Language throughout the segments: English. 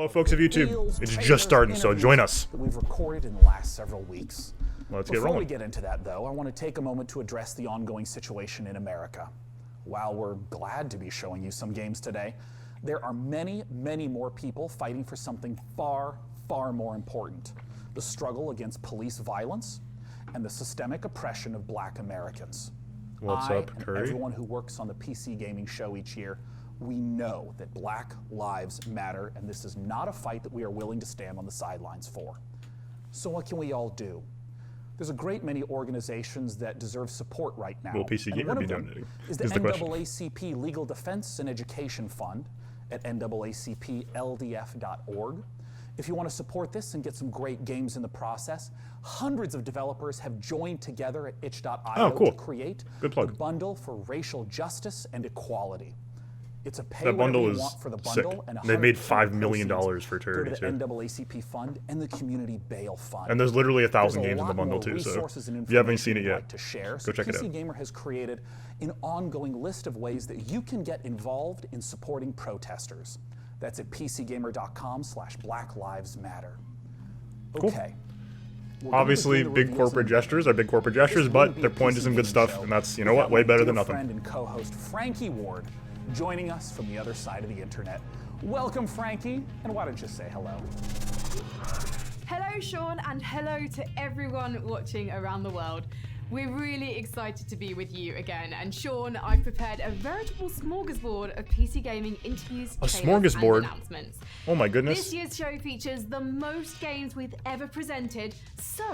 Hello, folks of YouTube. It's just starting, so join us. That we've recorded in the last several weeks. Let's get Before rolling. we get into that, though, I want to take a moment to address the ongoing situation in America. While we're glad to be showing you some games today, there are many, many more people fighting for something far, far more important: the struggle against police violence and the systemic oppression of Black Americans. What's I up, and Curry? everyone who works on the PC gaming show each year, we know that Black lives matter, and this is not a fight that we are willing to stand on the sidelines for. So what can we all do? There's a great many organizations that deserve support right now. Will PC and Gamer one be of them donating? is the Is the question. NAACP Legal Defense and Education Fund at naacpldf.org. If you want to support this and get some great games in the process, hundreds of developers have joined together at itch.io cool. to create Good plug. the bundle for racial justice and equality. It's a pay That bundle whatever you is want for the sick. bundle, and They made 100% $5 million proceeds for go charity, to the too. NAACP fund and the Community Bail Fund. And there's literally 1,000 There's a games in the lot bundle more too, so resources and if you haven't seen information it we'd yet, like to share. go check it PC out. Gamer has created an ongoing list of ways that you can get involved in supporting protesters. That's at pcgamer.com/Black Lives Matter. Okay. We're going to Obviously, begin the big reveals corporate in- gestures are big corporate gestures, This but wouldn't be they're a pointing to PC some good gaming stuff, show and that's, you know without what, way my better dear than nothing. friend and co-host Frankie Ward joining us from the other side of the internet. Welcome, Frankie, and why don't you say hello? Hello, Sean, and hello to everyone watching around the world. We're really excited to be with you again. And Sean, I've prepared a veritable smorgasbord of PC gaming interviews, A trailers, smorgasbord? and announcements. Oh my This goodness. year's show features the most games we've ever presented, so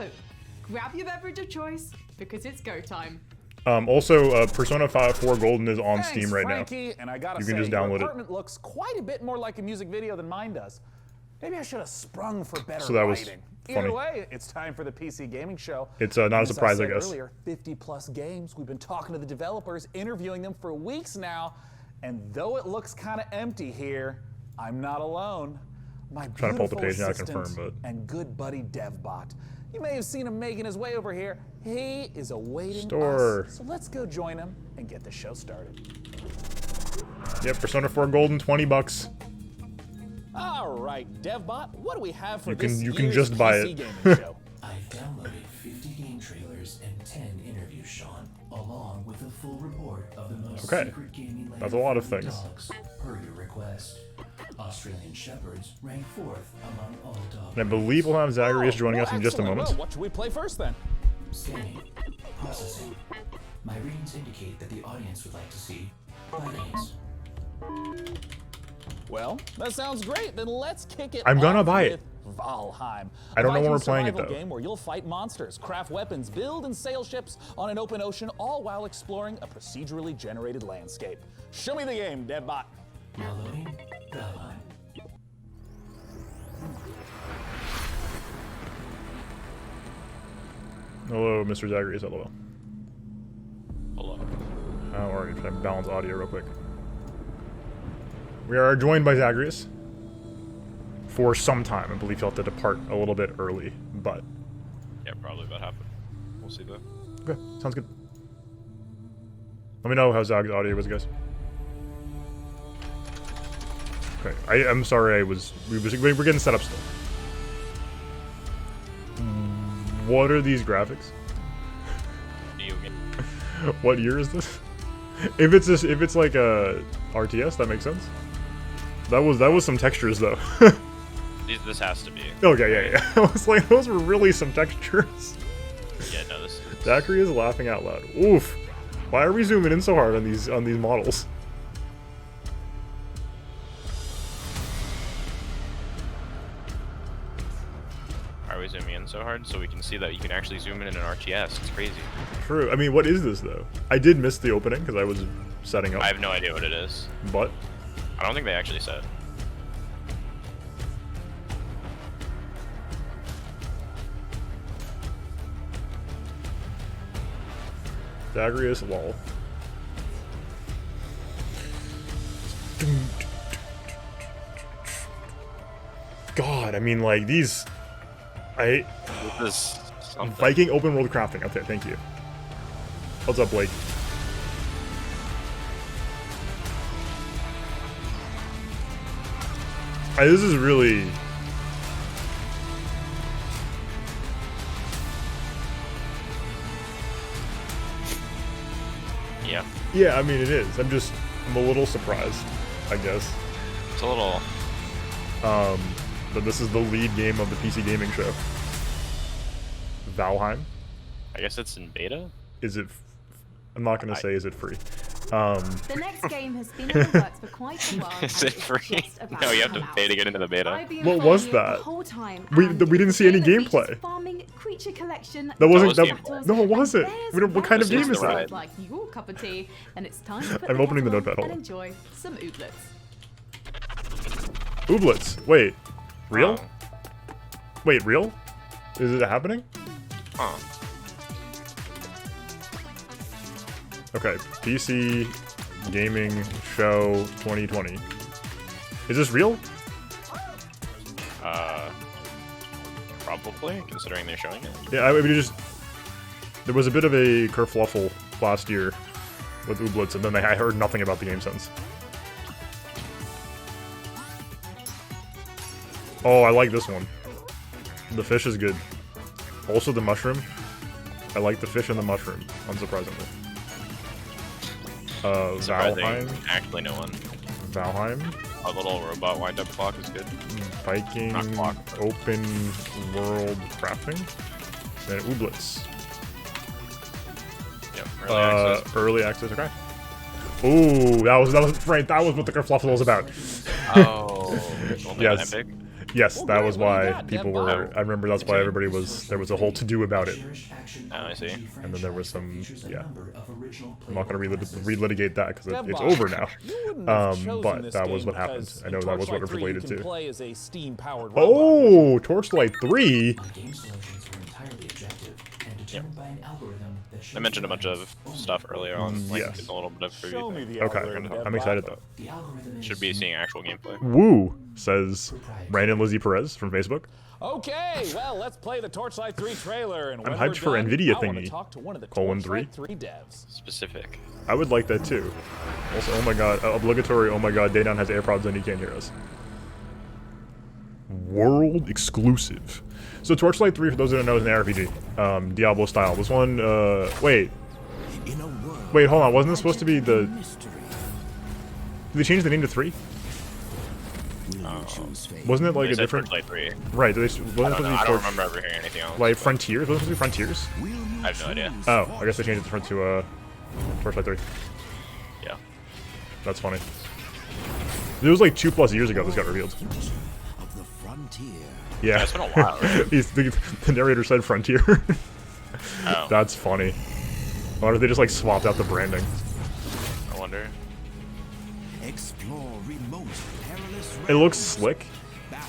grab your beverage of choice because it's go time. Also, Persona 4 Golden is on Thanks, Steam right Frankie. And I gotta You say, can just your download it. apartment looks quite a bit more like a music video than mine does. Maybe I should have sprung for better So that was lighting. funny. Either way, it's time for the PC Gaming Show. It's not a And as surprise, I said guess. Earlier, 50+ games. We've been talking to the developers, interviewing them for weeks now, and though it looks kind of empty here, I'm not alone. My Trying to pull up the beautiful page now, I assistant confirm, but- and good buddy DevBot. You may have seen him making his way over here. He is awaiting Store. us. So let's go join him and get the show started. now. Yep, Persona 4 Golden, $20. All right, DevBot, what do we have for You can- this you can year's just buy PC it. gaming show? I've downloaded 50 game trailers and 10 interviews, Sean, along with a full report of the most Okay. secret gaming That's a lot of land-friendly things. dogs, per your request. Australian Shepherds rank 4th among all dog And I believe we'll have Zagreus Oh, joining well, us in just a excellent. moment. Well, what should we play first then? Scanning. Processing. My readings indicate that the audience would like to see Vikings. Well, that sounds great. Then let's kick it I'm gonna off buy with it. Valheim. I don't know when Viking we're playing it, survival though. Game where you'll fight monsters, craft weapons, build and sail ships on an open ocean, all while exploring a procedurally generated landscape. Show me the game, DevBot. Now loading Valheim. Hello, Mr. Zagreus, LOL. Hello. Alright, try to balance audio real quick. We are joined by Zagreus for some time. I believe he'll have to depart a little bit early, but Yeah, probably about half. We'll see though. okay, sounds good. Let me know how Zag's audio was, guys. Okay, I'm sorry. We're getting set up still. What are these graphics? Video game. What year is this? If it's like a RTS, that makes sense. That was some textures though. This has to be. Okay, yeah. I was like, those were really some textures. Yeah, no, this is. Zachary is laughing out loud. Oof. Why are we zooming in so hard on these models? Why are we zooming in so hard? So we can see that you can actually zoom in an RTS. It's crazy. True. I mean, what is this though? I did miss the opening because I was setting up. I have no idea what it is. But I don't think they actually said. Zagreus lol. God, I mean, like these. This is something. Viking open world crafting. Okay, thank you. What's up, Blake? This is really. Yeah. Yeah, I mean it is. I'm a little surprised, I guess. It's a little. But this is the lead game of the PC gaming show. Valheim. I guess it's in beta. Is it? I'm not gonna say is it free. The next game has been in the works for quite a while. Is it free? Just about No, you have come to out. pay to get into the beta. I've been What playing was it that? The whole time, We and didn't it's see a any game that features gameplay. Farming, creature collection, That wasn't. That was That, gameplay. no, it wasn't. What kind of This game is is the that? ride. Like your cup of tea, and it's time to put I'm the opening the kettle notepad, on hold and on. enjoy some ooblets. Ooblets. Wait. Real? Oh. Wait, real? Is it happening? Huh. Okay. PC gaming show 2020. Is this real? Probably, considering they're showing it. Yeah, I mean, there was a bit of a kerfluffle last year with Ooblets, and then I heard nothing about the game since. Oh, I like this one. The fish is good. Also the mushroom. I like the fish and the mushroom, unsurprisingly. Surprising, Valheim. actually no one. Valheim. A little robot wind-up clock is good. Viking. Not clock. Open world crafting. And Ooblets. Yep, early access. Early access, okay. Ooh, that was right. That was what the kerfluffle was about. Oh, only on Yes. Epic? Yes, Well, that great, was what do you why got, people Dev? were. I remember that's why everybody was. There was a whole to do about it. Oh, I see. And then there was some. Yeah, I'm not gonna gonna relitigate that because it's Devbot, over now. you wouldn't have chosen But this that was game what happened. because I know in that was what it Torchlight 3 related you can to. play as a steam-powered robot. Oh, Torchlight 3. My game selections were entirely objective and determined by an algorithm that shows I mentioned a the bunch of values stuff only earlier on, like Yes. in a little bit of Show me preview. the Okay, algorithm, I'm Devbot. excited though. The algorithm Should is be seeing actual gameplay. Woo, says Brandon Lizzie Perez from Facebook. Okay, well, let's play the Torchlight 3 trailer, and when hyped we're for done, NVIDIA I want thingy. to talk to one of the Colon Torchlight 3 devs. Specific. I would like that too. Also, oh my god, obligatory. Oh my god, Daydown has AirPods and he can't hear us. World exclusive. So Torchlight 3, for those that don't know, is an RPG, Diablo style. This one, wait, hold on. Wasn't this supposed to be the? Did they change the name to 3? Wasn't it like They a said different? Torchlight 3. Right? Wasn't it supposed to I don't be know. I don't Torch- remember ever hearing anything else. like Frontiers? Wasn't it supposed to be Frontiers? I have no idea. Oh, I guess they changed it to Torchlight 3. Yeah. That's funny. It was like 2+ years ago this got revealed. Of the frontier. Yeah. It's been a while, right? The narrator said Frontier. Oh, That's funny. I wonder if they just like swapped out the branding. I wonder. Explore remote, perilous It looks realms. slick. Battle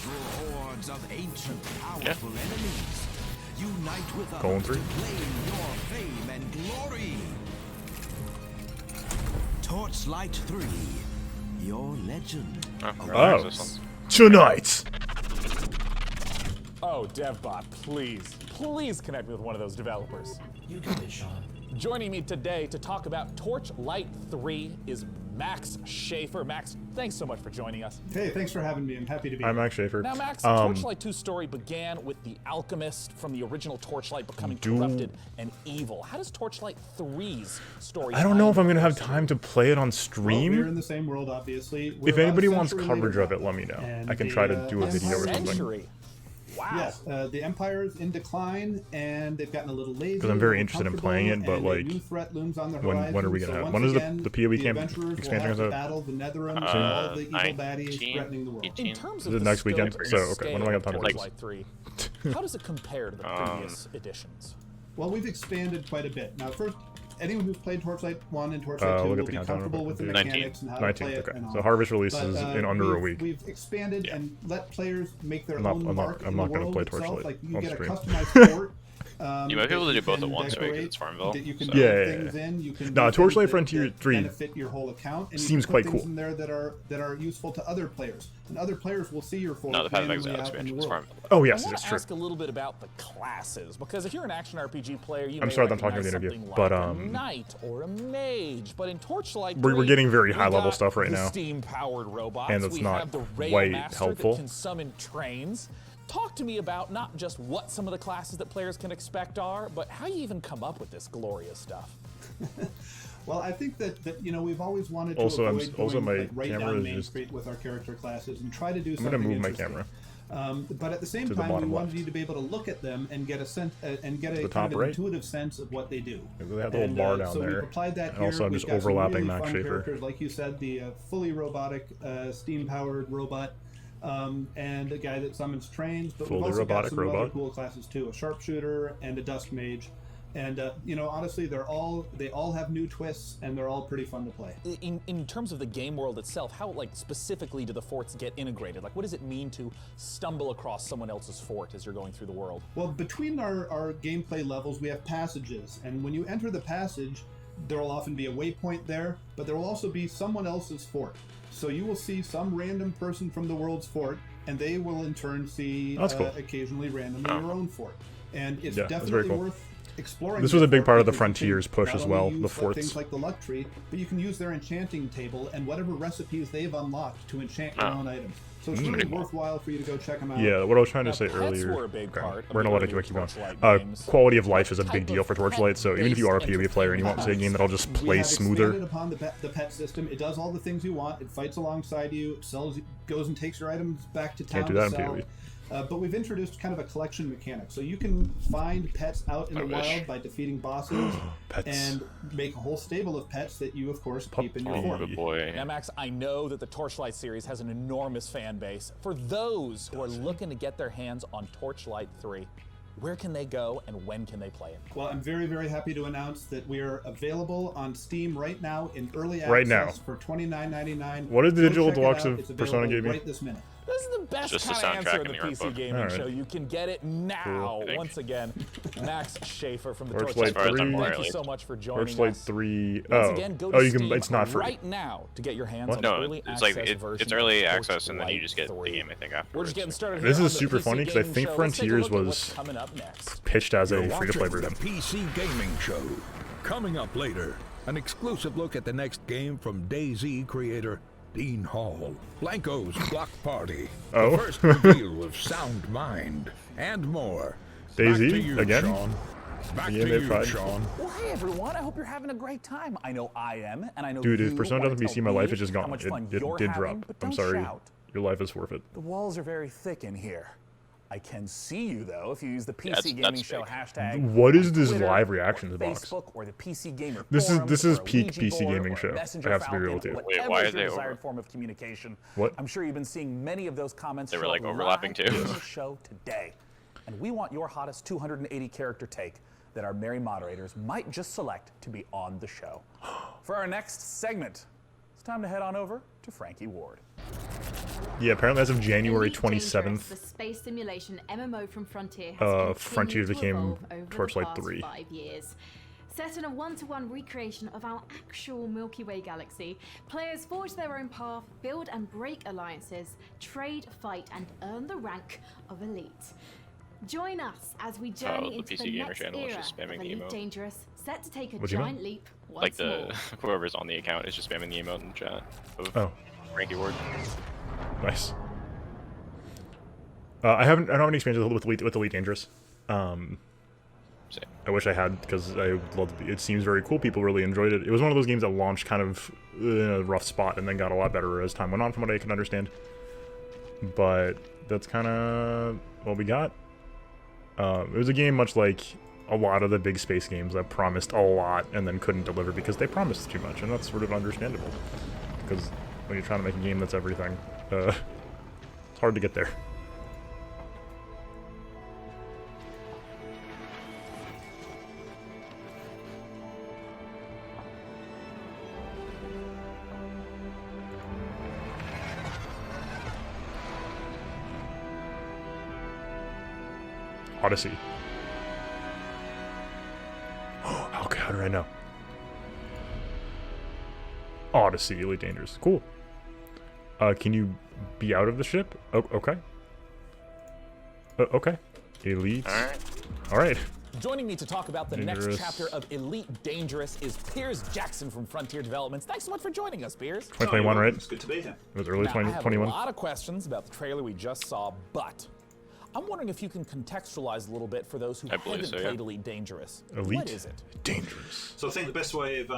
hordes of ancient, powerful Yeah. enemies. Unite with us Colon to 3. claim your fame and glory. Torchlight 3, your legend. Oh, of early Oh. access ones. Tonight. Oh, Devbot, please connect me with one of those developers. You got it, Sean. Joining me today to talk about Torchlight 3 is Max Schaefer. Max, thanks so much for joining us. Hey, thanks for having me. I'm happy to be I'm here. Max Schaefer. Now, Max, Torchlight 2's story began with the alchemist from the original Torchlight becoming corrupted and evil. How does Torchlight 3's story? I don't know if I'm gonna have tie time to play it on Well, we're stream. in the same world, obviously. We're If about a anybody wants century coverage later of it, now. let me know. And I can the, try to do a Empire- video or something. Century. Wow. Yes, the Empire's in decline, and they've gotten a little lazy. 'Cause I'm very more interested in playing it, comfortable, but, and a like, new threat looms on the when horizon. are we gonna So have- once when is the again, PoE the camp adventurers expansion will have to out? battle the Netherrealm and all the evil baddies 19, threatening the world. 18. In terms Is of it the next scope weekend? and So, okay, scale when do I have of time to do Torchlight 3, how does it compare to the previous editions? Well, we've expanded quite a bit. Now, first, anyone who's played Torchlight 1 and Torchlight 2 look will at the be countdown comfortable real with the quick. mechanics and how to 19th, play it. okay. And all. So Harvest But, releases in under a week. We've expanded and let players make their I'm not- own I'm not- mark I'm in not the gonna world play itself. Torchlight Like you on get stream. a customized fort You might be able to do that both you at can once, right? Because decorate, it's Farmville. that you can so- build Yeah. things in. You can No, do Torchlight things Frontier that 3 benefit your whole account, and seems you can quite put cool. things in there that are useful to other players, and other players will see your fort No, the Path of randomly Exile out in the expansion is world. Farmville. Oh I yes, want that's to true. ask a little bit about the classes, because if you're an action RPG player, you I'm may sorry that I'm talking recognize about the interview, something but, like a knight or a mage. But in Torchlight, We're 3, getting very we high-level got stuff right the now. Steam-powered robots. And it's we not have the Rail quite Master helpful. that can summon trains. Talk to me about not just what some of the classes that players can expect are, but how you even come up with this glorious stuff. Well, I think that we've always wanted to Also, avoid going my like, right camera down is Main just- Street with our character classes and try to do I'm something gonna move my interesting. camera. But at the same to the time, we bottom wanted left. you to be able to look at them and get a sense and get a the kind top of an right. intuitive sense of what they do. They have the little bar down so there. we've applied that And here. also I'm We've just got some overlapping really Max fun Schaefer. characters, like you said, the fully robotic, steam-powered robot. And a guy that summons trains, but Fully we've also robotic got some other robot. cool classes too: a sharpshooter and a dusk mage. And honestly, they all have new twists, and they're all pretty fun to play. In terms of the game world itself, how specifically do the forts get integrated? Like, what does it mean to stumble across someone else's fort as you're going through the world? Well, between our gameplay levels, we have passages, and when you enter the passage, there will often be a waypoint there, but there will also be someone else's fort. So you will see some random person from the world's fort, and they will in turn see That's cool. occasionally randomly your own fort. And it's Yeah, that's very definitely cool. worth exploring. This was a their big part of the because you can Frontiers push not as only well, use, the forts. things like the luck tree, but you can use their enchanting table and whatever recipes they've unlocked to enchant your own items. So it's really worthwhile for you to go check them out. Yeah, what I was trying to Now, say pets earlier. were a big part of We're gonna the let it earlier keep going. Torchlight games. Quality of life is a What big type deal of for Torchlight, so even if you are a PvE player and you want to play a game that'll just We play have smoother, expanded upon the pet system. It does all the things you want. It fights alongside you. It goes and takes your items back to town Can't do that to in sell. PvE. But we've introduced kind of a collection mechanic, so you can find pets out in the wild by defeating bosses, Pets. and make a whole stable of pets that you, of course, keep in your Oh, fort. good boy. Now, Max, I know that the Torchlight series has an enormous fan base. For those who are looking to get their hands on Torchlight 3, where can they go and when can they play it? Well, I'm very, very happy to announce that we are available on Steam right now in early access Right now. for $29.99. What is the Go digital check it deluxe out. of It's Persona available Gaming? right this minute. This is the best Just the kind of answer soundtrack in the and the art PC book. Gaming Alright. Show. You can get it now. Cool. Once again, Max Schaefer from the Torchlight Torchlight 3. Thank you Alright. so much for joining Torchlight us. 3. Once again, go to Oh, you Steam can. It's not free. right now to get your hands What? on No, early it's like access version it's early of access, and then you Torchlight just get the 3. game, I think, We're afterwards. just getting started. This here is on the super PC funny 'cause I Gaming think Show. Let's take a Frontiers look at was what's coming up next. Pitched as You're a free-to-play watching version. the PC Gaming Show. Coming up later, an exclusive look at the next game from DayZ creator Dean Hall. Blanco's Block Party. Oh. The first reveal of Sound Mind. And more. DayZ? Back to you, Again? Sean. Back The to game they you, tried. Sean. Well, hey everyone! I hope you're having a great time. I know I am, and I know Dude, you if Persona wanna doesn't tell PC, my life me is just how gone. much It fun you're did having, drop. but I'm don't sorry. shout. Your life is forfeit. The walls are very thick in here. I can see you though if you use the PC That's Gaming Show big. hashtag. What is on this Twitter, live or reactions box? Facebook or the PC Gamer This is- forums, this is or a peak Ouija PC board, Gaming or a Show. Messenger I have to be real Falcon, with you. Wait, whatever why is are they your over- desired form of communication. What? I'm sure you've been seeing many of those comments. They were, show like, up overlapping, live too. in the show today, and we want your hottest 280 character take that our merry moderators might just select to be on the show. For our next segment, it's time to head on over to Frankie Ward. Yeah, apparently as of January Elite Dangerous, 27th, the space simulation MMO from Frontier has Frontier continued to became evolve over Torchlight the past 3. 5 years. Set in a one-to-one recreation of our actual Milky Way galaxy, players forge their own path, build and break alliances, trade, fight, and earn the rank of elite. Join us as we journey the into PC the Gamer next channel is era just spamming of the Elite emote. Dangerous, set to take a What do you mean? giant leap once Like more. whoever's on the account is just spamming the emote in the chat of Oh. Frankie Ward. Nice. I don't have any experience with Elite Dangerous. Same. I wish I had, because I loved it. It seems very cool. People really enjoyed it. It was one of those games that launched kind of in a rough spot and then got a lot better as time went on, from what I can understand. But that's kind of what we got. It was a game much like a lot of the big space games that promised a lot and then couldn't deliver because they promised too much, and that's sort of understandable. Because when you're trying to make a game that's everything, it's hard to get there. Odyssey. How did I know? Odyssey, Elite Dangerous. Cool. Can you be out of the ship? Oh, okay. Okay. Elite. All right. Joining me to talk about the Dangerous. next chapter of Elite Dangerous is Piers Jackson from Frontier Developments. Thanks so much for joining us, Piers. 2021, right? It's good to be here. It was early Now, I have a 2021. lot of questions about the trailer we just saw, but I'm wondering if you can contextualize a little bit for those who I believe haven't so, yeah. played Elite Dangerous. Elite What is it? Dangerous. So I think the best way of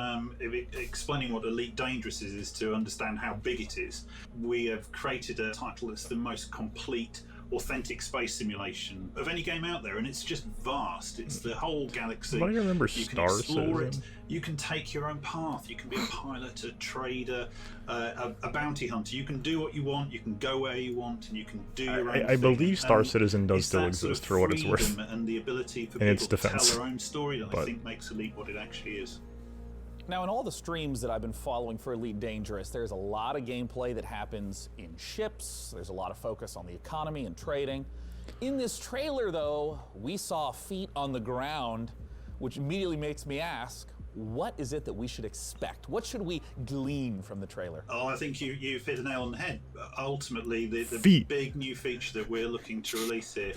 explaining what Elite Dangerous is to understand how big it is. We have created a title that's the most complete, authentic space simulation of any game out there, and it's just vast. It's the whole galaxy. Why do you remember You can Star explore it. Citizen? You can take your own path. You can be a pilot, a trader, a bounty hunter. You can do what you want. You can go where you want, and you can do your own I thing. believe Star And Citizen does it's still that sort exist of for what it's worth. freedom and the ability for In its people to defense. tell their own story that I But- think makes Elite what it actually is. Now, in all the streams that I've been following for Elite Dangerous, there's a lot of gameplay that happens in ships. There's a lot of focus on the economy and trading. In this trailer, though, we saw feet on the ground, which immediately makes me ask, what is it that we should expect? What should we glean from the trailer? Oh, I think you've hit a nail on the head. Ultimately, the Feet. big new feature that we're looking to release here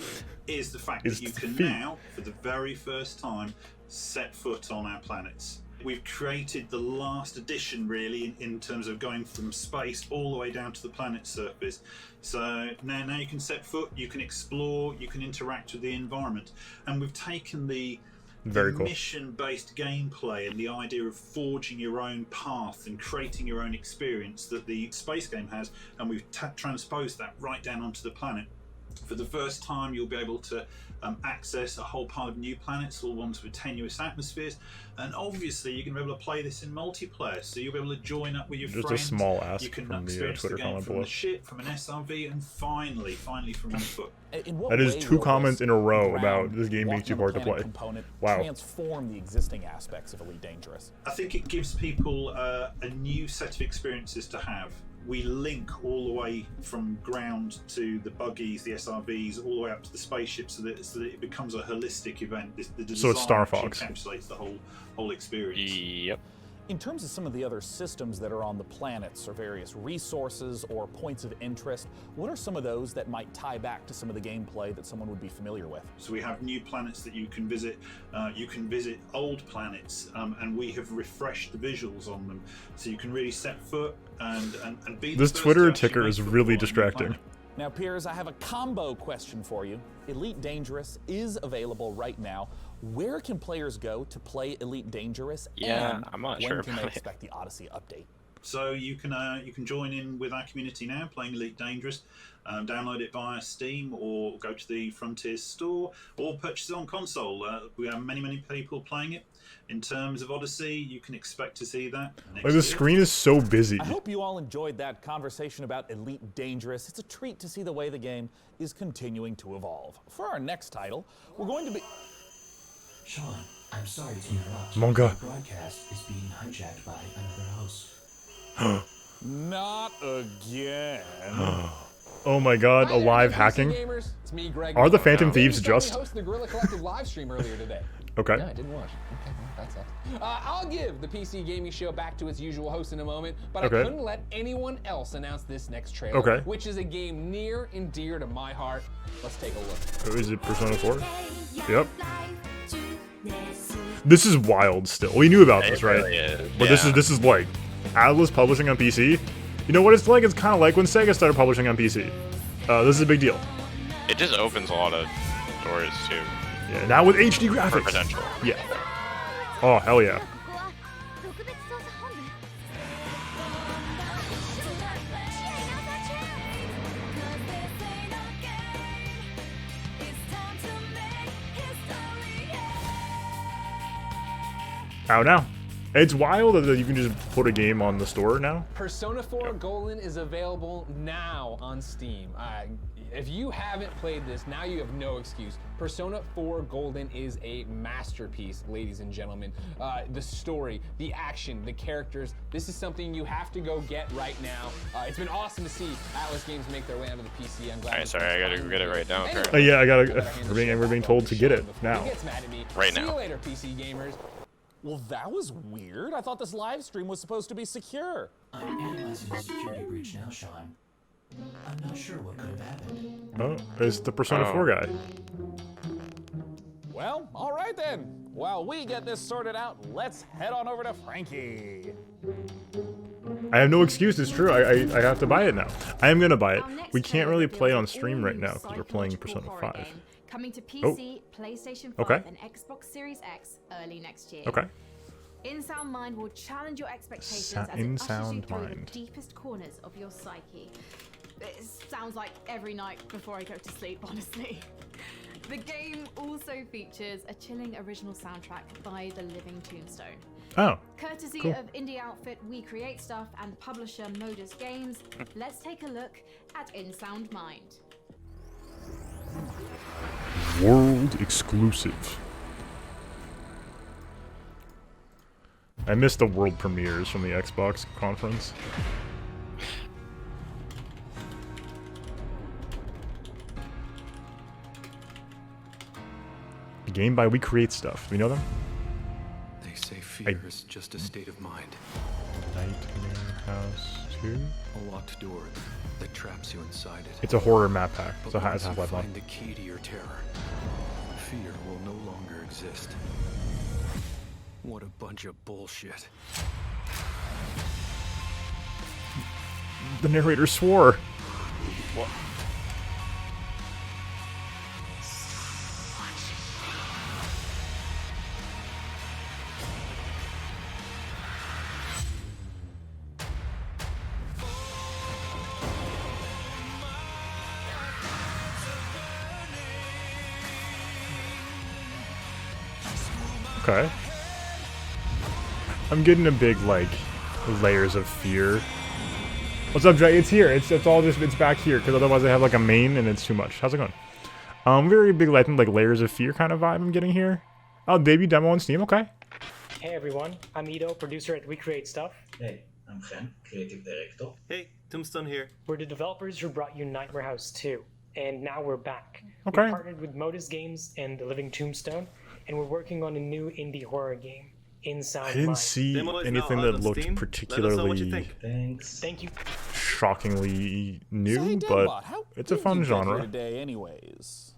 is the fact Is that you can feet. now, for the very first time, set foot on our planets. We've created the last edition, really, in terms of going from space all the way down to the planet's surface. So now you can set foot, you can explore, you can interact with the environment. And we've taken the Very cool. mission-based gameplay and the idea of forging your own path and creating your own experience that the space game has, and we've transposed that right down onto the planet. For the first time, you'll be able to access a whole pile of new planets, all ones with tenuous atmospheres, and obviously you're going to be able to play this in multiplayer, so you'll be able to join up with your Just a friends. small ask you can from the, experience Twitter the game comment from below. the ship, from an SRV, and finally from on foot. In what That is way 2 will comments this in a row ground, about this game being walking too on hard the to planet play. component Wow. transform the existing aspects of Elite Dangerous? I think it gives people a new set of experiences to have. We link all the way from ground to the buggies, the SRVs, all the way up to the spaceships, so that it becomes a holistic event. The So it's Star design Fox. actually encapsulates the whole experience. Yep. In terms of some of the other systems that are on the planets, or various resources or points of interest, what are some of those that might tie back to some of the gameplay that someone would be familiar with? So we have new planets that you can visit. You can visit old planets, and we have refreshed the visuals on them, so you can really set foot and be. This the first Twitter to actually ticker make is football really on a new distracting. planet. Now, Piers, I have a combo question for you. Elite Dangerous is available right now. Where can players go to play Elite Dangerous? Yeah, and I'm not when sure can they about it. expect the Odyssey update? So you can join in with our community now, playing Elite Dangerous. Download it via Steam, or go to the Frontier store, or purchase it on console. We have many people playing it. In terms of Odyssey, you can expect to see that next Like, the year. screen is so busy. I hope you all enjoyed that conversation about Elite Dangerous. It's a treat to see the way the game is continuing to evolve. For our next title, we're going to be... Sean, I'm sorry to interrupt. Manga. The broadcast is being hijacked by another host. Not again. Oh my god, Hi there, alive PC hacking? Gamers. It's me, Greg. Are the Phantom James Thieves saw me just? hosting the Gorilla Collective live stream earlier today. Okay. Yeah, I didn't watch. Okay, well, that sucks. I'll give the PC gaming show back to its usual host in a moment, but Okay. I couldn't let anyone else announce this next trailer, Okay. which is a game near and dear to my heart. Let's take a look. Oh, is it Persona 4? Yep. This is wild still. We knew about this, It right? really is, But yeah. this is like Atlas publishing on PC. You know what it's like? It's kind of like when Sega started publishing on PC. This is a big deal. It just opens a lot of doors too Yeah, now with HD for graphics. potential. Yeah. Oh, hell yeah. Out now. It's wild that you can just put a game on the store now. Persona 4 Golden is available now on Steam. If you haven't played this, now you have no excuse. Persona 4 Golden is a masterpiece, ladies and gentlemen. The story, the action, the characters, this is something you have to go get right now. It's been awesome to see Atlas Games make their way onto the PC. I'm glad. Alright, sorry, I gotta go get it right now, Anyway, apparently. Yeah, I gotta. let our hand we're being the told to get it before now. he gets mad at me. Right See now. you later, PC gamers. Well, that was weird. I thought this live stream was supposed to be secure. I'm analyzing the security breach now, Sean. I'm not sure what could have happened. Oh, it's the Persona 4 guy. Well, all right then. While we get this sorted out, let's head on over to Frankie. I have no excuse, it's true. I have to buy it now. I am gonna buy it. We can't really play it on stream right now because we're playing Persona 5. Coming to PC, PlayStation 5, Okay. and Xbox Series X early next year. Okay. In Sound Mind will challenge your expectations as In it ushers you Sound through Mind. the deepest corners of your psyche. It sounds like every night before I go to sleep, honestly. The game also features a chilling original soundtrack by the Living Tombstone. Oh. Courtesy Cool. of indie outfit We Create Stuff and the publisher Modus Games, let's take a look at In Sound Mind. World exclusive. I missed the world premieres from the Xbox conference. A game by We Create Stuff. We know them? They say fear is just a state of mind. Nightmare House 2? A locked door that traps you inside it. It's a horror map pack. But It's a once you Half-Life find one. the key to your terror, fear will no longer exist. What a bunch of bullshit. The narrator swore. What? Okay. I'm getting a big, like, layers of fear. What's up, Dre? It's here. It's all just, it's back here, because otherwise I have, like, a main, and it's too much. How's it going? Very big, like layers of fear kind of vibe I'm getting here. Oh, debut demo on Steam, okay. Hey everyone, I'm Ido, producer at We Create Stuff. Hey, I'm Gen, creative director. Hey, Tombstone here. We're the developers who brought you Nightmare House 2, and now we're back. Okay. We partnered with Modus Games and the Living Tombstone, and we're working on a new indie horror game, In Sound I didn't Mind. see Demo is anything now out that on looked Steam. Let us know what you particularly think. Thanks. Thank you. shockingly new, So, hey, but Dembot, how it's a did fun you get here genre. today, anyways?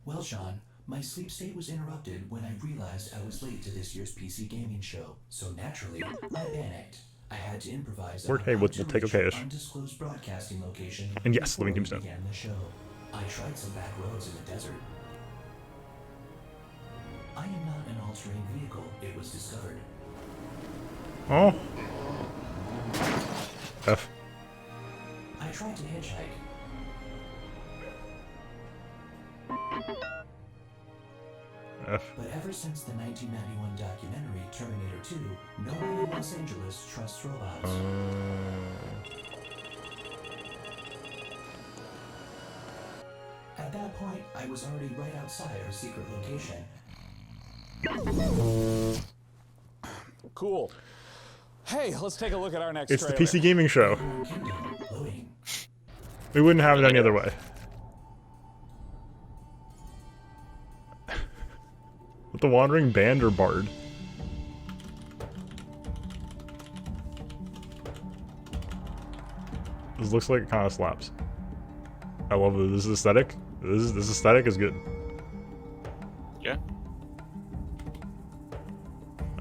Well, Sean, my sleep state was interrupted when I realized I was late to this year's PC gaming show, so naturally, I panicked. I had to improvise on Hey, how we'll to take reach okayish. an undisclosed broadcasting location. And yes, before Living we Tombstone. began the show. I tried some back roads in the desert. I am not an all-terrain vehicle, it was discovered. Oh. F. I tried to hitchhike. F. But ever since the 1991 documentary Terminator 2, no one in Los Angeles trusts robots. At that point, I was already right outside our secret location. Cool. Hey, let's take a look at our next It's the trailer. PC gaming show. Loading. We wouldn't have it any other way. With the Wandering Band or Bard? This looks like it kind of slaps. I love it. This aesthetic. This aesthetic is good. Yeah.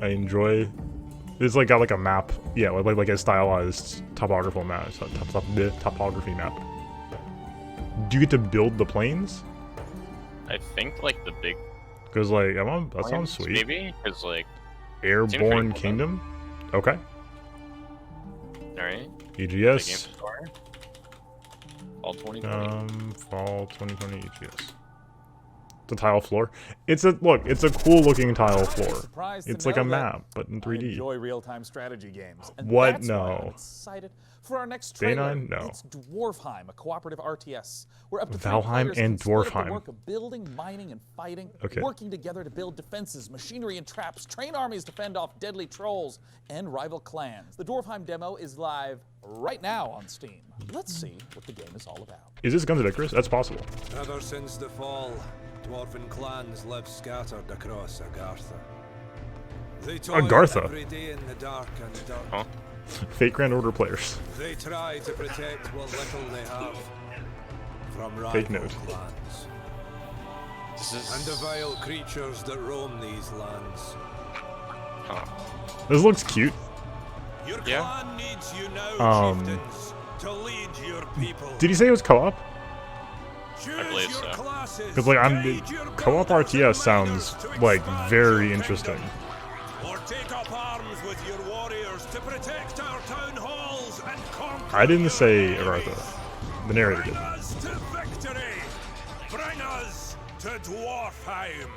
I enjoy. It's like got like a map. Yeah, like a stylized topographical map. Topography map. Do you get to build the planes? I think like the big. Because like that sounds sweet. Maybe because like. Airborne cool, Kingdom. Okay. All right. EGS. Fall 2020. Fall 2020 EGS. The tile floor. It's a cool looking tile floor. Surprised to It's like a know that map, but in I 3D. enjoy real-time strategy games. And What? that's why I'm No. excited for our next Day trailer. 9? No. It's Dwarfheim, a cooperative RTS. Where up to Valheim 3 players and can split up Dwarfheim. the work of building, mining, and fighting, Okay. working together to build defenses, machinery, and traps, train armies to fend off deadly trolls and rival clans. The Dwarfheim demo is live right now on Steam. Let's see what the game is all about. Is this Guns of Icarus? That's possible. Ever since the fall, dwarven clans live scattered across Agartha. They Gartha. every day in the dark and dark. Huh? Fate Grand Order players. They try to protect what little they have from Fake rival note. clans. This is... And the vile creatures that roam these lands. Huh. This looks cute. Your Yeah. clan needs you now, Um, chieftains, to lead your people. Did he say it was co-op? Choose I believe your so. classes, Because like guide your co-op builders RTS and sounds miners to like expand very your interesting. kingdom. Or take up arms with your warriors to protect our town halls and conquer I didn't your say enemies. Agartha. The narrator Bring did. us to victory. Bring us to Dwarfheim.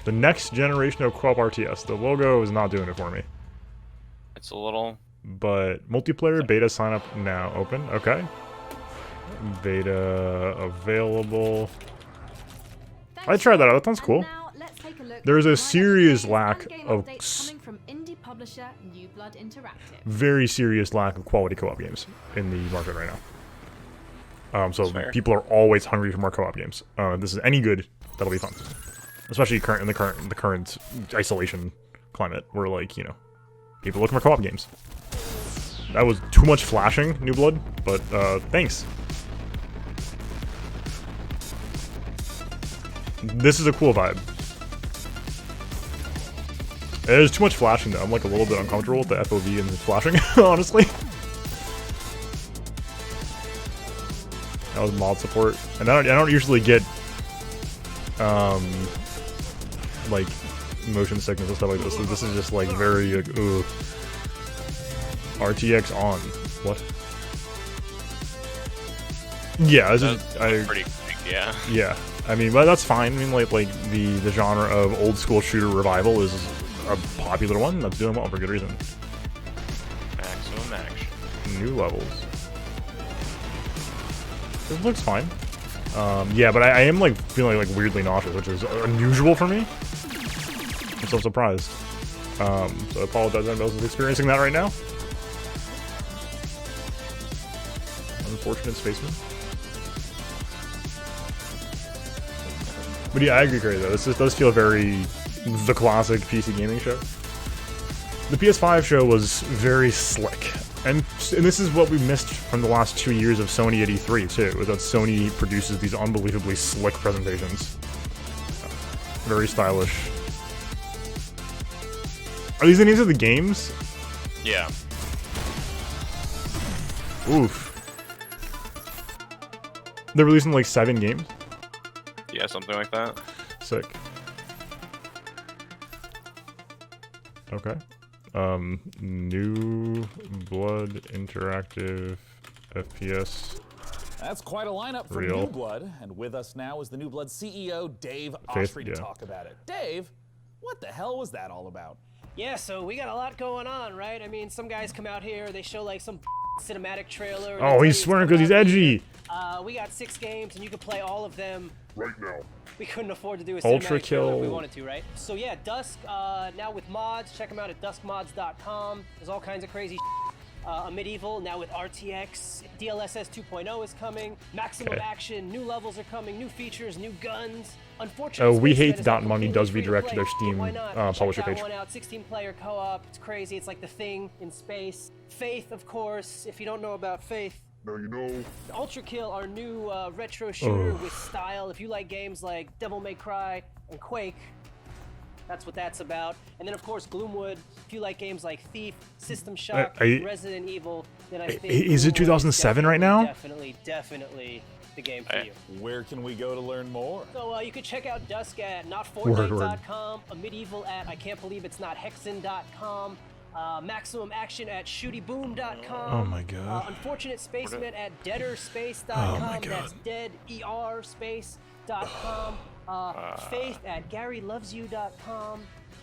The next generation of co-op RTS. The logo is not doing it for me. It's a little... But multiplayer beta sign up now open. Okay. Beta available. I tried that out. That sounds cool. There's a serious lack of very serious lack of quality co-op games in the market right now. So people are always hungry for more co-op games. If this is any good, that'll be fun. Especially in the current isolation climate, where like, you know, people look for co-op games. That was too much flashing, New Blood, but thanks. This is a cool vibe. There's too much flashing though. I'm like a little bit uncomfortable with the FOV and the flashing, honestly. That was mod support, and I don't usually get like motion sickness and stuff like this. So this is just like very ooh. RTX on. What? Yeah, this is pretty quick, yeah. Yeah, I mean, but that's fine. I mean, like the genre of old school shooter revival is a popular one that's doing well for good reason. Maximum action. New levels. This looks fine. Yeah, but I am like feeling like weirdly nauseous, which is unusual for me. I'm so surprised. So I apologize if anyone else is experiencing that right now. Unfortunate spaceman. But yeah, I agree, Gray, though. This does feel very the classic PC gaming show. The PS5 show was very slick. And this is what we missed from the last 2 years of Sony at E3, too, is that Sony produces these unbelievably slick presentations. Very stylish. Are these the names of the games? Yeah. Oof. They're releasing like 7 games? Yeah, something like that. Sick. Okay. New Blood Interactive FPS. That's quite a lineup for Real. New Blood, and with us now is the New Blood CEO, Dave Faith, Oshry, yeah. to talk about it. Dave, what the hell was that all about? Yeah, so we got a lot going on, right? I mean, some guys come out here, they show like some cinematic trailer. and Oh, they tell he's you swearing it's 'cause he's coming out edgy. later. We got 6 games, and you can play all of them right now. We couldn't afford to do a Ultra cinematic trailer if we Kill. wanted to, right? So yeah, Dusk, now with mods, check them out at duskmods.com. There's all kinds of crazy a Medieval, now with RTX. DLSS 2.0 is coming. Maximum Okay. action, new levels are coming, new features, new guns. Unfortunately, We Spaceman Hate is Dot not Money completely does free to redirect play, their but Steam why not? publisher Check that page. one out. 16-player co-op. It's crazy. It's like the thing in space. Faith, of course. If you don't know about Faith, now you know. Ultra Kill, our new retro shooter Oh. with style. If you like games like Devil May Cry and Quake, that's what that's about. And then of course Gloomwood. If you like games like Thief, System Shock, Resident Evil, then I think is it Gloomwood 2007 right now? Definitely the game for you. Where can we go to learn more? So you can check out Dusk at Word. notfortnite.com, a Medieval at I can't believe it's not hexen.com. Maximum action at shootyboom.com. Oh my god. Unfortunate Spaceman at deaderspace.com. Oh my god. That's deaderspace.com. Faith at garylovesyou.com.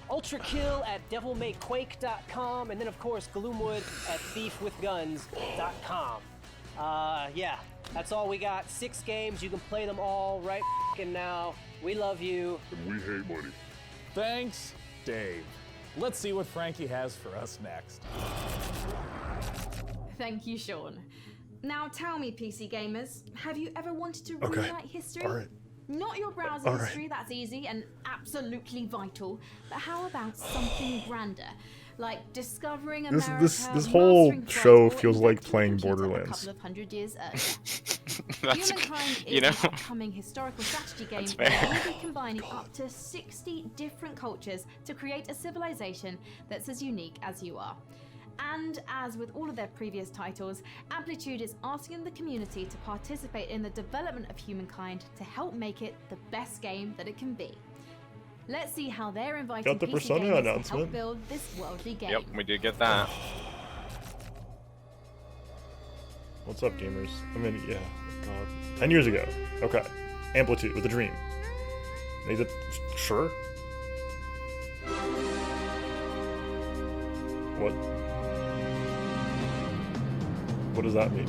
Ultra Kill at devilmayquake.com. And then, of course, Gloomwood at thiefwithguns.com. Yeah, that's all we got. 6 games. You can play them all right f***ing now. We love you. And we hate money. Thanks, Dave. Let's see what Frankie has for us next. Thank you, Sean. Now tell me, PC gamers, have you ever wanted to Okay. rewrite history? All right. Not your browser history, that's easy and absolutely vital. But how about something grander? Like discovering America, This whole mastering show flight, or feels like inventing playing the computer Borderlands. A couple of hundred years earlier. That's, Humankind is you know, an upcoming historical strategy game That's that fair. will be combining up to 60 different cultures to create a civilization that's as unique as you are. And as with all of their previous titles, Amplitude is asking the community to participate in the development of Humankind to help make it the best game that it can be. Let's see how they're inviting Got the PC Persona gamers to announcement. help build this worldly game. Yep, we did get that. What's up, gamers? I mean, yeah, God. 10 years ago. Okay. Amplitude with a dream. Is it sure? What? What does that mean?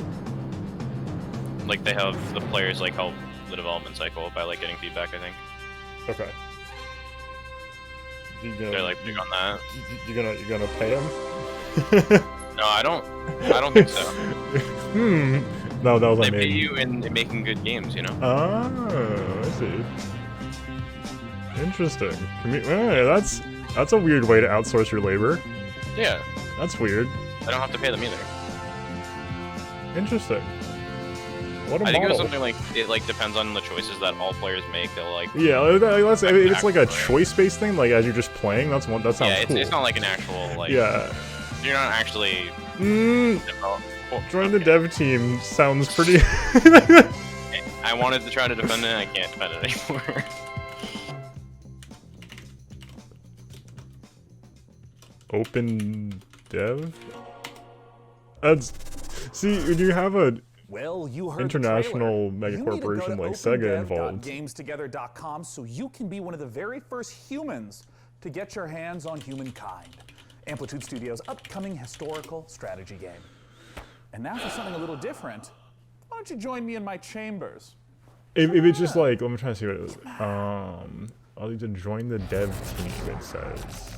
Like they have the players like help the development cycle by like getting feedback, I think. Okay. They're like big on that. You're gonna pay him? No, I don't think so. No, that was They on pay me. you in making good games, you know? Oh, I see. Interesting. Hey, that's a weird way to outsource your labor. Yeah. That's weird. I don't have to pay them either. Interesting. What a I think it was model. something like it like depends on the choices that all players make. They'll like Yeah, that's, I mean, it's like a choice-based thing. Like as you're just playing, that sounds yeah, cool. it's not like an actual like Yeah. You're not actually Join the dev team sounds pretty. I wanted to try to defend it, I can't defend it anymore. Open dev? That's see when you have a Well, you heard international the mega trailer. corporation like Sega involved. GamesTogether.com so you can be one of the very first humans to get your hands on Humankind, Amplitude Studios' upcoming historical strategy game. And now for something a little different, why don't you join me in my chambers? If it's just like, let me try to see what it is. I'll need to join the dev team, it says.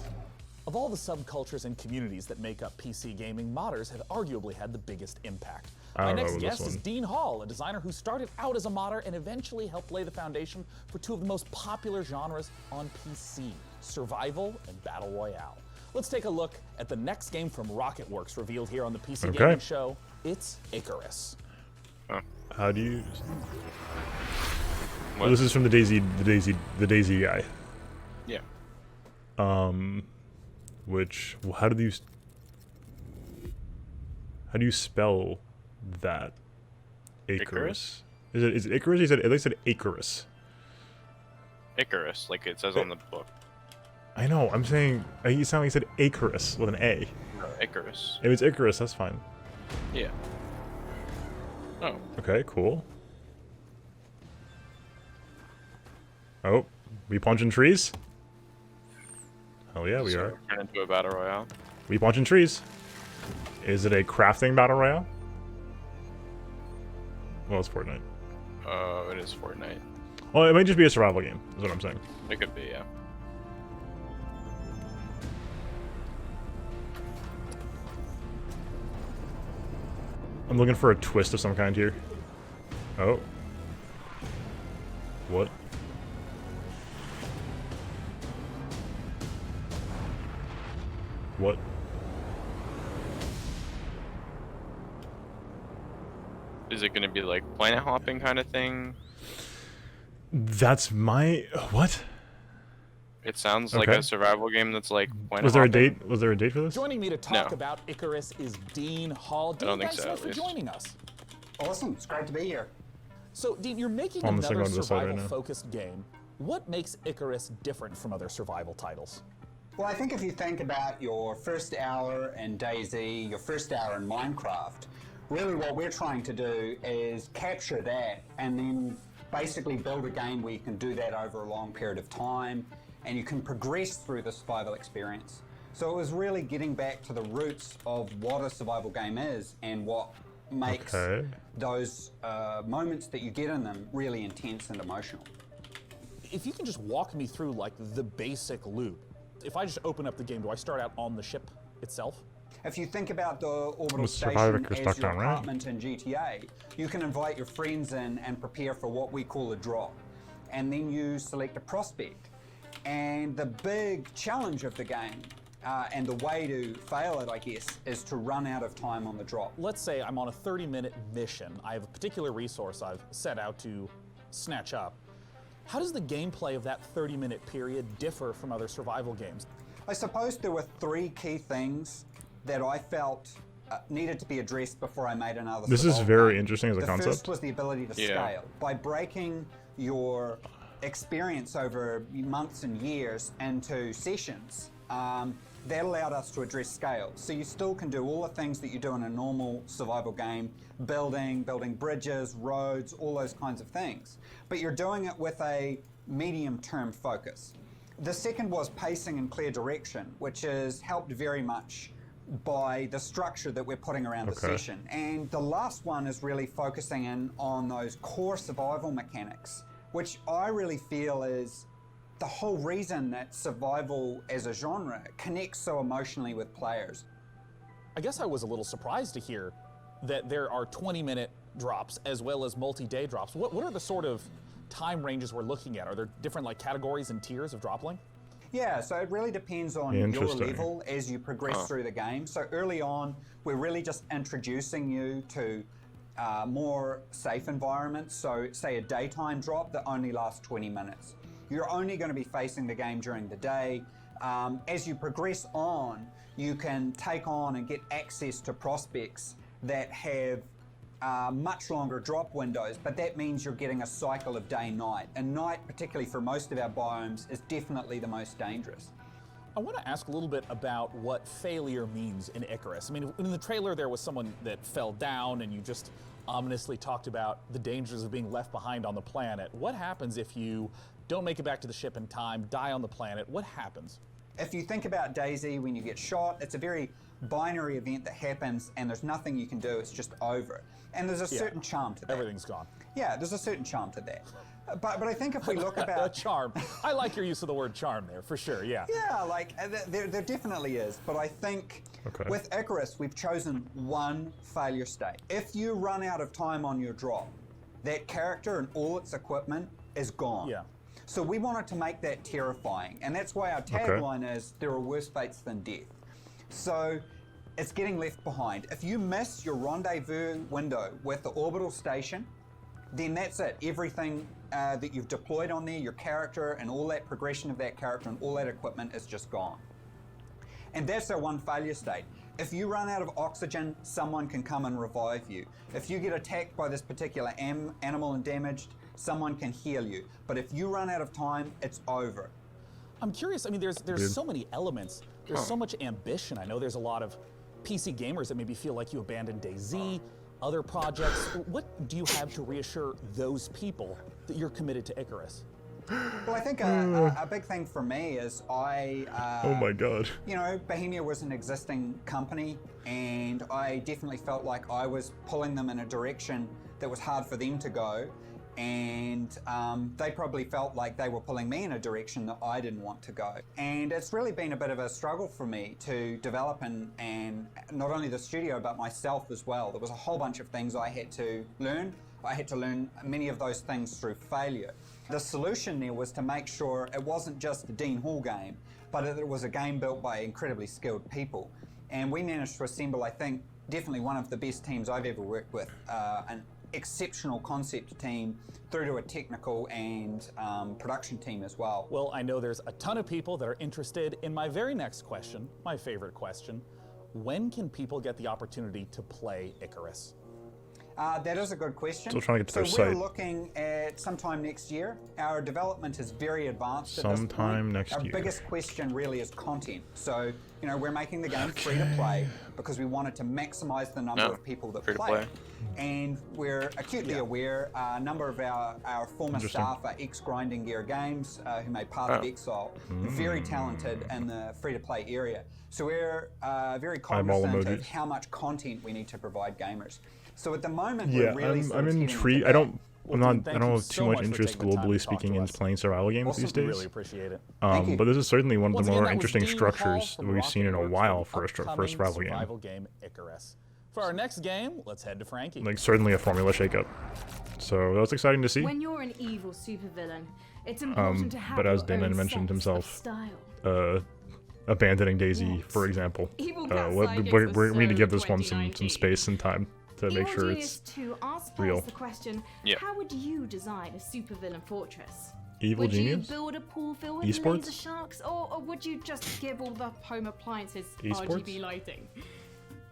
Of all the subcultures and communities that make up PC gaming, modders have arguably had the biggest impact. I My don't know next this guest is one. Dean Hall, a designer who started out as a modder and eventually helped lay the foundation for two of the most popular genres on PC, survival and battle royale. Let's take a look at the next game from Rocketworks revealed here on the PC Okay. Gaming Show. It's Icarus. How do you? What? This is from the Daisy guy. Yeah. Which how do you spell that? Icarus. Is it Icarus? He said they said Icarus. Icarus, like it says on the book. I know. I'm saying he sounded like he said Icarus with an A. No, Icarus. If it's Icarus, that's fine. Yeah. Oh. Okay, cool. Oh, we punching trees? Hell yeah, we So are. turn into a battle royale. We punching trees. Is it a crafting battle royale? Well, it's Fortnite. It is Fortnite. Well, it might just be a survival game, is what I'm saying. It could be, yeah. I'm looking for a twist of some kind here. Oh. What? What? Is it gonna be like planet hopping kind of thing? That's my... What? It sounds like Okay. a survival game that's like planet Was there a hopping. date? Was there a date for this? Joining me to talk No. about Icarus is Dean Hall. Dean, don't think thanks so, so at much for least. joining us. Awesome, it's great to be here. So, Dean, you're making I'm just gonna another go to the side right now. survival-focused game. What makes Icarus different from other survival titles? Well, I think if you think about your first hour in DayZ, your first hour in Minecraft, really what we're trying to do is capture that and then basically build a game where you can do that over a long period of time and you can progress through the survival experience. So it was really getting back to the roots of what a survival game is and what makes Okay. those moments that you get in them really intense and emotional. If you can just walk me through like the basic loop. If I just open up the game, do I start out on the ship itself? If you think about the orbital Mr. Survivor station could as stuck your down, right? apartment in GTA, you can invite your friends in and prepare for what we call a drop. and then you select a prospect. And the big challenge of the game, and the way to fail it, I guess, is to run out of time on the drop. Let's say I'm on a 30-minute mission. I have a particular resource I've set out to snatch up. How does the gameplay of that 30-minute period differ from other survival games? I suppose there were 3 key things that I felt needed to be addressed before I made another This is survival very game. interesting as a concept. The first was the ability to scale. By breaking your experience over months and years into sessions, that allowed us to address scale. So you still can do all the things that you do in a normal survival game, building bridges, roads, all those kinds of things. But you're doing it with a medium-term focus. The second was pacing and clear direction, which is helped very much by the structure that we're putting around the session. And the last one is really focusing in on those core survival mechanics, which I really feel is the whole reason that survival as a genre connects so emotionally with players. I guess I was a little surprised to hear that there are 20-minute drops as well as multi-day drops. What are the sort of time ranges we're looking at? Are there different categories and tiers of drop length? Yeah, so it really depends on your level as you progress through the game. So early on, we're really just introducing you to more safe environments. So say a daytime drop that only lasts 20 minutes. You're only going to be facing the game during the day. As you progress on, you can take on and get access to prospects that have much longer drop windows, but that means you're getting a cycle of day-night. And night, particularly for most of our biomes, is definitely the most dangerous. I want to ask a little bit about what failure means in Icarus. I mean, in the trailer there was someone that fell down and you just ominously talked about the dangers of being left behind on the planet. What happens if you don't make it back to the ship in time, die on the planet? What happens? If you think about DayZ, when you get shot, it's a very binary event that happens and there's nothing you can do, it's just over. And there's a certain charm to that. Everything's gone. Yeah, there's a certain charm to that. But I think if we look about... charm. I like your use of the word charm there, for sure, yeah. Yeah, there definitely is. But I think with Icarus, we've chosen one failure state. If you run out of time on your drop, that character and all its equipment is gone. Yeah. So we wanted to make that terrifying. And that's why our tagline is, there are worse fates than death. So it's getting left behind. If you miss your rendezvous window with the orbital station, then that's it. Everything that you've deployed on there, your character and all that progression of that character and all that equipment is just gone. And that's our one failure state. If you run out of oxygen, someone can come and revive you. If you get attacked by this particular animal and damaged, someone can heal you. But if you run out of time, it's over. I'm curious, I mean, there's so many elements. There's so much ambition. I know there's a lot of PC gamers that maybe feel like you abandoned DayZ, other projects. What do you have to reassure those people that you're committed to Icarus? Well, I think a big thing for me is oh my god. You know, Bohemia was an existing company, and I definitely felt like I was pulling them in a direction that was hard for them to go. And they probably felt like they were pulling me in a direction that I didn't want to go. And it's really been a bit of a struggle for me to develop and not only the studio, but myself as well. There was a whole bunch of things I had to learn. I had to learn many of those things through failure. The solution there was to make sure it wasn't just a Dean Hall game, but it was a game built by incredibly skilled people. And we managed to assemble, I think, definitely one of the best teams I've ever worked with, an exceptional concept team through to a technical and production team as well. Well, I know there's a ton of people that are interested in my very next question, my favorite question. When can people get the opportunity to play Icarus? That is a good question. Still trying to get to their So we're site. looking at sometime next year. Our development is very advanced at this point. Sometime next Our year. biggest question really is content. So, you know, we're making the game free to play because we wanted to maximize the number of people that free to play. play. And we're acutely aware a number of our former Interesting. staff are ex-Grinding Gear Games who made Path of Exile. Very talented in the free-to-play area. So we're very cognizant of how much content we need to provide gamers. So at the moment, Yeah, we're really I'm intrigued. I don't have too much interest globally speaking in playing survival games these days. Really appreciate it. But this is certainly one of Once the again, more that was interesting Dean structures Hall that from we've Rocket seen in a Works while with for a upcoming survival game. game Icarus. For our next game, let's head to Frankie. Like certainly a formula shakeup. So that was exciting to see. When you're an evil supervillain, it's important to have but as your Damon own mentioned sense himself, of style. abandoning Daisy, for example. Evil We Gaslight was need to so give this one some 2019. space and time to make Evil sure Genius it's 2 asked real. us the question, how would you design a supervillain fortress? Evil would Genius? you build a pool filled with Esports? laser sharks, or would you just give all the home appliances Esports? RGB lighting?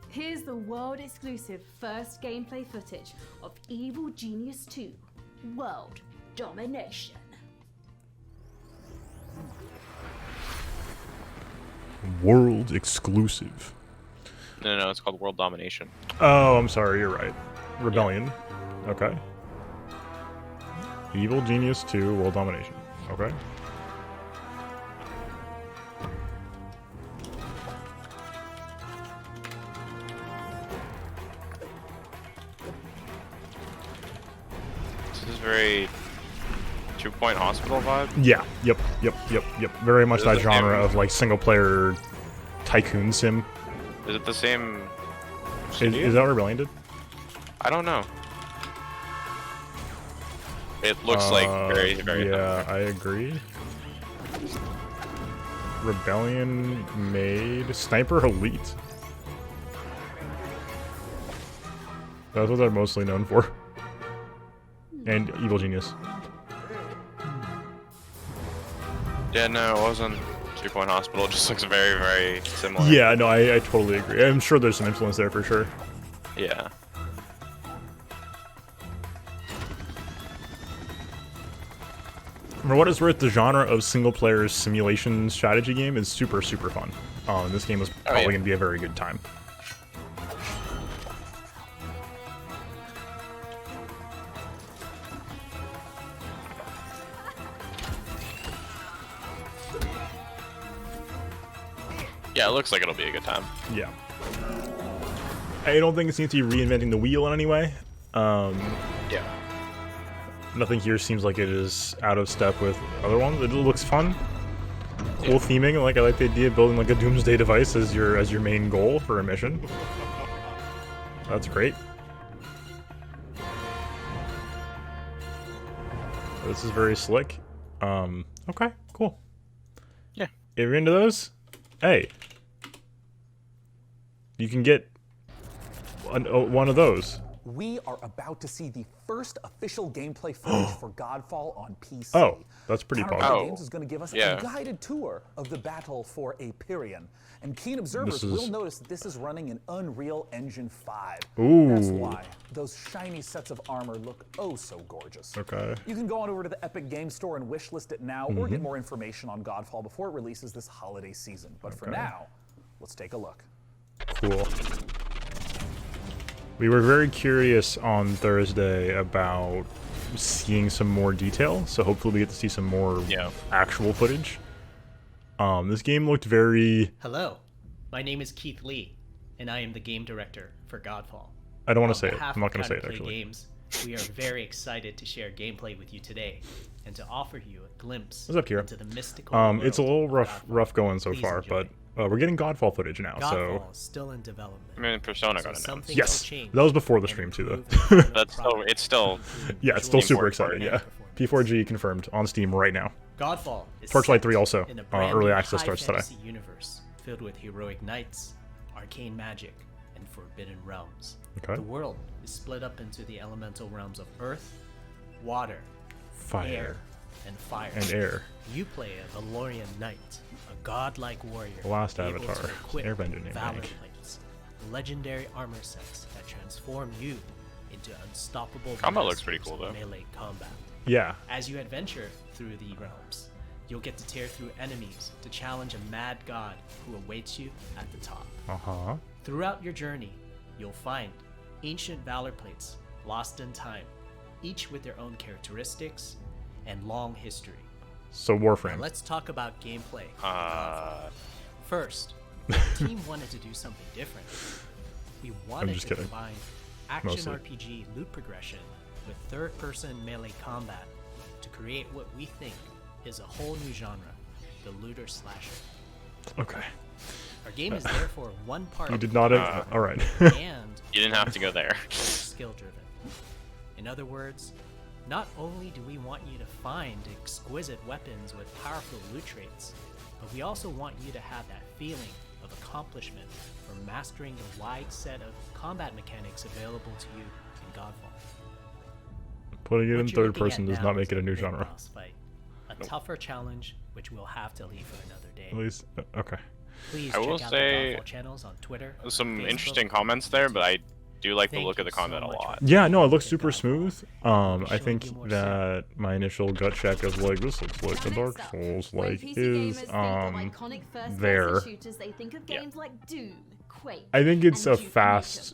Here's the world-exclusive first gameplay footage of Evil Genius 2: World Domination. world exclusive. No, it's called World Domination. Oh, I'm sorry, you're right. Rebellion. Okay. Evil Genius 2, World Domination. Okay. This is very 2-Point Hospital vibe. Yeah. Yep. Very much Is that it genre the- of like single player tycoon sim. Is it the same? Is that what Rebellion did? I don't know. It looks like very. Yeah, I agree. Rebellion made Sniper Elite. That's what they're mostly known for. And Evil Genius. Yeah, no, it wasn't 2-Point Hospital. It just looks very, very similar. Yeah, no, I totally agree. I'm sure there's some influence there for sure. Yeah. For what it's worth, the genre of single-player simulation strategy game is super, super fun. This game is probably going to be a very good time. Yeah, it looks like it'll be a good time. Yeah. I don't think it seems to be reinventing the wheel in any way. Yeah. Nothing here seems like it is out of step with other ones. It looks fun. Cool theming. Like I like the idea of building like a doomsday device as your main goal for a mission. That's great. This is very slick. Okay, cool. Yeah. If you're into those, hey, you can get one of those. We are about to see the first official gameplay footage for Godfall on PC. Oh, that's pretty Counterpoint powerful. Games is going to give us yeah. a guided tour of the battle for Aperion. And keen observers will notice that this is running in Unreal Engine 5. Ooh. That's why those shiny sets of armor look oh so gorgeous. Okay. You can go on over to the Epic Games Store and wishlist it now, or get more information on Godfall before it releases this holiday season. But for now, let's take a look. Cool. We were very curious on Thursday about seeing some more detail, so hopefully we get to see some more actual footage. This game looked very... Hello, my name is Keith Lee, and I am the game director for Godfall. I don't want to say it. behalf I'm not going of to say it, Counterplay actually. Games, we are very excited to share gameplay with you today, and to offer you a glimpse What's up, Kira? into the mystical It's a little world rough going so Please far, enjoy. but we're getting Godfall footage now, Godfall so... is still in development. I mean, Persona got announced. something Yes, will change that was before the and stream too, improve though. That's still, it's still. Yeah, it's still super Steam exciting, yeah. P4G confirmed on Steam right now. Godfall is Torchlight set 3 also. in a brand Early new access starts today. high-fantasy universe filled with heroic knights, arcane magic, and forbidden realms. Okay. The world is split up into the elemental realms of earth, water, Fire. air, and fire. And air. You play a Valorian knight, a godlike warrior. The last able avatar, to equip Airbender named valor Hank. plates, legendary armor sets that transform you into unstoppable Combat looks pretty masters cool, of though. melee combat. Yeah. As you adventure through the realms, you'll get to tear through enemies to challenge a mad god who awaits you at the top. Uh-huh. Throughout your journey, you'll find ancient valor plates lost in time, each with their own characteristics and long history. So Warframe. Now let's talk about gameplay. First, the team wanted to do something different. We wanted just to kidding. combine action Mostly. RPG loot progression with third-person melee combat to create what we think is a whole new genre, the looter slasher. Okay. Our game is therefore one part. You did not... Alright. and You didn't have to go there. Skill driven. In other words, not only do we want you to find exquisite weapons with powerful loot traits, but we also want you to have that feeling of accomplishment from mastering the wide set of combat mechanics available to you in Godfall. Putting it in What you're third looking person at does now not make is it a new big genre. boss fight, a tougher challenge which we'll have to leave for another day. At least, okay. Please I will check out say the Godfall channels on Twitter, some Facebook. interesting comments there, but I do like the Thank look of you the combat so a much lot. Yeah, no, it looks super smooth. I Showing think you more that my initial gut check is like, this looks like the Dark Souls, like, is, there. Shooters, they think of games like Doom, Quake, I think it's and a Duke fast.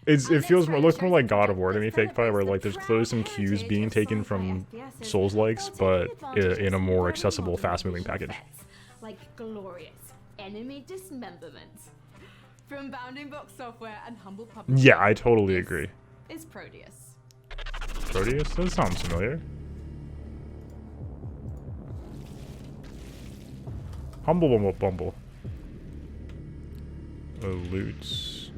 It feels more, looks more like God of War to me, Fake Pie, where like there's clearly some cues being taken from Souls likes, but in a more accessible, fast-moving package. like glorious enemy dismemberment. From Bounding Box Software and Humble Publishing. Yeah, I totally agree. Is Proteus. Proteus? That sounds familiar. Humble Bumble Bumble. Loots.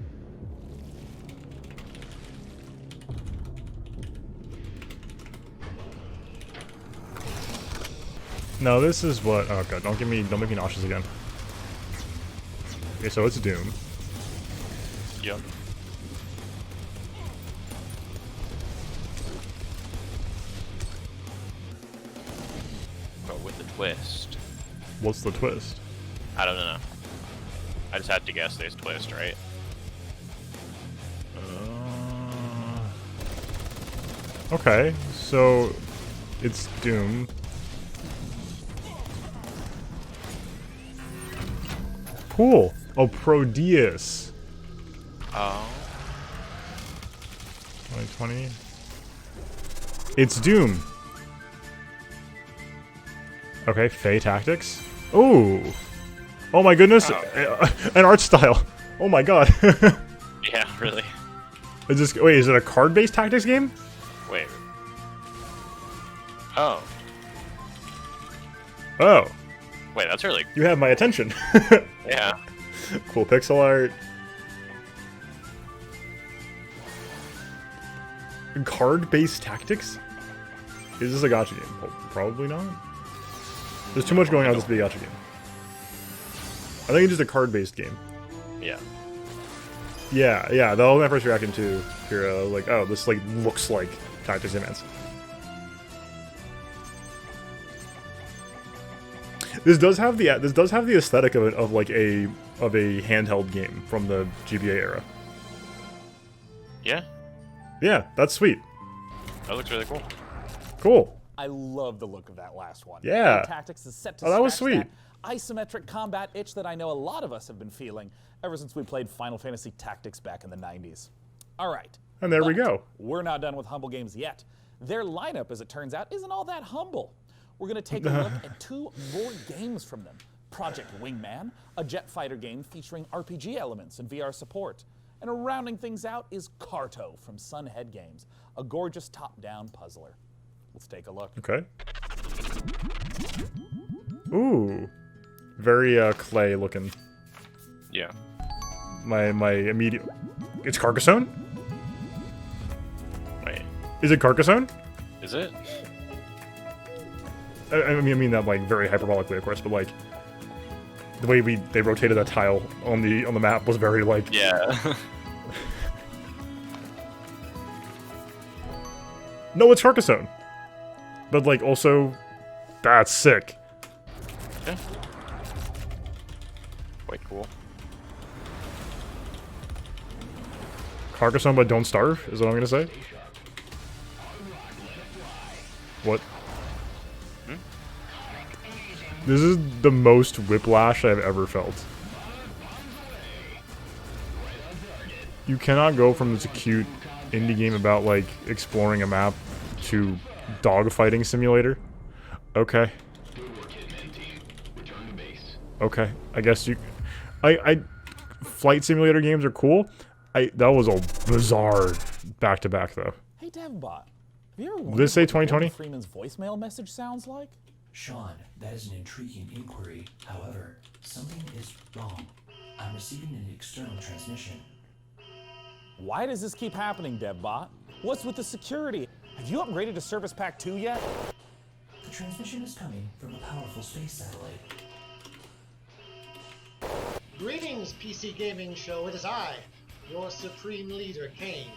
No, this is what. Oh god, don't make me nauseous again. Okay, so it's Doom. Yep. But with a twist. What's the twist? I don't know. I just had to guess there's a twist, right? Okay, so it's Doom. Cool. Oh, Proteus. Oh. 2020. It's Doom. Okay, Fey Tactics. Ooh. Oh my goodness. An art style. Oh my god. Yeah, really. Is this, wait, is it a card-based tactics game? Wait. Oh. Oh. Wait, that's really... You have my attention. Yeah. Cool pixel art. Card-based tactics? Is this a gacha game? Probably not. There's too much going on with this to be a gacha game. I think it's just a card-based game. Yeah. Yeah, that was my first reaction to Kira. Like, oh, this like looks like Tactics Advance. This does have the aesthetic of like a handheld game from the GBA era. Yeah. Yeah, that's sweet. That looks really cool. Cool. I love the look of that last one. Yeah. Tactics is set to that was scratch sweet. that isometric combat itch that I know a lot of us have been feeling ever since we played Final Fantasy Tactics back in the 90s. All right. And there we go. We're not done with Humble Games yet. Their lineup, as it turns out, isn't all that humble. We're going to take a look at 2 more games from them. Project Wingman, a jet fighter game featuring RPG elements and VR support. And rounding things out is Carto from Sunhead Games, a gorgeous top-down puzzler. Let's take a look. Okay. Ooh. Very clay looking. Yeah. My immediate... It's Carcassonne? Wait. Is it Carcassonne? Is it? I mean that like very hyperbolically, of course, but like the way they rotated that tile on the map was very like Yeah. No, it's Carcassonne. But like also that's sick. Yeah. Quite cool. Carcassonne but don't starve is what I'm gonna say. What? This is the most whiplash I've ever felt. You cannot go from this cute indie game about, like, exploring a map to dogfighting simulator. Okay. Okay. I guess you... Flight simulator games are cool. That was a bizarre back-to-back, though. Hey, DevBot. Have you ever wondered Did this say what 2020? Freeman's voicemail message sounds like? Sean, that is an intriguing inquiry. However, something is wrong. I'm receiving an external transmission. Why does this keep happening, DevBot? What's with the security? Have you upgraded to Service Pack 2 yet? The transmission is coming from a powerful space satellite. Greetings, PC Gaming Show. It is I, your supreme leader, Kane.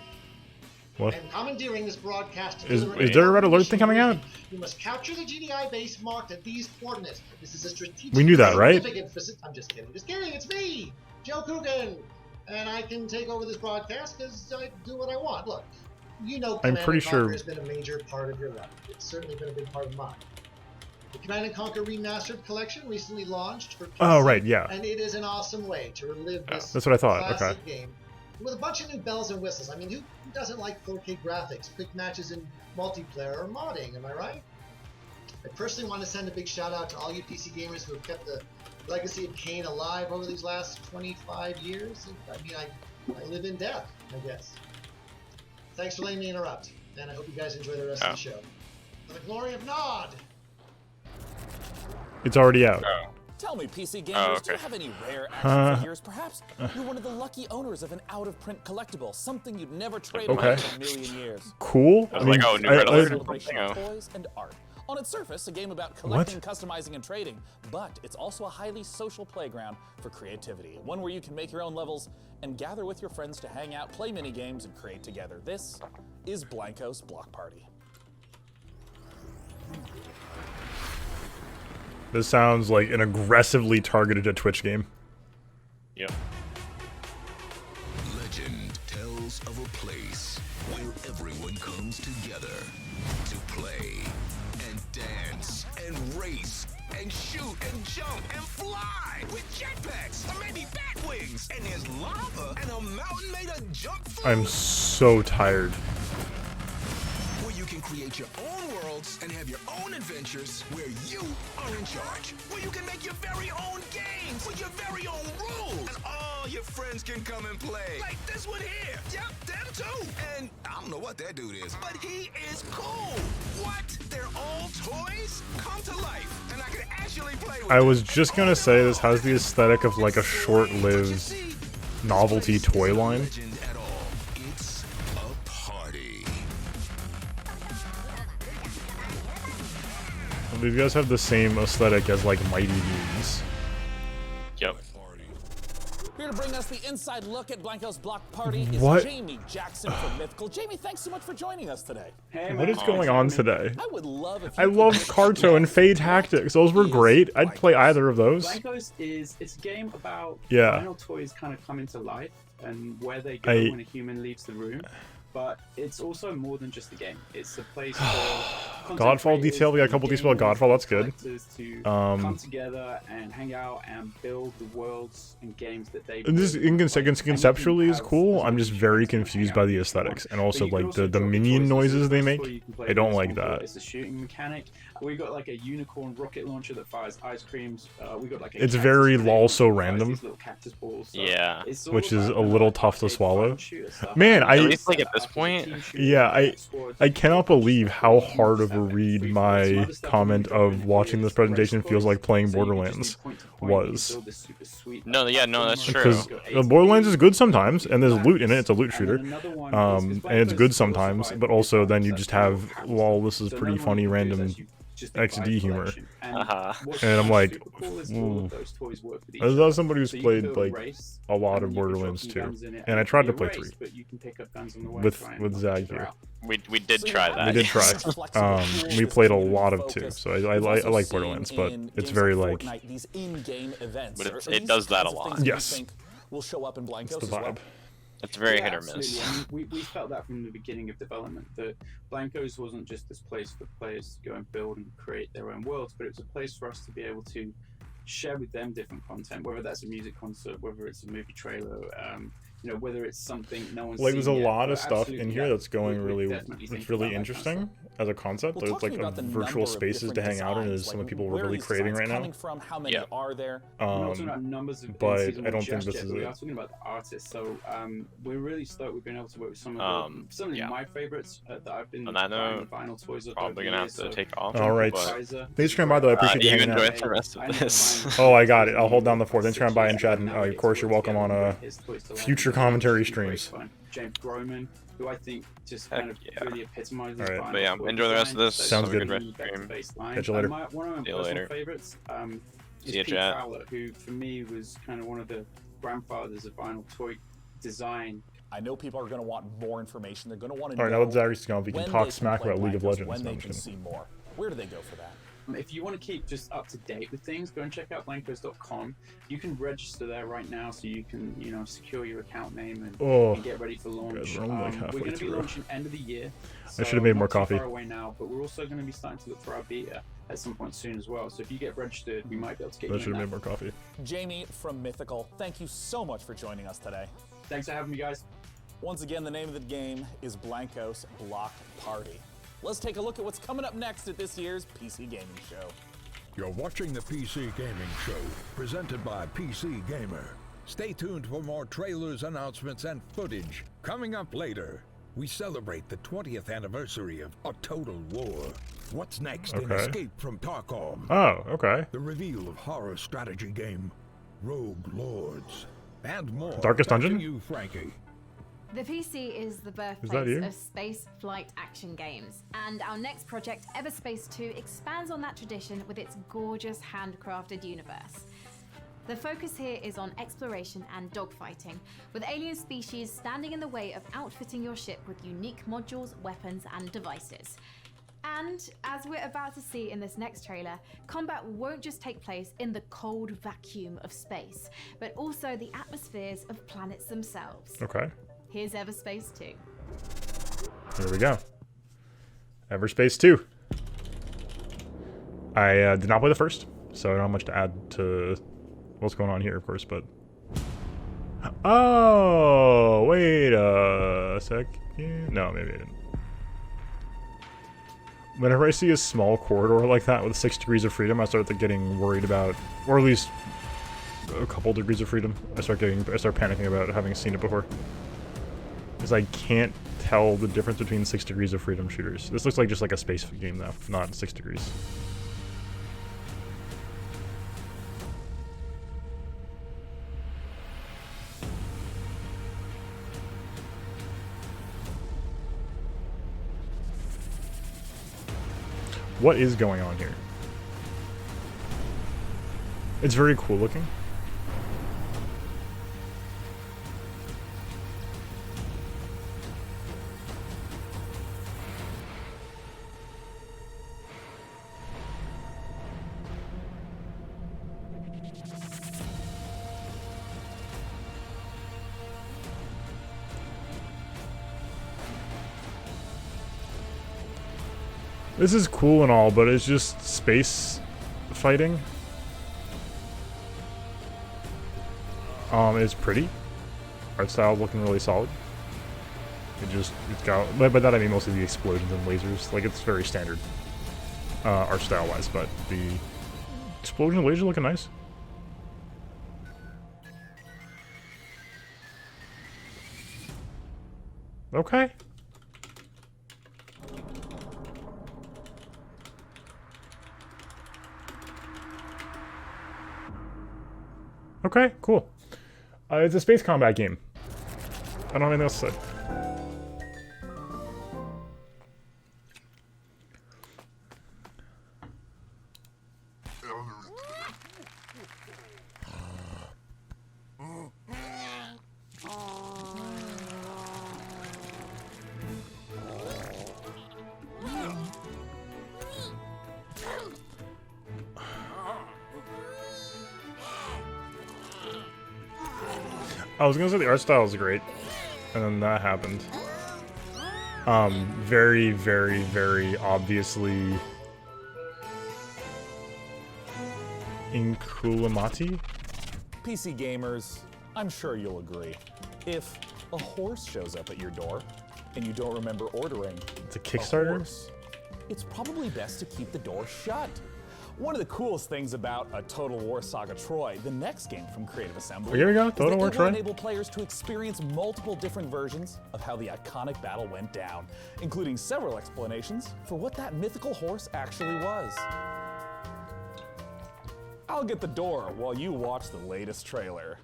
What? I'm commandeering this broadcast. Is there a red alert thing coming out? You must capture the GDI base marked at these coordinates. This is a strategic. We knew that, right? I'm just kidding. Just kidding. It's me, Joe Coogan, and I can take over this broadcast because I do what I want. Look, you know, I'm Command pretty and Conquer sure. has been a major part of your life. It's certainly been a big part of mine. The Command & Conquer Remastered Collection recently launched for PC, Oh, right, yeah. and it is an awesome way to relive this That's what I thought, classic okay. game with a bunch of new bells and whistles. I mean, who doesn't like 4K graphics, quick matches in multiplayer, or modding, am I right? I personally want to send a big shout out to all you PC gamers who have kept the legacy of Kane alive over these last 25 years. I mean, I live in death, I guess. Thanks for letting me interrupt, and I hope you guys enjoy the rest of the show. For the glory of Nod! It's already out. Tell me, PC gamers, do you have any rare action figures? Perhaps you're one of the lucky owners of an out-of-print collectible, something you'd never trade away in a million years. Cool. I was like, oh, new red alert or something. Celebration of toys and art. On its surface, a game about collecting, customizing, and trading, but it's also a highly social playground for creativity. One where you can make your own levels and gather with your friends to hang out, play mini games, and create together. This is Blanco's Block Party. This sounds like an aggressively targeted at Twitch game. Yep. Legend tells of a place where everyone comes together to play and dance and race and shoot and jump and fly with jetpacks or maybe bat wings. And there's lava and a mountain made of jump through. I'm so tired. Where you can create your own worlds and have your own adventures where you are in charge. Where you can make your very own games with your very own rules. And all your friends can come and play. Like this one here. Yep, them too. And I don't know what that dude is, but he is cool. What? They're all toys? Come to life. And I can actually play with I was just gonna say this has the aesthetic of like a short-lived novelty toy line. It's a party. These guys have the same aesthetic as like Mighty Beans. Yep. Here to bring us the inside look at Blanco's Block Party is What? Jamie Jackson from Mythical. Jamie, thanks so much for joining us today. What is going on today? I would love if I love Carto and Fey Tactics. Those were great. I'd play either of those. Blancos it's a game about Yeah. final toys kind of come into life and where they go when a human leaves the room. But it's also more than just a game. It's a place for Godfall detail. We got a couple details about Godfall. That's good. to come together and hang out and build the worlds and games that they. And this conceptually is cool. I'm just very confused by the aesthetics and also like the minion noises they make. I don't like that. It's a shooting mechanic. We got like a unicorn rocket launcher that fires ice creams. We got like a It's cactus very grenade lol so that fires random. these little cactus balls. So Yeah. it's all Which is about, a little tough to swallow. Man, At least like at this point. Yeah, I cannot believe how hard of a read my comment of watching this presentation feels like playing Borderlands was. No, yeah, no, that's true. Because Borderlands is good sometimes, and there's loot in it. It's a loot shooter, and it's good sometimes. But also, then you just have, lol, this is pretty funny random XD humor, and I'm like, ooh. As somebody who's played like a lot of Borderlands 2, and I tried to play 3 with Zag here. We did try that. We did try. We played a lot of 2, so I like Borderlands, but it's very like. These in-game events. But it does that a lot. Yes. Will show up in Blancos It's the as well. vibe. It's very Yeah, hit or absolutely. miss. I mean, we felt that from the beginning of development, that Blancos wasn't just this place for players to go and build and create their own worlds, but it was a place for us to be able to share with them different content, whether that's a music concert, whether it's a movie trailer, you know, whether it's something no one's Like seen there's a yet, lot but of stuff absolutely, in here yeah, that's going we really, definitely think it's really about that kind of interesting as a concept. Well, There's talk to like me about the a number virtual of spaces to different hang out in designs, is something like, people are where really these creating designs right now. coming from? How many are there? We're not talking about numbers of but season I one don't think just this yet, is but we it. are talking about the artists. So we're really stoked we've been able to work with some of my favorites that I've been On that buying note, the vinyl toys of probably gonna have to take off. All right. but- Thanks for coming by, though. I appreciate you you hanging enjoy out. the rest of this. Oh, I got it. I'll hold down the fort. Thanks for coming by and chatting. Of course, you're welcome on a future future commentary It's great streams. fun. James Groman, who I think just kind of really epitomizes. All right. vinyl But yeah, sport enjoy the rest of design. this. Sounds Have a good. rest of the Back to stream. baseline. Catch you later. One of my See you personal later. favorites is See ya, Pete chat. Fowler, who for me was kind of one of the grandfathers of vinyl toy design. I know people are going to want more information. They're going to want to All right, know now that Zary's gone, we can when talk they smack play about League of Blancos, Legends. when No, they I'm can just see more. Where do they go for that? If you want to keep just up to date with things, go and check out blancos.com. You can register there right now, so you can, you know, secure your account name and get ready for launch. Guys, we're only like We're halfway going to be through. launching end of the year. I should have made more not too coffee. Far away now, but we're also going to be starting to look for our beta at some point soon as well. So if you get registered, we might be able to get I you should in have made there. more coffee. Jamie from Mythical, thank you so much for joining us today. Thanks for having me, guys. Once again, the name of the game is Blancos Block Party. Let's take a look at what's coming up next at this year's PC Gaming Show. You're watching the PC Gaming Show, presented by PC Gamer. Stay tuned for more trailers, announcements, and footage. Coming up later, we celebrate the 20th anniversary of A Total War. What's next in Okay. Escape from Tarkov? Oh, okay. The reveal of horror strategy game Rogue Lords. And more. Darkest Back to Dungeon? you, Frankie. The PC is the Is that birthplace you? of space flight action games, and our next project, Everspace 2, expands on that tradition with its gorgeous handcrafted universe. The focus here is on exploration and dogfighting, with alien species standing in the way of outfitting your ship with unique modules, weapons, and devices. And as we're about to see in this next trailer, combat won't just take place in the cold vacuum of space, but also the atmospheres of planets themselves. Okay. Here's Everspace 2. Here we go. Everspace 2. I did not play the first, so I don't have much to add to what's going on here, of course, but... Oh, wait a second. No, maybe I didn't. Whenever I see a small corridor like that with 6 degrees of freedom, I start getting worried about, or at least a couple degrees of freedom. I start panicking about having seen it before. Because I can't tell the difference between 6 degrees of freedom shooters. This looks like just like a space game though, not 6 degrees. What is going on here? It's very cool looking. This is cool and all, but it's just space fighting. It's pretty. Art style looking really solid. It's got, by that I mean mostly the explosions and lasers. Like, it's very standard, art style wise, but the explosion and lasers looking nice. Okay. Okay, cool. It's a space combat game. I don't have anything else to say. I was gonna say the art style is great, and then that happened. Very, very, very obviously Inkulamati? PC gamers, I'm sure you'll agree. If a horse shows up at your door and you don't remember ordering It's a Kickstarter? horse, it's probably best to keep the door shut. One of the coolest things about a Total War Saga Troy, the next game from Creative Assembly, Here we go, is Total that War it will Troy. enable players to experience multiple different versions of how the iconic battle went down, including several explanations for what that mythical horse actually was. I'll get the door while you watch the latest trailer.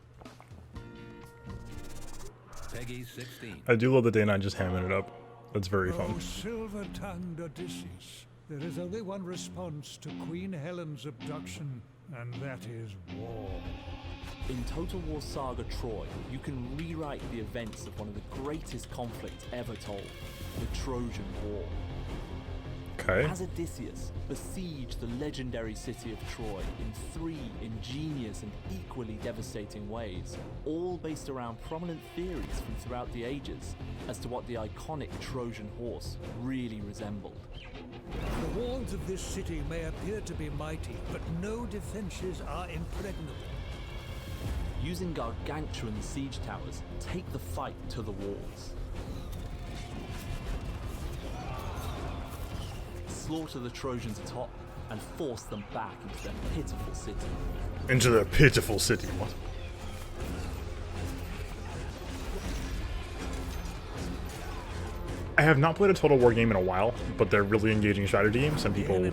Peggy 16. I do love the Day 9 just hamming it up. That's very fun. Oh, silver-tongued Odysseus. There is only one response to Queen Helen's abduction, and that is war. In Total War Saga Troy, you can rewrite the events of one of the greatest conflicts ever told, the Trojan War. Okay. As Odysseus besieged the legendary city of Troy in 3 ingenious and equally devastating ways, all based around prominent theories from throughout the ages as to what the iconic Trojan horse really resembled. The walls of this city may appear to be mighty, but no defenses are impregnable. Using gargantuan siege towers, take the fight to the walls. Slaughter the Trojans atop and force them back into their pitiful city. Into their pitiful city. What? I have not played a Total War game in a while, but they're really engaging strategy games, and people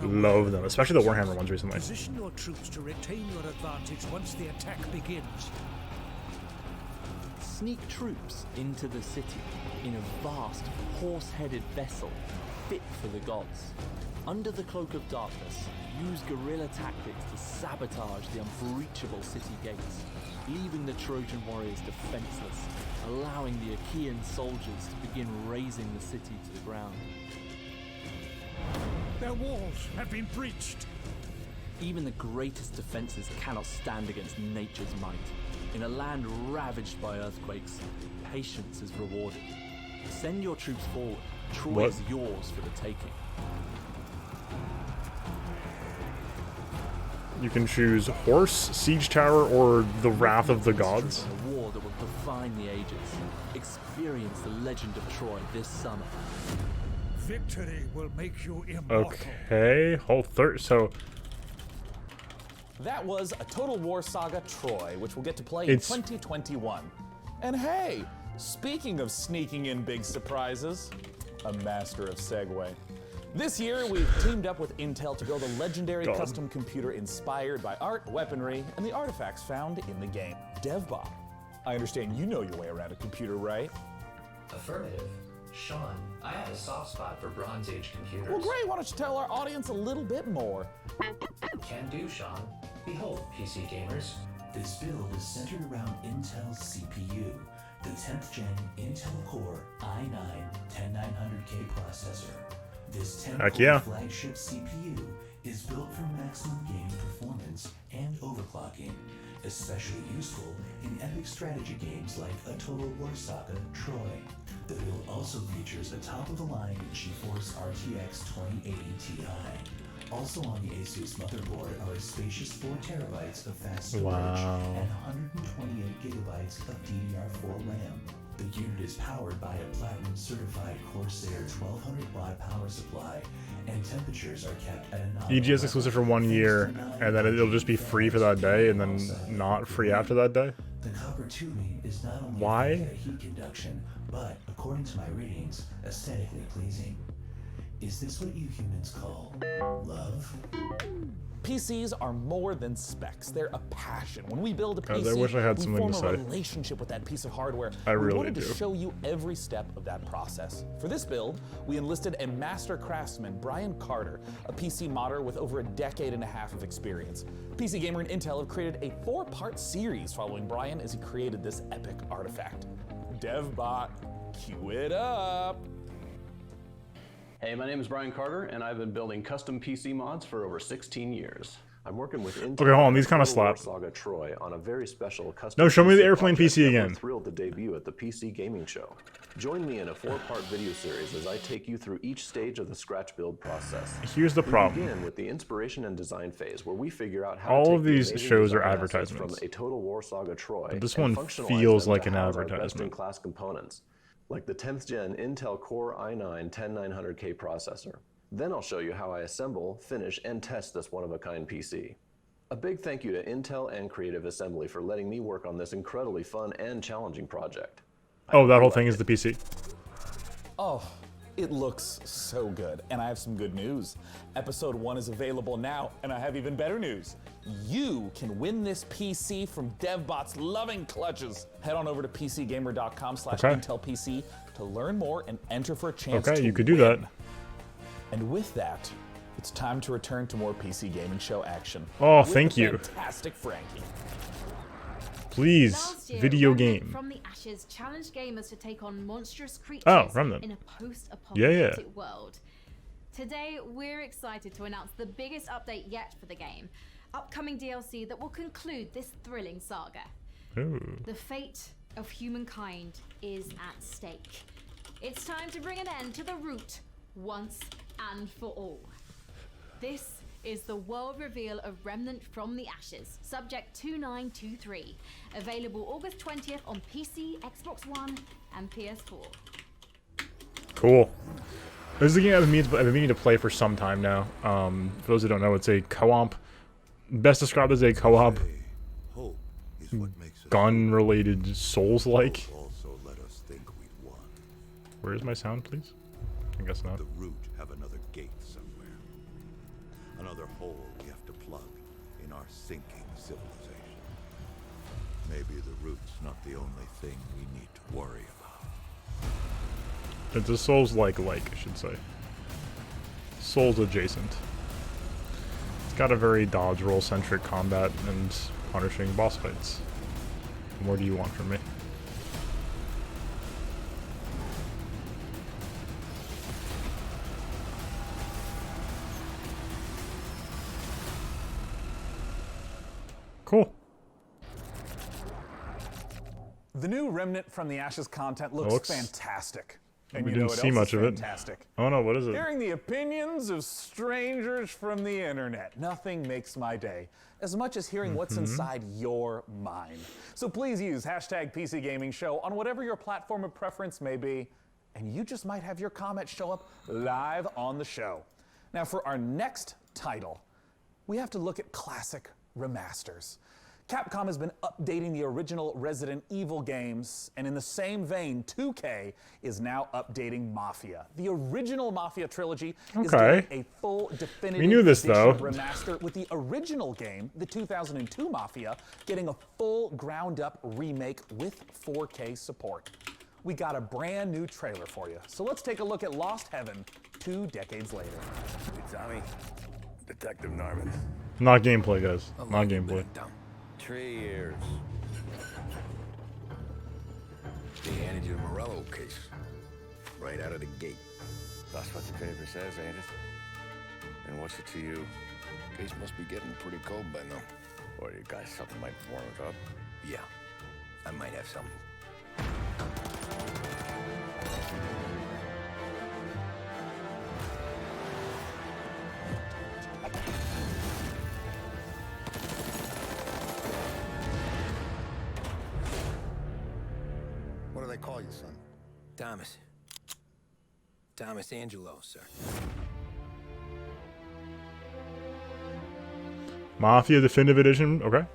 love them, especially the Warhammer ones recently. Position your troops to retain your advantage once the attack begins. Sneak troops into the city in a vast, horse-headed vessel fit for the gods. Under the cloak of darkness, use guerrilla tactics to sabotage the unbreachable city gates, leaving the Trojan warriors defenseless, allowing the Achaean soldiers to begin razing the city to the ground. Their walls have been breached. Even the greatest defenses cannot stand against nature's might. In a land ravaged by earthquakes, patience is rewarded. Send your troops forward. Troy is yours for the taking. You can choose Horse, Siege Tower, or the Wrath of the Gods. A war that will define the ages. Experience the legend of Troy this summer. Victory will make you immortal. Okay, whole third. So that was a Total War Saga Troy, which we'll get to play in 2021. And hey, speaking of sneaking in big surprises, a master of segue. This year, we've teamed up with Intel to build a legendary custom computer inspired by art, weaponry, and the artifacts found in the game. DevBot, I understand you know your way around a computer, right? Affirmative. Sean, I have a soft spot for Bronze Age computers. Well, great. Why don't you tell our audience a little bit more? Can do, Sean. Behold, PC gamers. This build is centered around Intel's CPU, the 10th gen Intel Core i9-10900K processor. This 10-core flagship CPU is built for maximum gaming performance and overclocking, especially useful in epic strategy games like a Total War Saga Troy. The build also features a top-of-the-line GeForce RTX 2080 Ti. Also on the Asus motherboard are a spacious 4 terabytes of fast storage and 128 gigabytes of DDR4 RAM. The unit is powered by a platinum-certified Corsair 1200-watt power supply, and temperatures are kept at a EGS exclusive for 1 year, and then it'll just be free for that day, and then not free after that day. The copper tubing is not only Why? for heat conduction, but according to my readings, aesthetically pleasing. Is this what you humans call love? PCs are more than specs. They're a passion. When we build a PC, I wish I had we something form to a say. relationship with that piece of hardware. I We really wanted do. to show you every step of that process. For this build, we enlisted a master craftsman, Brian Carter, a PC modder with over a decade and a half of experience. PC Gamer and Intel have created a 4-part series following Brian as he created this epic artifact. DevBot, cue it up. Hey, my name is Brian Carter, and I've been building custom PC mods for over 16 years. I'm working with Intel. Okay, hold on, these kinda slap. Saga Troy on a very special custom. No, show me the PC airplane project PC that again. We're thrilled to debut at the PC Gaming Show. Join me in a 4-part video series as I take you through each stage of the scratch build process. Here's the problem. We begin with the inspiration and design phase, where we figure out how All to take of the these amazing shows are design assets advertisements. from a Total War Saga Troy. But this and one functionalize feels them like to an house our advertisement. best-in-class components, like the 10th gen Intel Core i9-10900K processor. Then I'll show you how I assemble, finish, and test this one-of-a-kind PC. A big thank you to Intel and Creative Assembly for letting me work on this incredibly fun and challenging project. Oh, that whole thing is the PC. Oh, It looks so good, and I have some good news. Episode 1 is available now, and I have even better news. You can win this PC from DevBot's loving clutches. Head on over to pcgamer.com/IntelPC to learn more and enter for a chance to you could do win. that. And with that, it's time to return to more PC Gaming Show action. Oh, with thank the you. Fantastic Frankie. Please, Last year, video Remnant game. From the Ashes challenged gamers to take on monstrous creatures Remnant. in a post-apocalyptic Yeah. world. Today, we're excited to announce the biggest update yet for the game. Upcoming DLC that will conclude this thrilling saga. Ooh. The fate of humankind is at stake. It's time to bring an end to the root once and for all. This is the world reveal of Remnant from the Ashes, Subject 2923, available August 20th on PC, Xbox One, and PS4. Cool. This is a game I've been meaning to play for some time now. For those who don't know, it's a co-op. Best described as a co-op gun-related Souls-like. Where is my sound, please? I guess not. The root have another gate somewhere. Another hole we have to plug in our sinking civilization. Maybe the root's not the only thing we need to worry about. It's a Souls-like, I should say. Souls adjacent. It's got a very dodge roll centric combat and punishing boss fights. What more do you want from me? Cool. The new Remnant from the Ashes content looks fantastic. And We you know didn't what see else much is of it. fantastic? Oh no, what is it? Hearing the opinions of strangers from the internet. Nothing makes my day as much as hearing what's inside your mind. So please use hashtag PC Gaming Show on whatever your platform of preference may be, and you just might have your comment show up live on the show. Now for our next title, we have to look at classic remasters. Capcom has been updating the original Resident Evil games, and in the same vein, 2K is now updating Mafia. The original Mafia trilogy is getting a full definitive We knew this, edition though. remaster, with the original game, the 2002 Mafia, getting a full ground-up remake with 4K support. We got a brand new trailer for you, so let's take a look at Lost Heaven 2 decades later. Hey, Tommy. Detective Norman. Not gameplay, guys. Not gameplay. 3 years. They handed you the Morello case. Right out of the gate. That's what the paper says, ain't it? And what's it to you? Case must be getting pretty cold by now. Or you got something might warm it up? Yeah, I might have something. What do they call you, son? Thomas. Thomas Angelo, sir. Mafia Definitive Edition. Okay.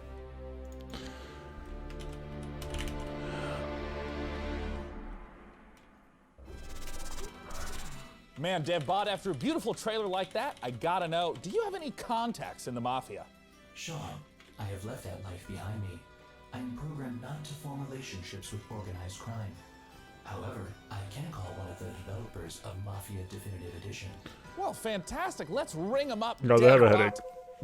Man, DevBot, after a beautiful trailer like that, I gotta know, do you have any contacts in the Mafia? Sean, I have left that life behind me. I'm programmed not to form relationships with organized crime. However, I can call one of the developers of Mafia Definitive Edition. Well, fantastic. Let's ring them up. God, they have a DevBot. headache.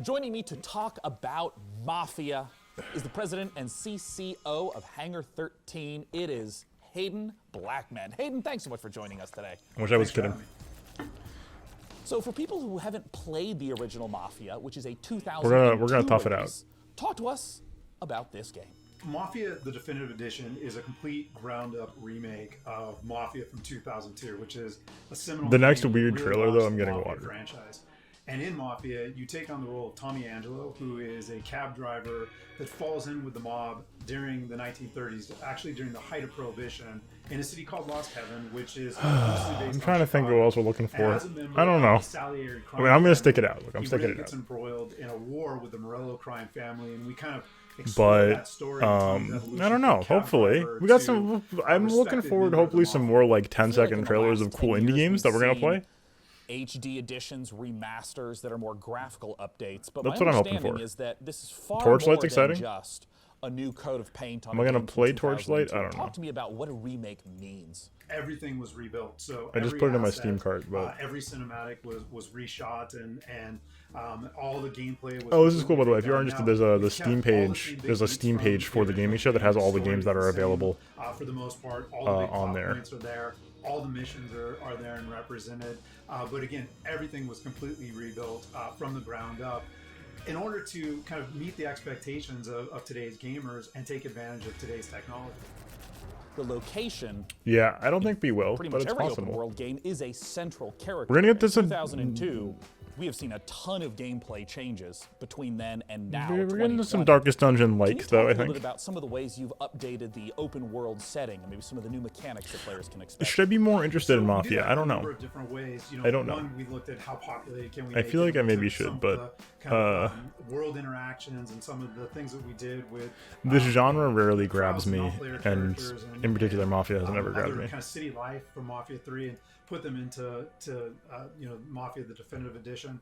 Joining me to talk about Mafia is the president and CCO of Hangar 13. It is Hayden Blackman. Hayden, thanks so much for joining us today. I wish I was kidding. So for people who haven't played the original Mafia, which is a 2002 We're gonna tough it out. release, talk to us about this game. Mafia, the Definitive Edition, is a complete ground-up remake of Mafia from 2002, which is a seminal. The next game weird that trailer, launched though, I'm the getting Mafia water. franchise. And in Mafia, you take on the role of Tommy Angelo, who is a cab driver that falls in with the mob during the 1930s, actually during the height of Prohibition, in a city called Lost Heaven, which is loosely based I'm on trying to think of what else we're looking Chicago. for. And as a member I don't of know. the Salieri I mean, I'm gonna crime stick it family, out. Look, I'm he sticking really it gets out. embroiled in a war with the Morello crime family, and we kind of explore but that story. Tom's I don't know. Hopefully, we got some. I'm looking forward to hopefully some more like 10-second trailers of cool indie games that we're gonna play. HD editions, remasters that are more graphical updates. But That's my what I'm hoping understanding for. is that this is far Torchlight's more exciting. than just a new coat of paint on Am I a gonna game from play Torchlight? 2002. I don't know. Talk to me about what a remake means. Everything was rebuilt. So I just every put it in my asset, Steam cart, but every cinematic was reshot and all the gameplay was. oh, this is cool by the way. If you're redone. interested, Now, there's we've the kept Steam all the page. same big There's a beats Steam from page for the gaming show that has all the games that are available for the most part. All the big on plot there. points are there. All the missions are there and represented. But again, everything was completely rebuilt from the ground up in order to kind of meet the expectations of today's gamers and take advantage of today's technology. The location. Yeah, I don't think we will, Pretty but much it's every possible. open world game is a central character. We're gonna get this in in- 2002. We have seen a ton of gameplay changes between then and now. We're getting to some 2020. Darkest Dungeon Can you like talk though. I a little think. bit about some of the ways you've updated the open world setting and maybe some of the new mechanics that players can expect? Should I be more interested in So we did Mafia? that I don't in a number know. of different ways. You know, I don't know. One, we looked at how populated can we I make feel it. like I We maybe looked at some should, of but the kind of, world interactions and some of the things that we did with This genre rarely grabs me, non-player and characters in particular, Mafia has never grabbed other me. kind of city life from Mafia 3 and put them into Mafia the Definitive Edition.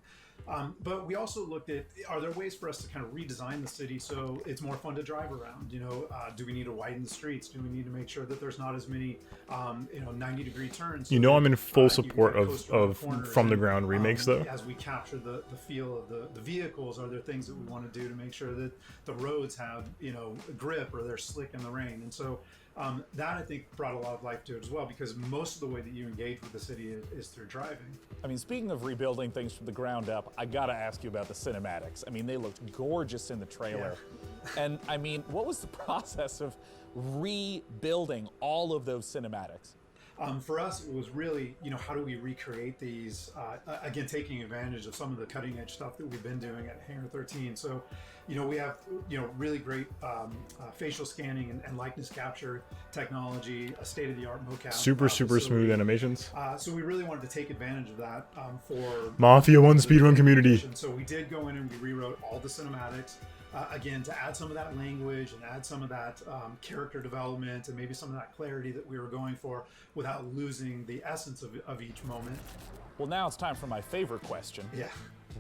But we also looked at, are there ways for us to kind of redesign the city so it's more fun to drive around? You know, do we need to widen the streets? Do we need to make sure that there's not as many 90-degree turns? You know, I'm in full you support can of coast around corners from the and, ground remakes though. As we capture the feel of the vehicles, are there things that we want to do to make sure that the roads have grip or they're slick in the rain? And so that I think brought a lot of life to it as well, because most of the way that you engage with the city is through driving. I mean, speaking of rebuilding things from the ground up, I gotta ask you about the cinematics. I mean, they looked gorgeous in the trailer. And I mean, what was the process of rebuilding all of those cinematics? For us, it was really, how do we recreate these? Again, taking advantage of some of the cutting edge stuff that we've been doing at Hangar 13. So, we have, really great facial scanning and likeness capture technology, a state of the art mocap. Super facility. smooth animations. So we really wanted to take advantage of that for Mafia 1 speedrun community. So we did go in and we rewrote all the cinematics. Again, to add some of that language and add some of that character development and maybe some of that clarity that we were going for without losing the essence of each moment. Well, now it's time for my favorite question. Yeah.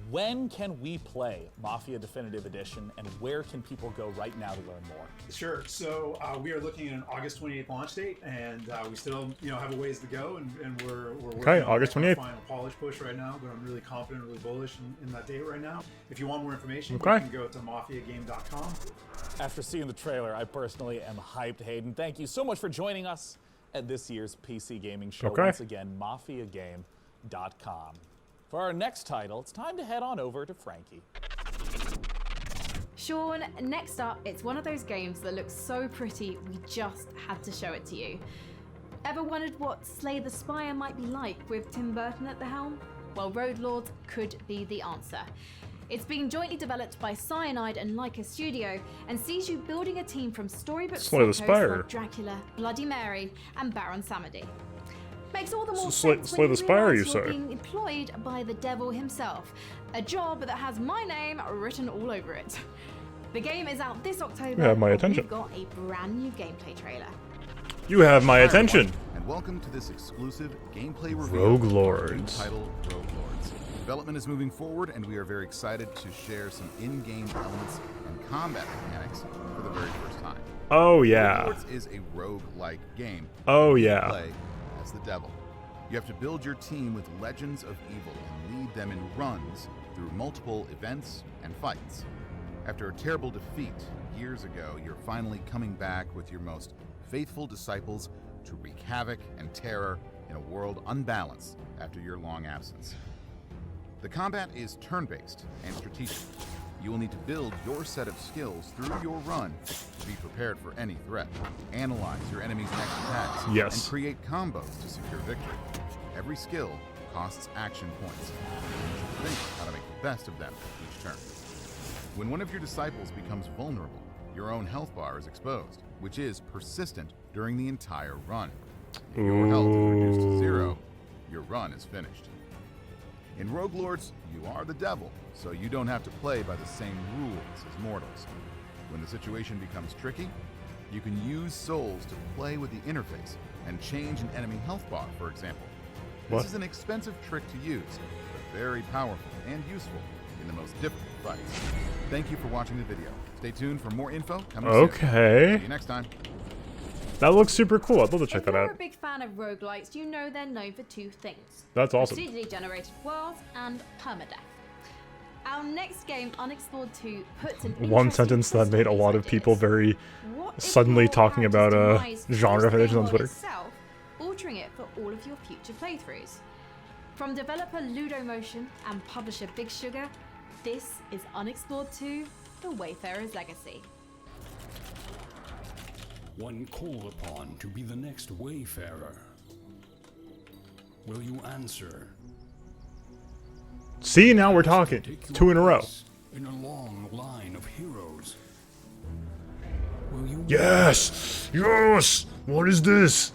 When can we play Mafia Definitive Edition, and where can people go right now to learn more? Sure. So we are looking at an August 28th launch date, and we still, have a ways to go, and we're working Okay, on August our 28th. final polish push right now. But I'm really confident, really bullish in that date right now. If you want more information, Okay. you can go to mafiagame.com. After seeing the trailer, I personally am hyped, Hayden. Thank you so much for joining us at this year's PC Gaming Show. Okay. Once again, mafiagame.com. For our next title, it's time to head on over to Frankie. Sean, next up, it's one of those games that looks so pretty, we just had to show it to you. Ever wondered what Slay the Spire might be like with Tim Burton at the helm? Well, Road Lords could be the answer. It's being jointly developed by Cyanide and Leica Studio and sees you building a team from storybook Slay the psychos Spire. like Dracula, Bloody Mary, and Baron Samedi. Makes all the more Slay sense the when you Spire, realise you you're say? being employed by the devil himself, a job that has my name written all over it. The game is out this October. You have my and attention. We've got a brand new gameplay trailer. You have my Hi, attention. everyone, and welcome to this exclusive gameplay review Rogue of our new Lords. title, Rogue Lords. Development is moving forward, and we are very excited to share some in-game elements and combat mechanics for the very first time. Oh, yeah. Rogue Lords is a rogue-like game. Oh, You yeah. play as the devil. You have to build your team with legends of evil and lead them in runs through multiple events and fights. After a terrible defeat years ago, you're finally coming back with your most faithful disciples to wreak havoc and terror in a world unbalanced after your long absence. The combat is turn-based and strategic. You will need to build your set of skills through your run to be prepared for any threat, analyze your enemy's next attacks, Yes. and create combos to secure victory. Every skill costs action points, and you should think how to make the best of them each turn. When one of your disciples becomes vulnerable, your own health bar is exposed, which is persistent during the entire run. If your health is reduced to 0, your run is finished. In Rogue Lords, you are the devil, so you don't have to play by the same rules as mortals. When the situation becomes tricky, you can use souls to play with the interface and change an enemy health bar, for example. What? This is an expensive trick to use, but very powerful and useful in the most difficult fights. Thank you for watching the video. Stay tuned for more info coming soon. Okay. See you next time. That looks super cool. I'd love to check that If you're out. a big fan of roguelikes, you know they're known for two things. That's awesome. Procedurally generated worlds and permadeath. Our next game, Unexplored 2, puts an One sentence that made a lot of people very suddenly talking about genre fetish on Twitter. itself, altering it for all of your future playthroughs. From developer Ludomotion and publisher Big Sugar, this is Unexplored 2, The Wayfarer's Legacy. When called upon to be the next wayfarer, will you answer? See, now we're talking. 2 in a row. In a long line of heroes. Will you Yes! Yes! What is this?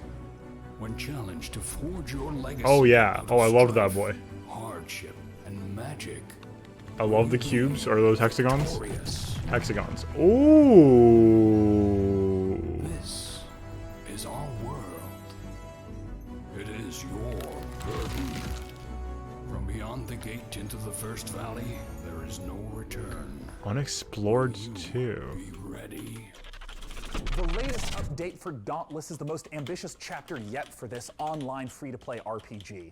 when challenged to forge your legacy? Oh yeah. of Oh, I loved that strife, boy. hardship and magic. I love the cubes. Are those hexagons? Glorious. Hexagons. Ooh. This is our world. It is your burden. From beyond the gate into the First Valley, there is no return. Unexplored 2. Be ready. The latest update for Dauntless is the most ambitious chapter yet for this online free-to-play RPG.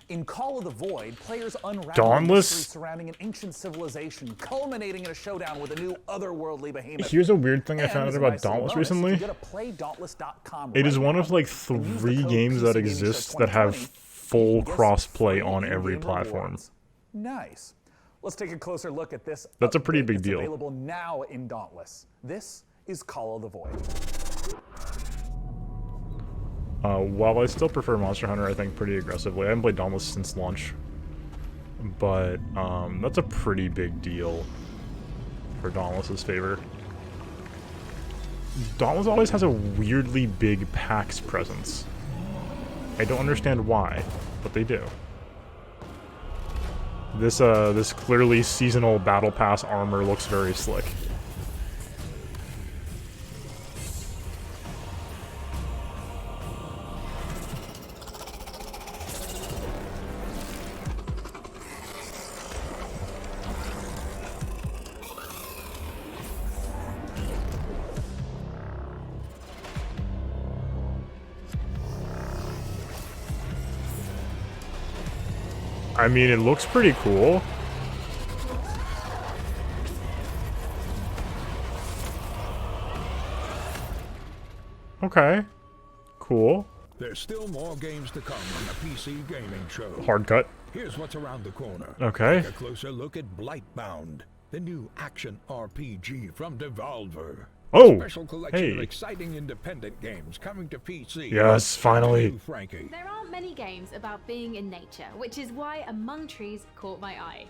In Call of the Void, players unravel Dauntless? mysteries surrounding an ancient civilization, culminating in a showdown with a new otherworldly behemoth. Here's a weird thing I And found as out a about nice little Dauntless bonus, recently. you get a playdauntless.com It is right one now of like and use the 3 code games that PC exist Gaming that have 2020 full gets cross-play free on every in-game platform. rewards. Nice. Let's take a closer look at this. That's a pretty update big that's deal. Available now in Dauntless. This is Call of the Void. While I still prefer Monster Hunter, I think, pretty aggressively. I haven't played Dauntless since launch. But, that's a pretty big deal for Dauntless's favor. Dauntless always has a weirdly big PAX presence. I don't understand why, but they do. This clearly seasonal Battle Pass armor looks very slick. I mean, it looks pretty cool. Okay. Cool. There's still more games to come on the PC Gaming Show. Hard cut. Here's what's around the corner. Okay. Take a closer look at Blightbound, the new action RPG from Devolver. Oh, A special collection of hey. exciting independent games coming to PC. Yes, finally. New Frankie. There aren't many games about being in nature, which is why Among Trees caught my eye.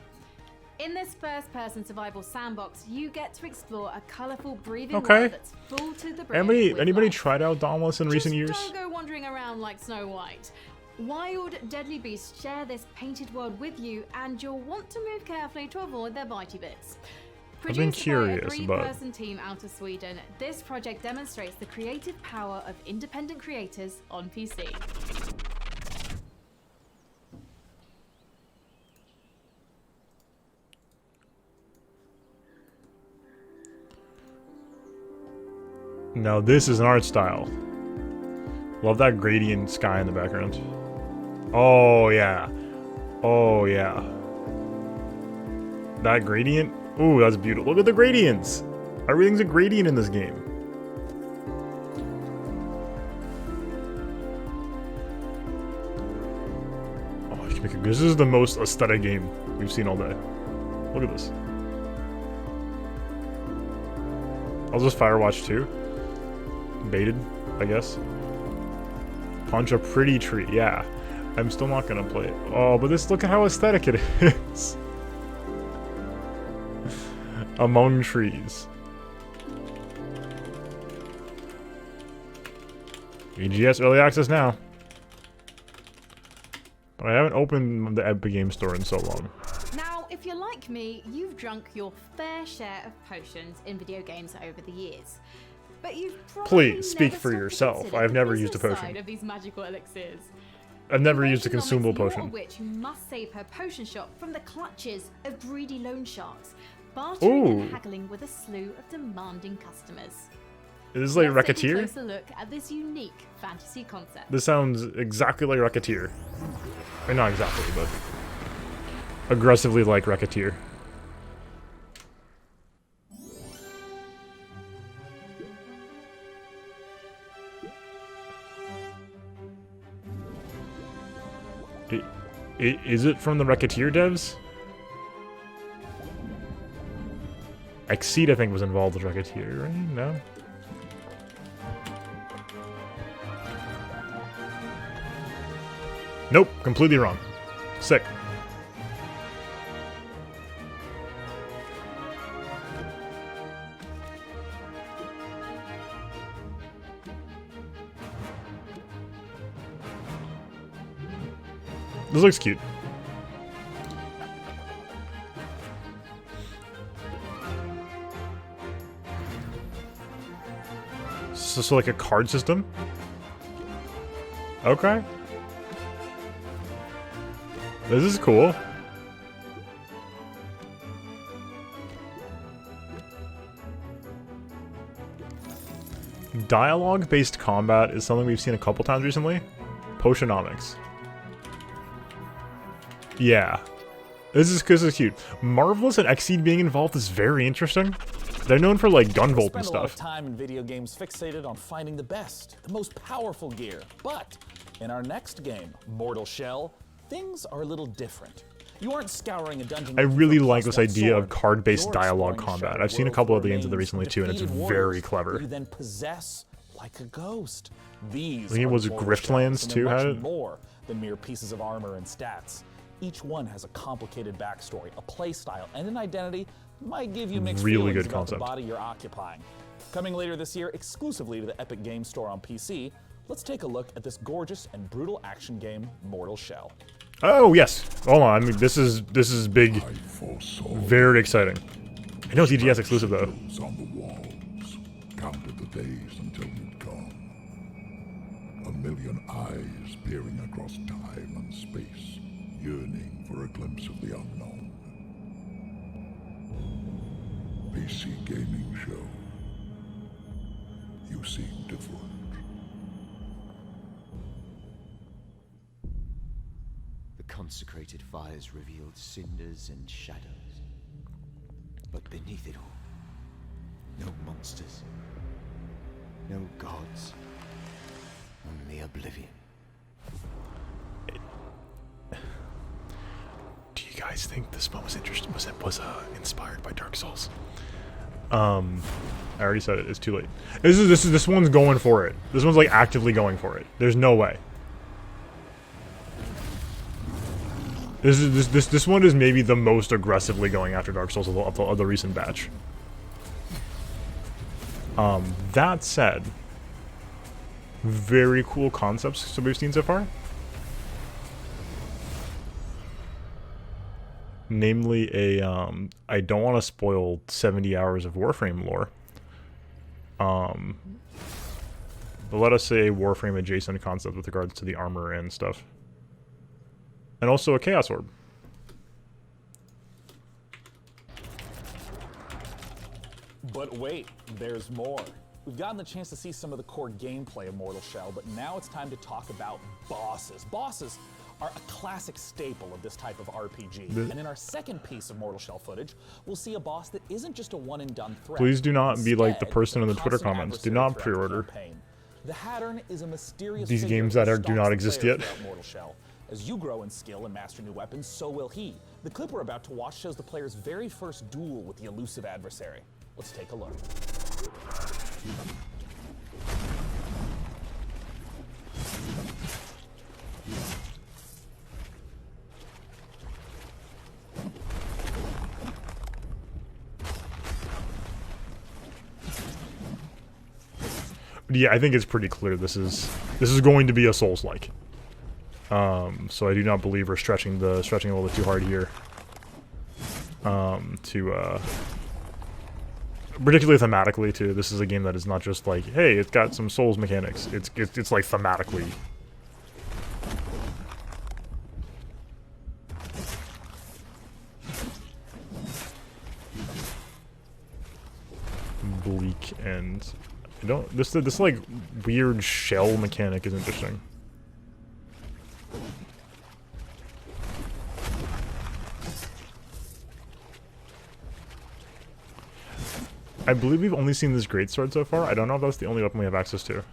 In this first-person survival sandbox, you get to explore a colourful, breathing Okay. world that's full to the brim with Anybody life. tried out Dauntless in recent years? Don't go wandering around like Snow White. Wild, deadly beasts share this painted world with you, and you'll want to move carefully to avoid their bitey bits. I've been Produced by a curious, but three-person team out of Sweden, this project demonstrates the creative power of independent creators on PC. now this is an art style. Love that gradient sky in the background. Oh yeah. Oh yeah. That gradient. Ooh, that's beautiful. Look at the gradients. Everything's a gradient in this game. Oh, you can make this is the most aesthetic game we've seen all day. Look at this. I'll just Firewatch 2. Baited, I guess. Punch a pretty tree, yeah. I'm still not gonna play it. Oh, but this, look at how aesthetic it is. Among Trees. EGS Early Access now. But I haven't opened the Epic Game Store in so long. Now, if if you're like me, you've drunk your fair share of potions in video games over the years. But you've probably Please speak never for stopped to yourself. consider I've the never used a business potion. side of these magical elixirs. I've never used a Economics, consumable you're potion. a witch who must save her potion shop from the clutches of greedy loan sharks, bartering Ooh. and haggling with a slew of demanding customers. Is this like Let's take a Racketeer? closer look at this unique fantasy concept. This sounds exactly like Racketeer. Or not exactly, but aggressively like Racketeer. Is it from the Racketeer devs? Exceed, I think, was involved with Racketeer, right? No? Nope, completely wrong. Sick. This looks cute. So like a card system? Okay. This is cool. Dialogue-based combat is something we've seen a couple times recently. Potionomics. Yeah. This is cute. Marvelous and Exceed being involved is very interesting. They're known for like Gunvolt and Spend a lot of stuff. time in video games fixated on finding the best, the most powerful gear. But in our next game, Mortal Shell, things are a little different. You aren't scouring a dungeon. I really like this idea of card-based dialogue combat. I've seen a couple of the games of the recently too, and it's very clever. You then possess like a ghost. These I think it was Griftlands too had it. More than mere pieces of armor and stats. Each one has a complicated backstory, a playstyle, and an identity might give you mixed Really feelings good about concept. the body you're occupying. Coming later this year exclusively to the Epic Games Store on PC, let's take a look at this gorgeous and brutal action game, Mortal Shell. Oh yes. Hold on. I mean, this is big. Very exciting. I know it's EGS exclusive though. On the walls, counted the days until you'd gone. A million eyes peering across time and space, yearning for a glimpse of the unknown. PC gaming show. You seem different. The consecrated fires revealed cinders and shadows. But beneath it all, no monsters, no gods, only oblivion. Do you guys think this one was interesting? Was inspired by Dark Souls? I already said it. It's too late. This one's going for it. This one's like actively going for it. There's no way. This one is maybe the most aggressively going after Dark Souls of the recent batch. That said, very cool concepts that we've seen so far. Namely I don't want to spoil 70 hours of Warframe lore. But let us say a Warframe adjacent concept with regards to the armor and stuff. And also a Chaos Orb. But wait, there's more. We've gotten the chance to see some of the core gameplay of Mortal Shell, but now it's time to talk about bosses. Bosses are a classic staple of this type of RPG. And in our second piece of Mortal Shell footage, we'll see a boss that isn't just a one-and-done threat. Please do not be like the Instead, person in the a Twitter constant comments. Do adversary not throughout the pre-order campaign. The Hattern is a mysterious these figure games who that do stalks not the exist player yet. throughout Mortal Shell. As you grow in skill and master new weapons, so will he. The clip we're about to watch shows the player's very first duel with the elusive adversary. Let's take a look. Yeah, I think it's pretty clear this is going to be a Souls-like. So I do not believe we're stretching a little bit too hard here. Particularly thematically too. This is a game that is not just like, hey, it's got some Souls mechanics. It's like thematically. Bleak, and I don't. This like weird shell mechanic is interesting. I believe we've only seen this greatsword so far. I don't know if that's the only weapon we have access to.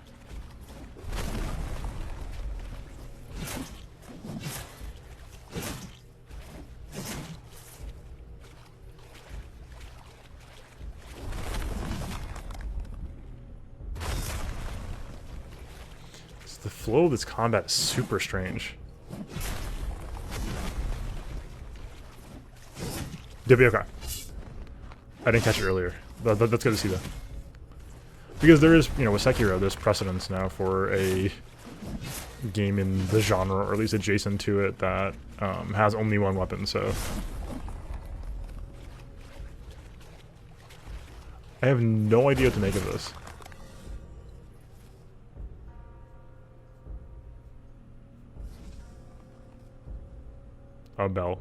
The flow of this combat is super strange. Did be okay. I didn't catch it earlier. That's good to see, though. Because there is, you know, with Sekiro, there's precedence now for a game in the genre, or at least adjacent to it, that has only one weapon, so... I have no idea what to make of this. A bell.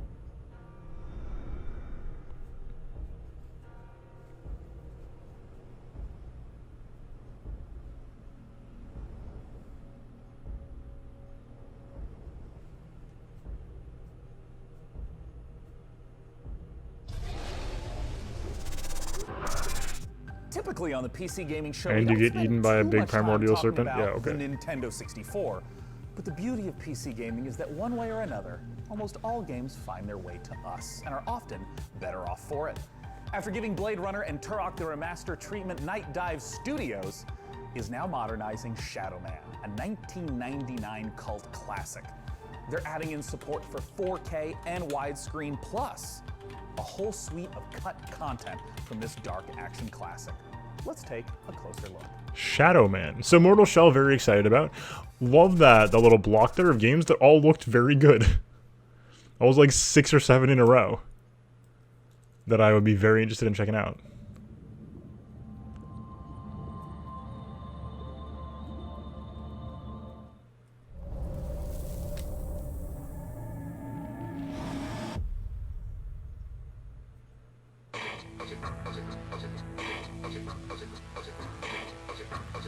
Typically on the PC gaming show, And we you don't get eaten by a spend too big much time primordial talking serpent? about Yeah, okay. The Nintendo 64. But the beauty of PC gaming is that one way or another, almost all games find their way to us, and are often better off for it. After giving Blade Runner and Turok the Remaster treatment, Night Dive Studios is now modernizing Shadow Man, a 1999 cult classic. They're adding in support for 4K and widescreen, plus a whole suite of cut content from this dark action classic. Let's take a closer look. Shadow Man. So Mortal Shell, very excited about. Love that, the little block there of games that all looked very good. I was like 6 or 7 in a row that I would be very interested in checking out.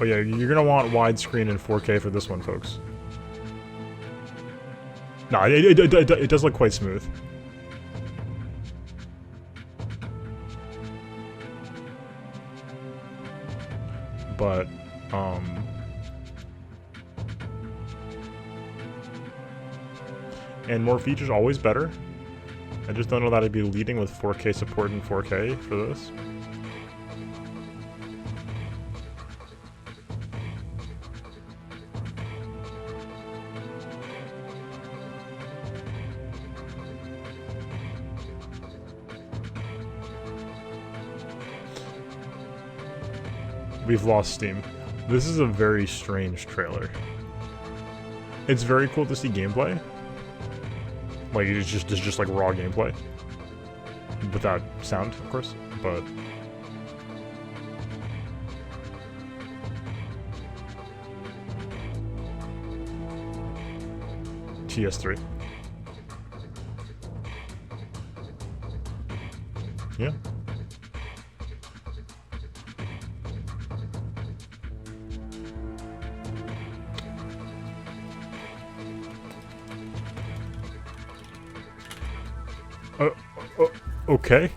Oh yeah, you're gonna want widescreen and 4K for this one, folks. No, it does look quite smooth. But, and more features, always better. I just don't know that I'd be leading with 4K support and 4K for this. We've lost steam. This is a very strange trailer. It's very cool to see gameplay. Like, it's just like raw gameplay. Without sound, of course, but... TS3. Yeah. Okay.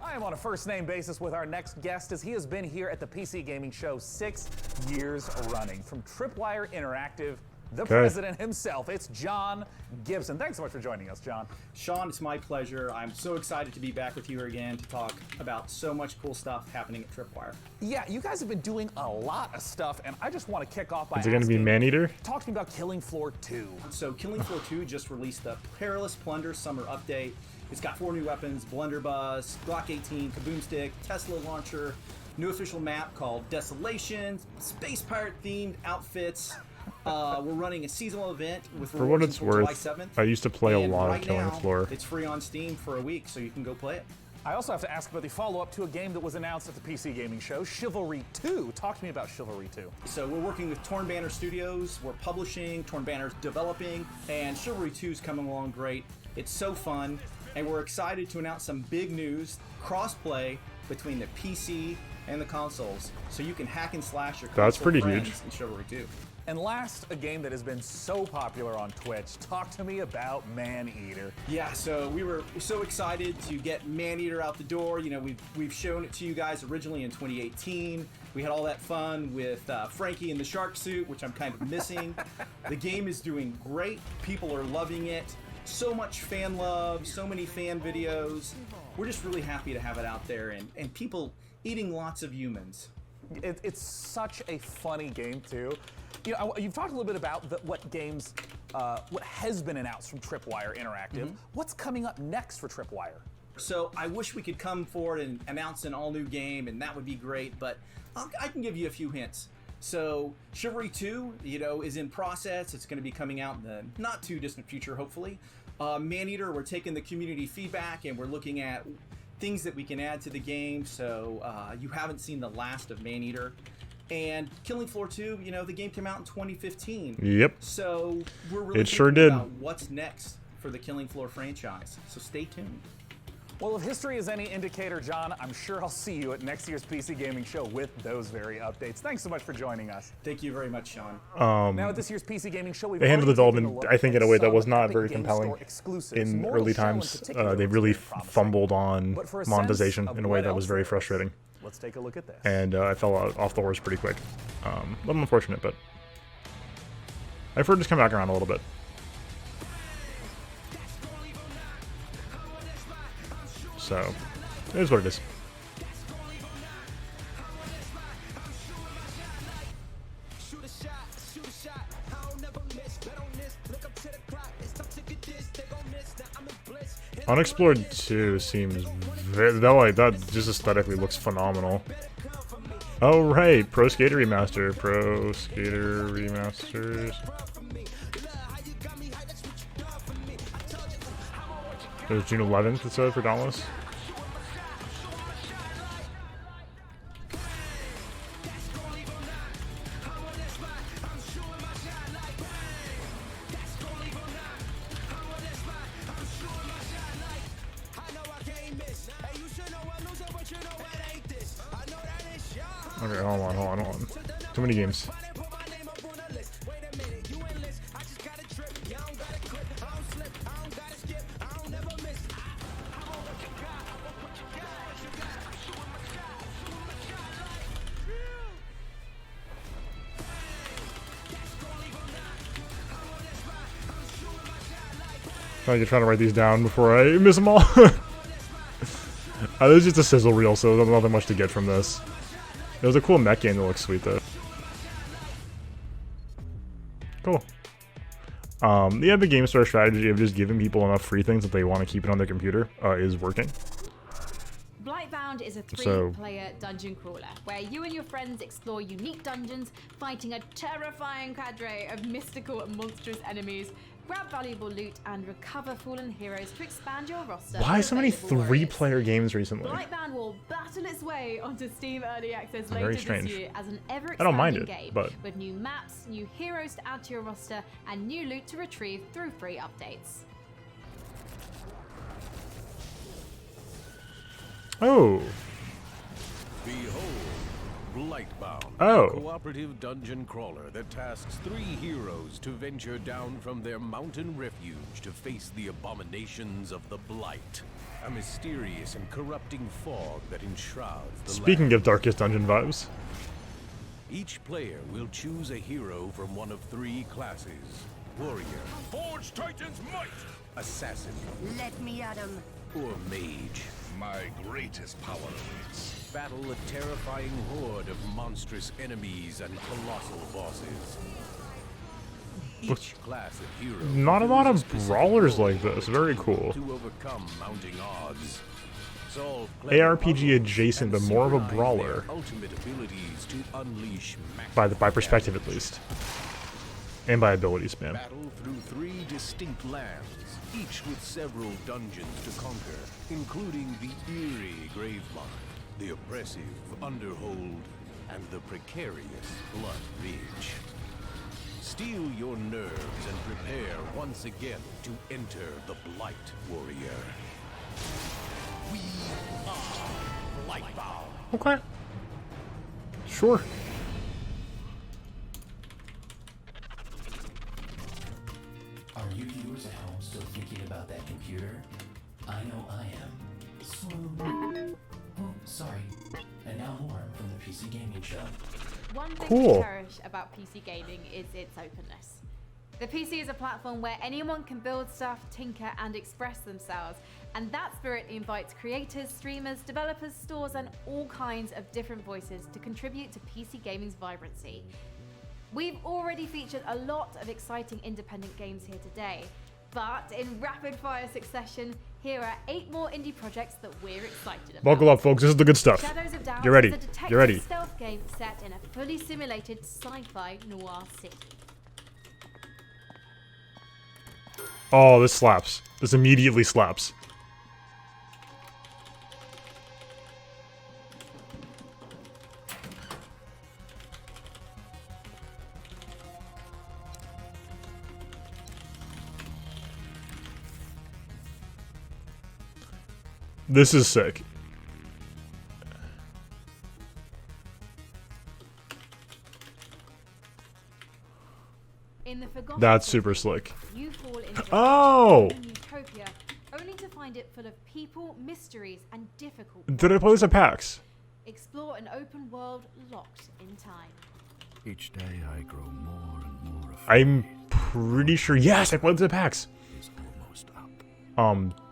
I am on a first-name basis with our next guest, as he has been here at the PC Gaming Show 6 years running. From Tripwire Interactive, the president himself, it's John Gibson. Thanks so much for joining us, John. Sean, it's my pleasure. I'm so excited to be back with you again to talk about so much cool stuff happening at Tripwire. Yeah, you guys have been doing a lot of stuff, and I just want to kick off by Is it going to be Maneater? Talk to me about Killing Floor 2. So Killing Floor 2 just released the Perilous Plunder Summer Update. It's got 4 new weapons: Blunderbuss, Glock 18, Kaboomstick, Tesla Launcher, new official map called Desolation, Space Pirate themed outfits. We're running a seasonal event with For what it's July worth, 7th. I used to play a lot of right Killing now, Floor. It's free on Steam for a week, so you can go play it. I also have to ask about the follow-up to a game that was announced at the PC Gaming Show, Chivalry 2. Talk to me about Chivalry 2. So we're working with Torn Banner Studios, we're publishing, Torn Banner's developing, and Chivalry 2 is coming along great. It's so fun, and we're excited to announce some big news, cross-play between the PC and the consoles, so you can hack and slash your That's console pretty friends huge. in Chivalry 2. And last, a game that has been so popular on Twitch. Talk to me about Maneater. Yeah, so we were so excited to get Maneater out the door. You know, we've shown it to you guys originally in 2018. We had all that fun with Frankie in the shark suit, which I'm kind of missing. The game is doing great. People are loving it. So much fan love, so many fan videos. We're just really happy to have it out there and people eating lots of humans. It's such a funny game, too. You know, you've talked a little bit about what games, what has been announced from Tripwire Interactive. Mhm. What's coming up next for Tripwire? So I wish we could come forward and announce an all-new game, and that would be great, but I can give you a few hints. So Chivalry 2, you know, is in process. It's going to be coming out in the not too distant future, hopefully. Maneater, we're taking the community feedback, and we're looking at things that we can add to the game, so you haven't seen the last of Maneater. And Killing Floor 2, you know, the game came out in 2015. Yep. So we're really It sure thinking did. about what's next for the Killing Floor franchise. So stay tuned. Well, if history is any indicator, John, I'm sure I'll see you at next year's PC Gaming Show with those very updates. Thanks so much for joining us. Thank you very much, Sean. Now at this year's PC Gaming Show, we've They handled already taken a development, look I think, in at a way that some was not Epic very Game compelling Store exclusives. in More to early show in times. particular They was really very promising. fumbled on But for a sense monetization of in a way what that was else very there is, frustrating. Let's take a look at this. And I fell off the horse pretty quick. A little unfortunate, but I've heard it's come back around a little bit. So, it is what it is. Unexplored 2 seems very, that just aesthetically looks phenomenal. Oh right, Pro Skater Remaster, Pro Skater Remasters. There's June 11th, it said, for Dauntless. Okay, hold on. Too many games. You're trying to write these down before I miss them all. This is just a sizzle reel, so there's nothing much to get from this. It was a cool mech game that looks sweet, though. Cool. The Epic Game Store strategy of just giving people enough free things that they want to keep it on their computer is working. Blightbound is a So- three-player dungeon crawler where you and your friends explore unique dungeons, fighting a terrifying cadre of mystical and monstrous enemies, grab valuable loot, and recover fallen heroes to expand your roster. Why of so many available warriors. three-player games recently? Blightbound will battle its way onto Steam Early Access Very later strange. this year as an I don't mind ever-expanding it, game but- with new maps, new heroes to add to your roster, and new loot to retrieve through free updates. Oh. Behold, Blightbound, Oh. a cooperative dungeon crawler that tasks 3 heroes to venture down from their mountain refuge to face the abominations of the Blight, a mysterious and corrupting fog that enshrouds the Speaking land. of Darkest Dungeon vibes. Each player will choose a hero from one of 3 classes: warrior, Forge Titan's might! assassin, Let me at him. or mage. My greatest power awaits. Battle a terrifying horde of monstrous enemies and colossal bosses. Each class of hero Not a lot of fulfills specific brawlers roles like this. Very cool. to overcome mounting odds. Solve clever ARPG puzzles adjacent, and but more of a synchronize brawler. their ultimate abilities to unleash By perspective, at least. And by abilities, man. battle through 3 distinct lands, each with several dungeons to conquer, including the eerie Gravemine, the oppressive Underhold, and the precarious Blood Ridge. Steel your nerves and prepare once again to enter the Blight, warrior. We are Blightbound. Okay. Sure. Are you viewers at home still thinking about that computer? I know I am. Slew. Oh, sorry. And now more from the PC Gaming Show. One thing Cool. to cherish about PC gaming is its openness. The PC is a platform where anyone can build stuff, tinker, and express themselves. And that spirit invites creators, streamers, developers, stores, and all kinds of different voices to contribute to PC gaming's vibrancy. We've already featured a lot of exciting independent games here today, but in rapid fire succession, here are 8 more indie projects that we're excited about. Buckle up, folks. This is the good stuff. Shadows of Doubt Get ready. is a detective Get ready. stealth game set in a fully simulated sci-fi noir city. Oh, this slaps. This immediately slaps. This is sick. In the Forgotten That's City, super slick. you fall into Oh! a utopia, only to find it full of people, mysteries, and difficult. Did I play this at PAX? Explore an open world locked in time. Each day I grow more and more afraid. I'm pretty sure. Yes, I played this at PAX.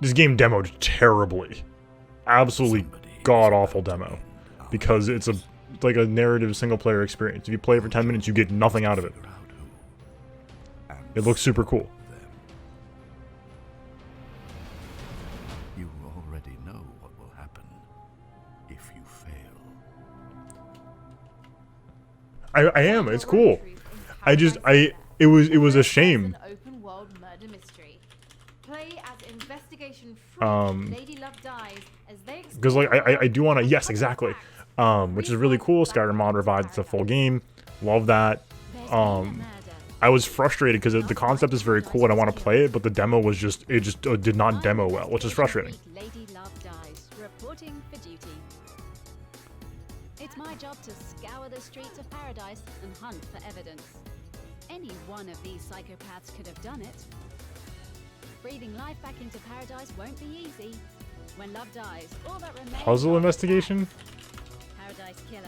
This game demoed terribly. Absolutely god-awful demo. Because it's like a narrative single-player experience. If you play it for 10 minutes, you get nothing out of it. It looks super cool. You already know what will happen if you fail. I am. It's cool. It was a shame. Open world murder mystery. Play as investigation freak Lady Love dies as they Because like I do want to, yes, exactly. Which is really cool. Skyrim mod revived. It's a full game. Love that. I was frustrated because the concept is very cool and I want to play it, but the demo was just did not demo well, which is frustrating. Lady Love dies, reporting for duty. It's my job to scour the streets of paradise and hunt for evidence. Any one of these psychopaths could have done it. Breathing life back into paradise won't be easy. When love dies, all that remains Puzzle investigation? Paradise Killer.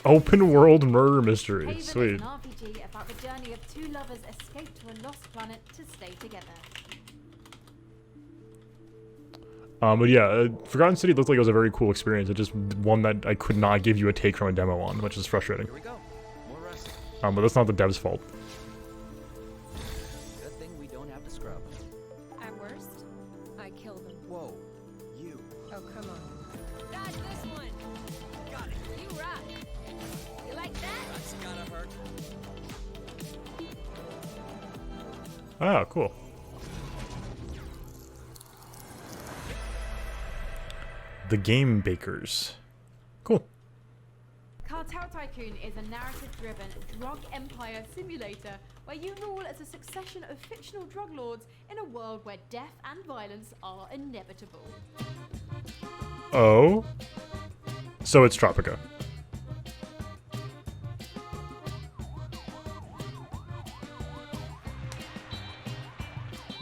Open world murder mystery. Haven Sweet. is an RPG about the journey of 2 lovers escape to a lost planet to stay together. But yeah, Forgotten City looked like it was a very cool experience. It's just one that I could not give you a take from a demo on, which is frustrating. But that's not the dev's fault. Good thing we don't have to scrub. At worst, I kill them. Whoa, you. Oh, come on. Dodge this one. Got it. You rock. You like that? That's gotta hurt. Ah, cool. The Game Bakers. Cool. Cartel Tycoon is a narrative-driven drug empire simulator where you rule as a succession of fictional drug lords in a world where death and violence are inevitable. Oh? So it's Tropica.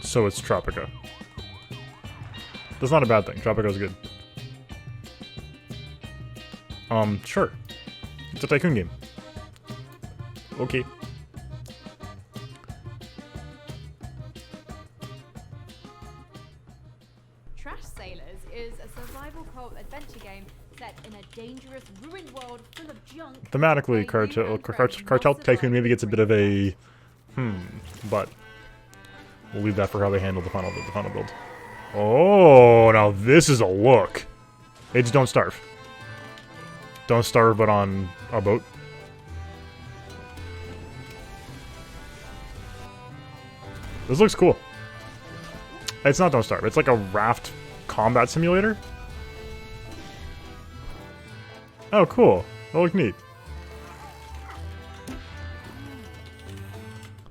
So it's Tropica. That's not a bad thing. Tropica's good. Sure. It's a tycoon game. Okay. Trash Sailors is a survival co-op adventure game set in a dangerous, ruined world full of junk. Thematically, Cartel Tycoon maybe gets a bit of a but we'll leave that for how they handle the final build. Oh, now this is a look. Hey, just don't starve. Don't starve, but on a boat. This looks cool. It's not Don't Starve. It's like a raft combat simulator. Oh, cool. That looked neat.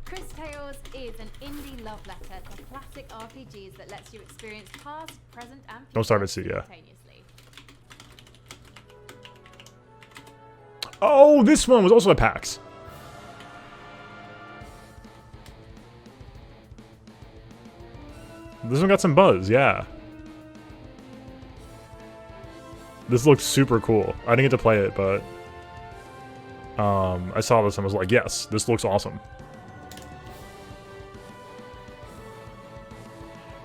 Chris Tales is an indie love letter to classic RPGs that lets you experience past, present, and Don't Starve at Sea, yeah. Oh, this one was also at PAX. This one got some buzz, yeah. This looks super cool. I didn't get to play it, but I saw this and was like, yes, this looks awesome.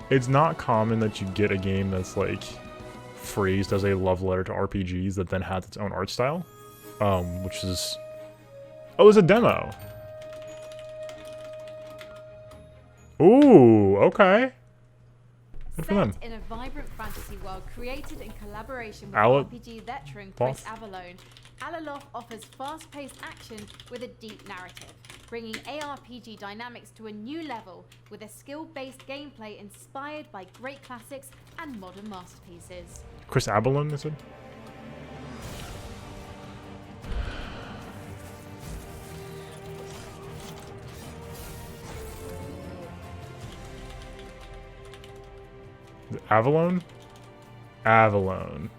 It's not common that you get a game that's like phrased as a love letter to RPGs that then has its own art style, which is... Oh, it's a demo. Ooh, okay. Good for them. Set in a vibrant fantasy world created in collaboration with Ala- RPG veteran Chris Loth? Avallone, Alaloth offers fast-paced action with a deep narrative, bringing ARPG dynamics to a new level with a skill-based gameplay inspired by great classics and modern masterpieces. Chris Avallone, is it? Avallone? Avallone.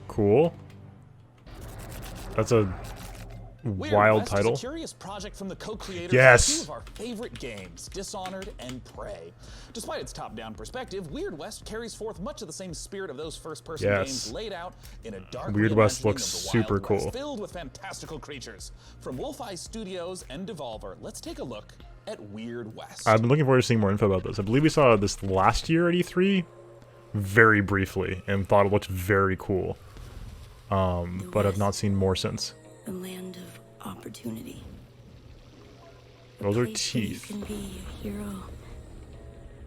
Cool. That's a wild title. Is a curious project from the co-creators Yes. of two of our favorite games, Dishonored and Prey. Despite its top-down perspective, Weird West carries forth much of the same spirit of those first-person Yes. games laid out in a dark Weird West reimagining looks of the super Wild West, cool. filled with fantastical creatures. From Wolfeye Studios and Devolver, let's take a look at Weird West. I've been looking forward to seeing more info about this. I believe we saw this last year at E3, very briefly, and thought it looked very cool. But I've not seen more since. The land of opportunity. Those are Place where teeth. You can be a hero,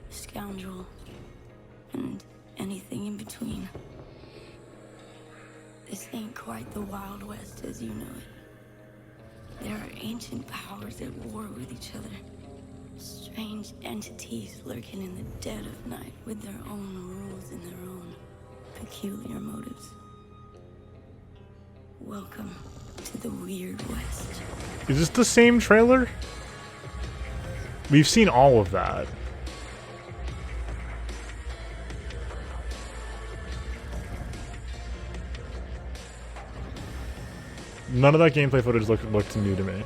a scoundrel, and anything in between. This ain't quite the Wild West as you know it. There are ancient powers at war with each other. Strange entities lurking in the dead of night with their own rules and their own peculiar motives. Welcome to the Weird West. Is this the same trailer? We've seen all of that. None of that gameplay footage looked new to me.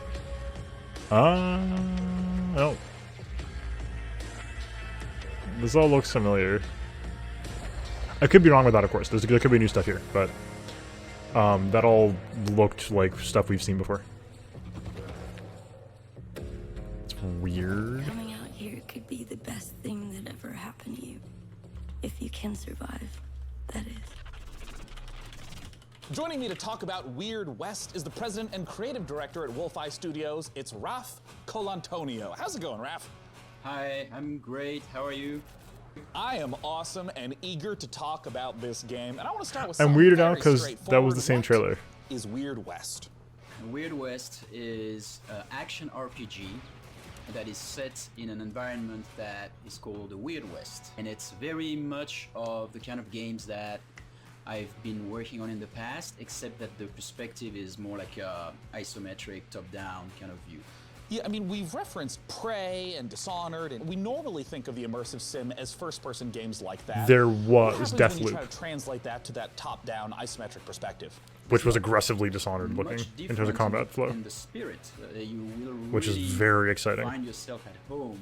No. This all looks familiar. I could be wrong with that, of course. There could be new stuff here, but that all looked like stuff we've seen before. It's weird. Coming out here could be the best thing that ever happened to you. If you can survive, that is. Joining me to talk about Weird West is the president and creative director at Wolfeye Studios. It's Raf Colantonio. How's it going, Raf? Hi, I'm great. How are you? I am awesome and eager to talk about this game. And I want to start with I'm something weirded out very because that was straightforward. the same What trailer. is Weird West? Weird West is an action RPG that is set in an environment that is called the Weird West. And it's very much of the kind of games that I've been working on in the past, except that the perspective is more like a isometric, top-down kind of view. Yeah, I mean, we've referenced Prey and Dishonored, and we normally think of the immersive sim as first-person games like that. There What was happens when you try Deathloop, to translate that to that top-down isometric perspective? which was aggressively Dishonored looking Much in terms of combat flow. in the spirit. You will Which is really very exciting. Find yourself at home.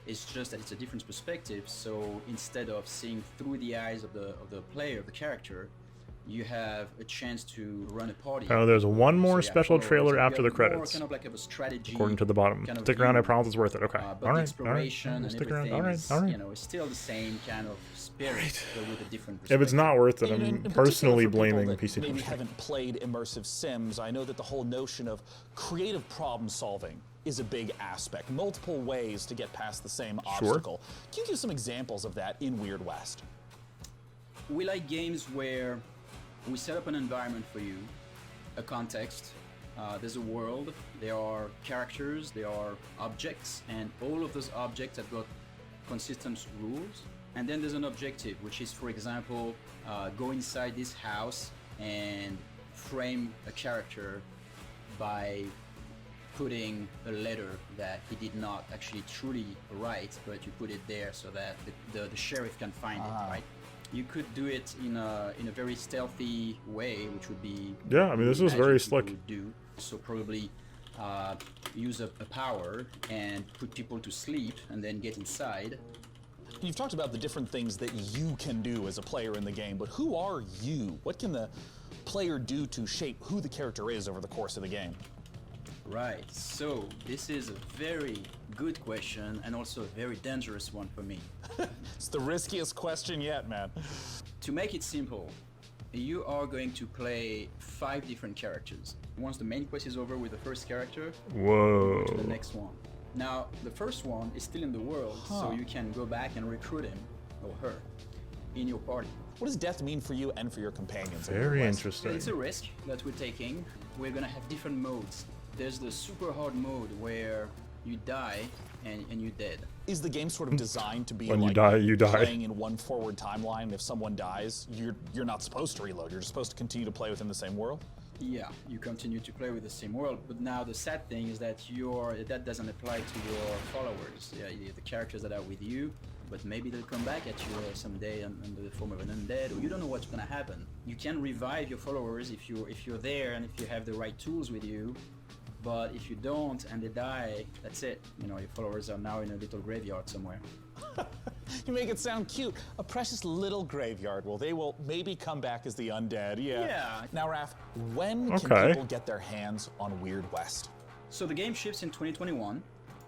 It's just that it's a different perspective. So instead of seeing through the eyes of the player, of the character, you have a chance to run a party. Oh, there's one more So, yeah, special followers. trailer You after have the more credits. kind of like a strategy, According to the bottom. kind of Stick around, I view, promise it's worth it. Okay. but the Alright, exploration alright. and Stick around. everything Alright, is, alright. you know, it's still the same kind of spirit, but with a different If it's not worth it, In I'm particular personally for people blaming that PC maybe Games. haven't played immersive sims, I know that the whole notion of creative problem solving is a big aspect. Multiple ways to get past the same obstacle. Can you give some examples of that in Weird West? We like games where we set up an environment for you, a context. There's a world, there are characters, there are objects, and all of those objects have got consistent rules. And then there's an objective, which is, for example, go inside this house and frame a character by putting a letter that he did not actually truly write, but you put it there so that the sheriff can find it, right? You could do it in a very stealthy way, which would be Yeah, I mean, this is very slick. do. So probably use a power and put people to sleep and then get inside. You've talked about the different things that you can do as a player in the game, but who are you? What can the player do to shape who the character is over the course of the game? Right, so this is a very good question and also a very dangerous one for me. It's the riskiest question yet, man. To make it simple, you are going to play 5 different characters. Once the main quest is over with the first character, Whoa. go to the next one. Now, the first one is still in the world, so you can go back and recruit him or her in your party. What does death mean for you and for your companions? Very interesting. It's a risk that we're taking. We're gonna have different modes. There's the super hard mode where you die and you're dead. Is the game sort of designed to be When like you die. playing in one forward timeline? If someone dies, you're not supposed to reload. You're just supposed to continue to play within the same world? Yeah, you continue to play with the same world, but now the sad thing is that that doesn't apply to your followers. Yeah, the characters that are with you, but maybe they'll come back at you someday under the form of an undead, or you don't know what's gonna happen. You can revive your followers if you're there and if you have the right tools with you, but if you don't and they die, that's it. You know, your followers are now in a little graveyard somewhere. You make it sound cute. A precious little graveyard. Well, they will maybe come back as the undead. Yeah. Now, Raph, when can people get their hands on Weird West? So the game ships in 2021.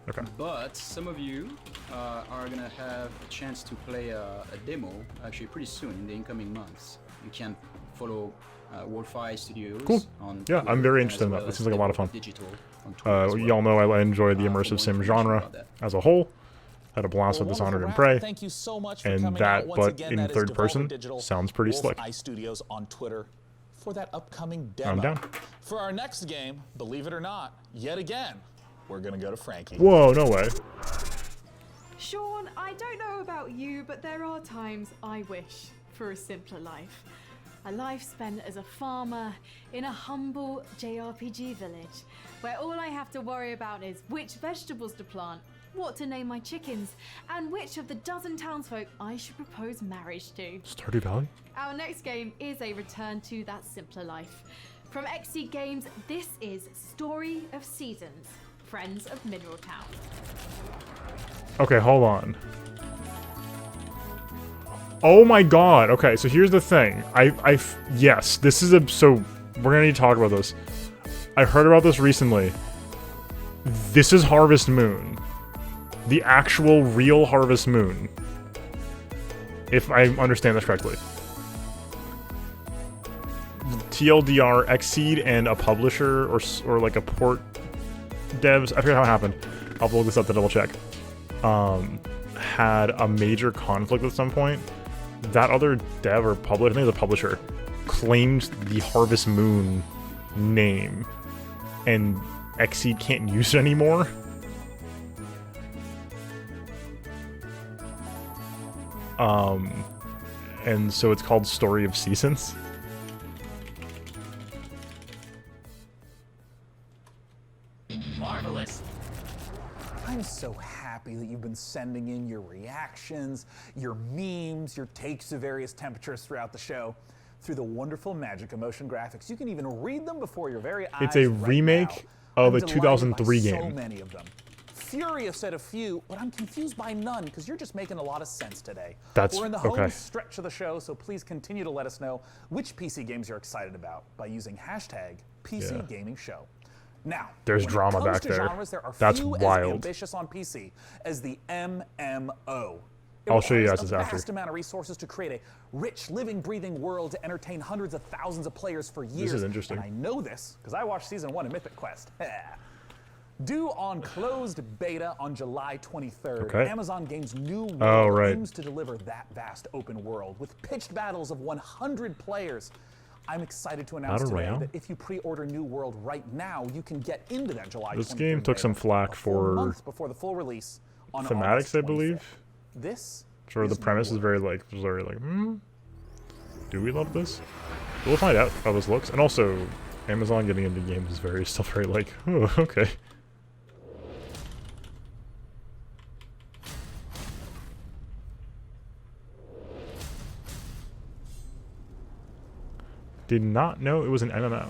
Okay. But some of you are gonna have a chance to play a demo actually pretty soon in the incoming months. You can follow Wolfeye Studios. Cool. On Yeah, Twitter, I'm very interested in as that. well This as seems like a lot of fun. Digital on Twitter as well. Y'all know I enjoy the immersive sim genre as a whole. Had a blast with Dishonored and Prey. Thank you so much for and coming that, out. Once but again, in that is third Devolver person, Digital, sounds pretty slick. Wolfeye Studios on Twitter for that upcoming demo. I'm down. For our next game, believe it or not, yet again, we're gonna go to Frankie. Whoa, no way. Sean, I don't know about you, but there are times I wish for a simpler life. A life spent as a farmer in a humble JRPG village, where all I have to worry about is which vegetables to plant, what to name my chickens, and which of the dozen townsfolk I should propose marriage to. Stardew Valley? Our next game is a return to that simpler life. From XC Games, this is Story of Seasons, Friends of Mineral Town. Okay, hold on. Oh my god. Okay, so here's the thing. Yes, this is so we're gonna need to talk about this. I heard about this recently. This is Harvest Moon. The actual real Harvest Moon. If I understand this correctly. TLDR, Xseed and a publisher or like a port devs, I forget how it happened. I'll look this up to double check. Had a major conflict at some point. That other dev or publisher, I think it was a publisher, claimed the Harvest Moon name, and Xseed can't use it anymore. And so it's called Story of Seasons. Marvelous. I'm so happy that you've been sending in your reactions, your memes, your takes to various temperatures throughout the show. Through the wonderful magic of motion graphics, you can even read them before your very eyes. It's a remake of a 2003 game. So many of them. Furious at a few, but I'm confused by none because you're just making a lot of sense today. We're in the home stretch of the show, so please continue to let us know which PC games you're excited about by using hashtag PC Gaming Show. Now, there's drama back there. Genres, there are That's few wild. As ambitious on PC as the MMO. I'll show you guys a this after. vast amount of resources to create a rich, living, breathing world to entertain hundreds of thousands of players for years. This is interesting. And I know this because I watched season 1 of Mythic Quest. Due on closed beta on July 23rd, Amazon Games' new world aims to deliver that vast open world with pitched battles of 100 players. I'm excited to announce Battle today Royale? that if you pre-order New World right now, you can get into that July This 23rd game took beta some flack a full for month before the full release on thematics, August I 25th. believe. This Sort of the is New premise is World. very like, do we love this? We'll find out how this looks. And also, Amazon getting into games is very still very like, oh, okay. Did not know it was an MMO.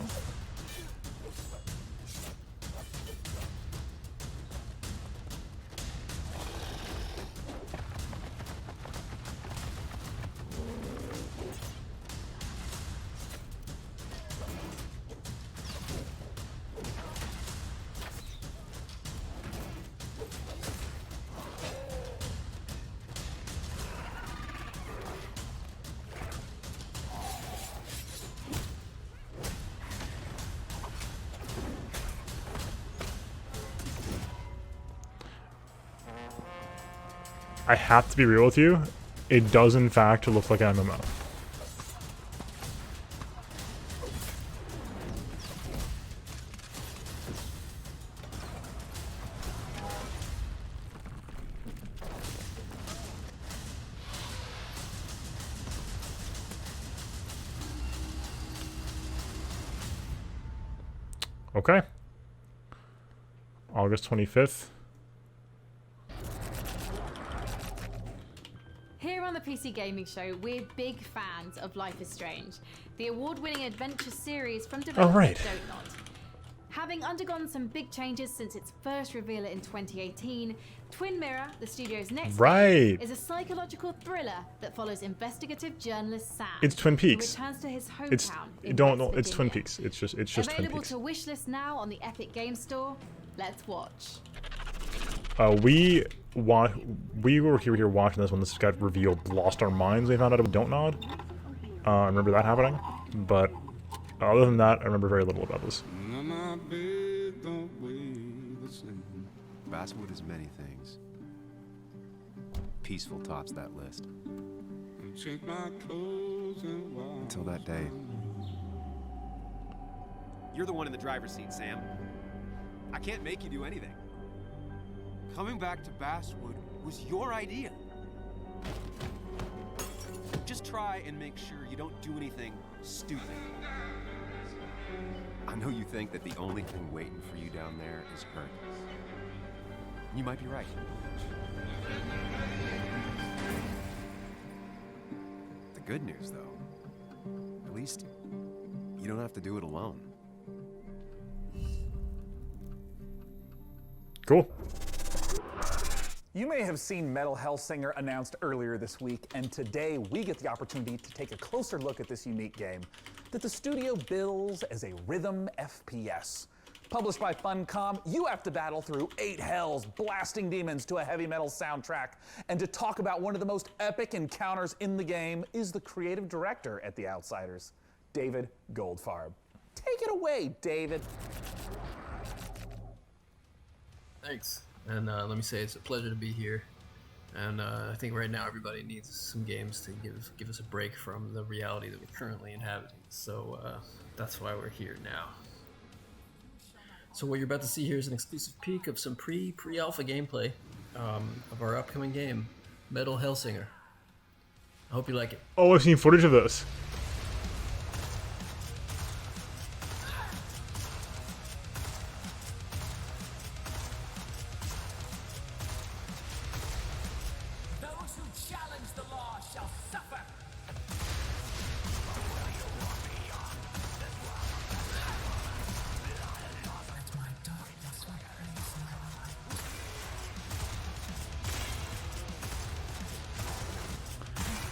I have to be real with you, it does in fact look like an MMO. Okay. August 25th. Here on the PC Gaming Show, we're big fans of Life is Strange, the award-winning adventure series from developer right. Don't. Having undergone some big changes since its first reveal in 2018, Twin Mirror, the studio's next Right. game, is a psychological thriller that follows investigative journalist Sam. It's Twin who Peaks. returns to his hometown It's in don't West know. It's Twin Virginia. Peaks. It's just Twin Available Peaks. to wishlist now on the Epic Game Store. Let's watch. We were here watching this when this got revealed. Lost our minds. We found out it was Don't Nod. I remember that happening, but other than that, I remember very little about this. Basswood is many things. Peaceful tops that list. Until that day. You're the one in the driver's seat, Sam. I can't make you do anything. Coming back to Basswood was your idea. Just try and make sure you don't do anything stupid. I know you think that the only thing waiting for you down there is hurt. You might be right. The good news, though, at least you don't have to do it alone. Cool. You may have seen Metal Hellsinger announced earlier this week, and today we get the opportunity to take a closer look at this unique game that the studio bills as a rhythm FPS. Published by Funcom, you have to battle through 8 hells, blasting demons to a heavy metal soundtrack. And to talk about one of the most epic encounters in the game is the creative director at The Outsiders, David Goldfarb. Take it away, David. Thanks. And let me say it's a pleasure to be here. And I think right now everybody needs some games to give us a break from the reality that we're currently inhabiting. So that's why we're here now. So what you're about to see here is an exclusive peek of some pre-alpha gameplay of our upcoming game, Metal Hellsinger. I hope you like it. Oh, I've seen footage of this.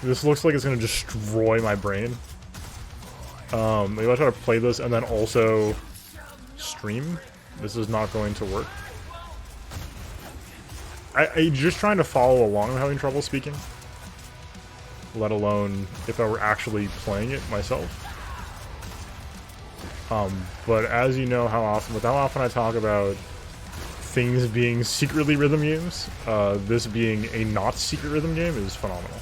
This looks like it's gonna destroy my brain. Maybe I'll try to play this and then also stream. This is not going to work. I'm just trying to follow along. I'm having trouble speaking. Let alone if I were actually playing it myself. But as you know how often I talk about things being secretly rhythm games, this being a not secret rhythm game is phenomenal.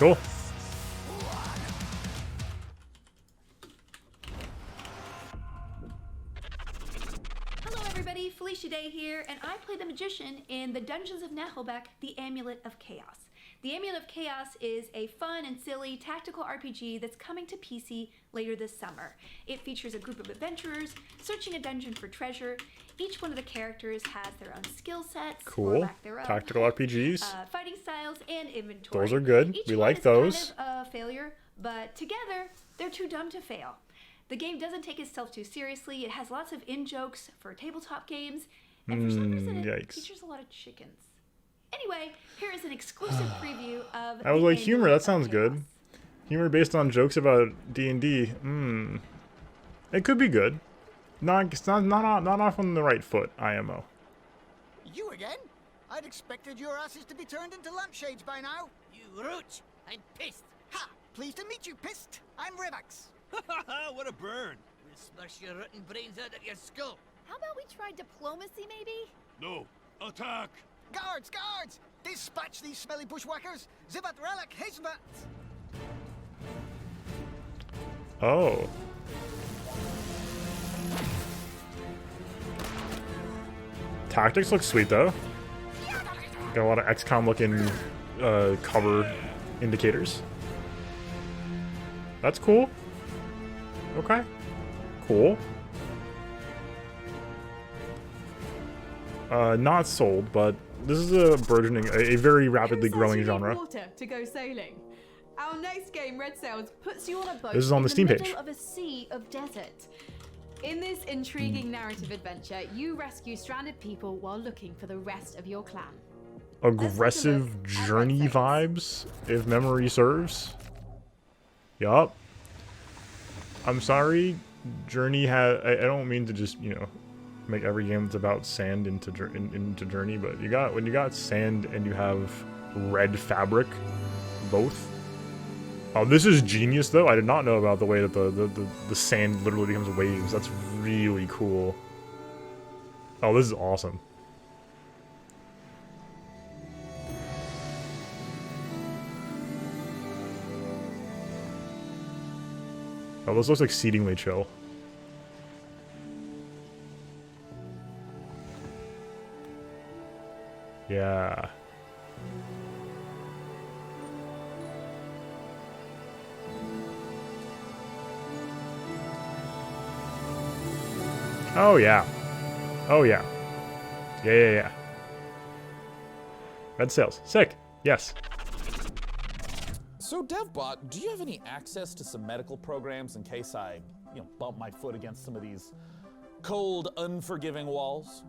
Cool. Hello everybody, Felicia Day here, and I play the magician in the Dungeons of Nahelbeck, The Amulet of Chaos. The Amulet of Chaos is a fun and silly tactical RPG that's coming to PC later this summer. It features a group of adventurers searching a dungeon for treasure. Each one of the characters has their own skill sets, or Cool. lack thereof, Tactical RPGs. fighting styles, and inventory. Those are good. Each We one like is those. kind of a failure, but together they're too dumb to fail. The game doesn't take itself too seriously. It has lots of in-jokes for tabletop games, and for some reason it Yikes. features a lot of chickens. Anyway, here is an exclusive preview of I was the like, humor, Amulet that sounds of good. Humor based on jokes about D&D. It could be good. Not off on the right foot, IMO. You again? I'd expected your asses to be turned into lampshades by now. You roach! I'm pissed. Ha! Pleased to meet you, pissed. I'm Revax. What a burn! We'll smash your rotten brains out of your skull. How about we try diplomacy, maybe? No, attack! Guards, guards! Dispatch these smelly bushwhackers. Zivat relic hizmat. Oh. Tactics look sweet though. Got a lot of XCOM looking cover indicators. That's cool. Okay. Cool. Not sold, but this is a burgeoning, a very rapidly growing genre. Water to go sailing. Our next game, Red Sails, puts you on a boat This is on the Steam in the page. middle of a sea of desert. In this intriguing narrative adventure, you rescue stranded people while looking for the rest of your clan. Aggressive journey vibes, if memory serves. Yup. I'm sorry, Journey has. I don't mean to just, you know, make every game that's about sand into Journey, but when you got sand and you have red fabric, both. Oh, this is genius though. I did not know about the way that the sand literally becomes waves. That's really cool. Oh, this is awesome. Oh, this looks exceedingly chill. Yeah. Oh yeah. Oh yeah. Yeah. Red Sails. Sick. Yes. So DevBot, do you have any access to some medical programs in case I, bump my foot against some of these cold, unforgiving walls?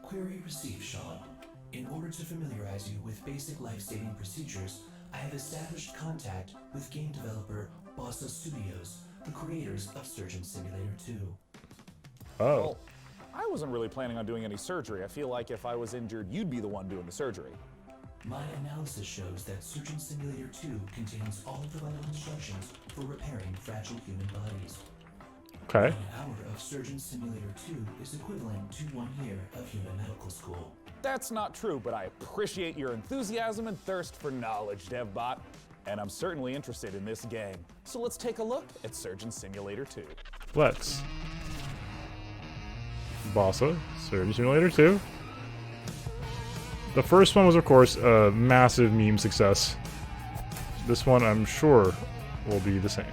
Query received, Sean. In order to familiarize you with basic life-saving procedures, I have established contact with game developer Bossa Studios, the creators of Surgeon Simulator 2. Oh. Well, I wasn't really planning on doing any surgery. I feel like if I was injured, you'd be the one doing the surgery. My analysis shows that Surgeon Simulator 2 contains all the vital instructions for repairing fragile human bodies. Okay. 1 hour of Surgeon Simulator 2 is equivalent to 1 year of human medical school. That's not true, but I appreciate your enthusiasm and thirst for knowledge, DevBot. And I'm certainly interested in this game. So let's take a look at Surgeon Simulator 2. Let's. Bossa, Surgeon Simulator 2. The first one was, of course, a massive meme success. This one, I'm sure, will be the same.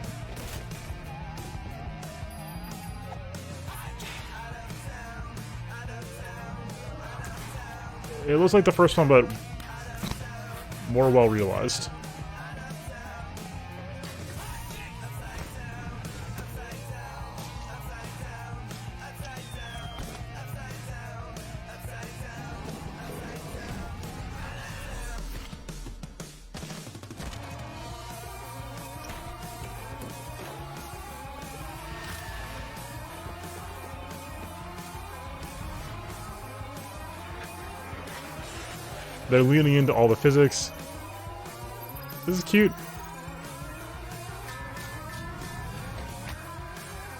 It looks like the first one, but more well realized. They're leaning into all the physics. This is cute.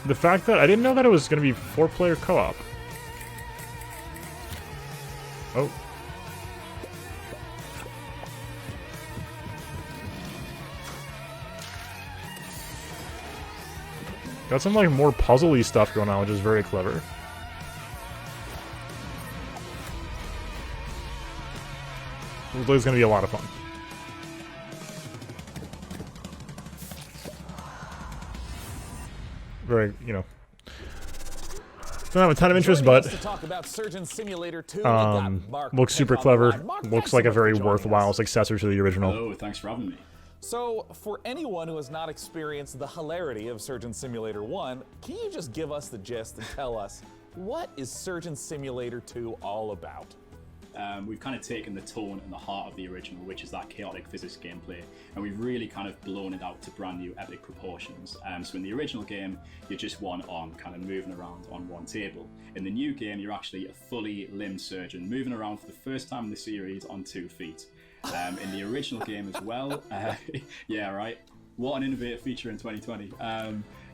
The fact that I didn't know that it was going to be 4-player co-op. Oh. Got some like more puzzly stuff going on, which is very clever. Looks like it's gonna be a lot of fun. Very, you know, don't have a ton of interest, but looks super clever. Looks like a very worthwhile successor to the original. Hello, thanks for having me. So, for anyone who has not experienced the hilarity of Surgeon Simulator 1, can you just give us the gist and tell us, what is Surgeon Simulator 2 all about? We've kind of taken the tone and the heart of the original, which is that chaotic physics gameplay, and we've really kind of blown it out to brand new epic proportions. So in the original game, you're just one arm kind of moving around on one table. In the new game, you're actually a fully limbed surgeon moving around for the first time in the series on 2 feet. In the original game as well, yeah, right. What an innovative feature in 2020.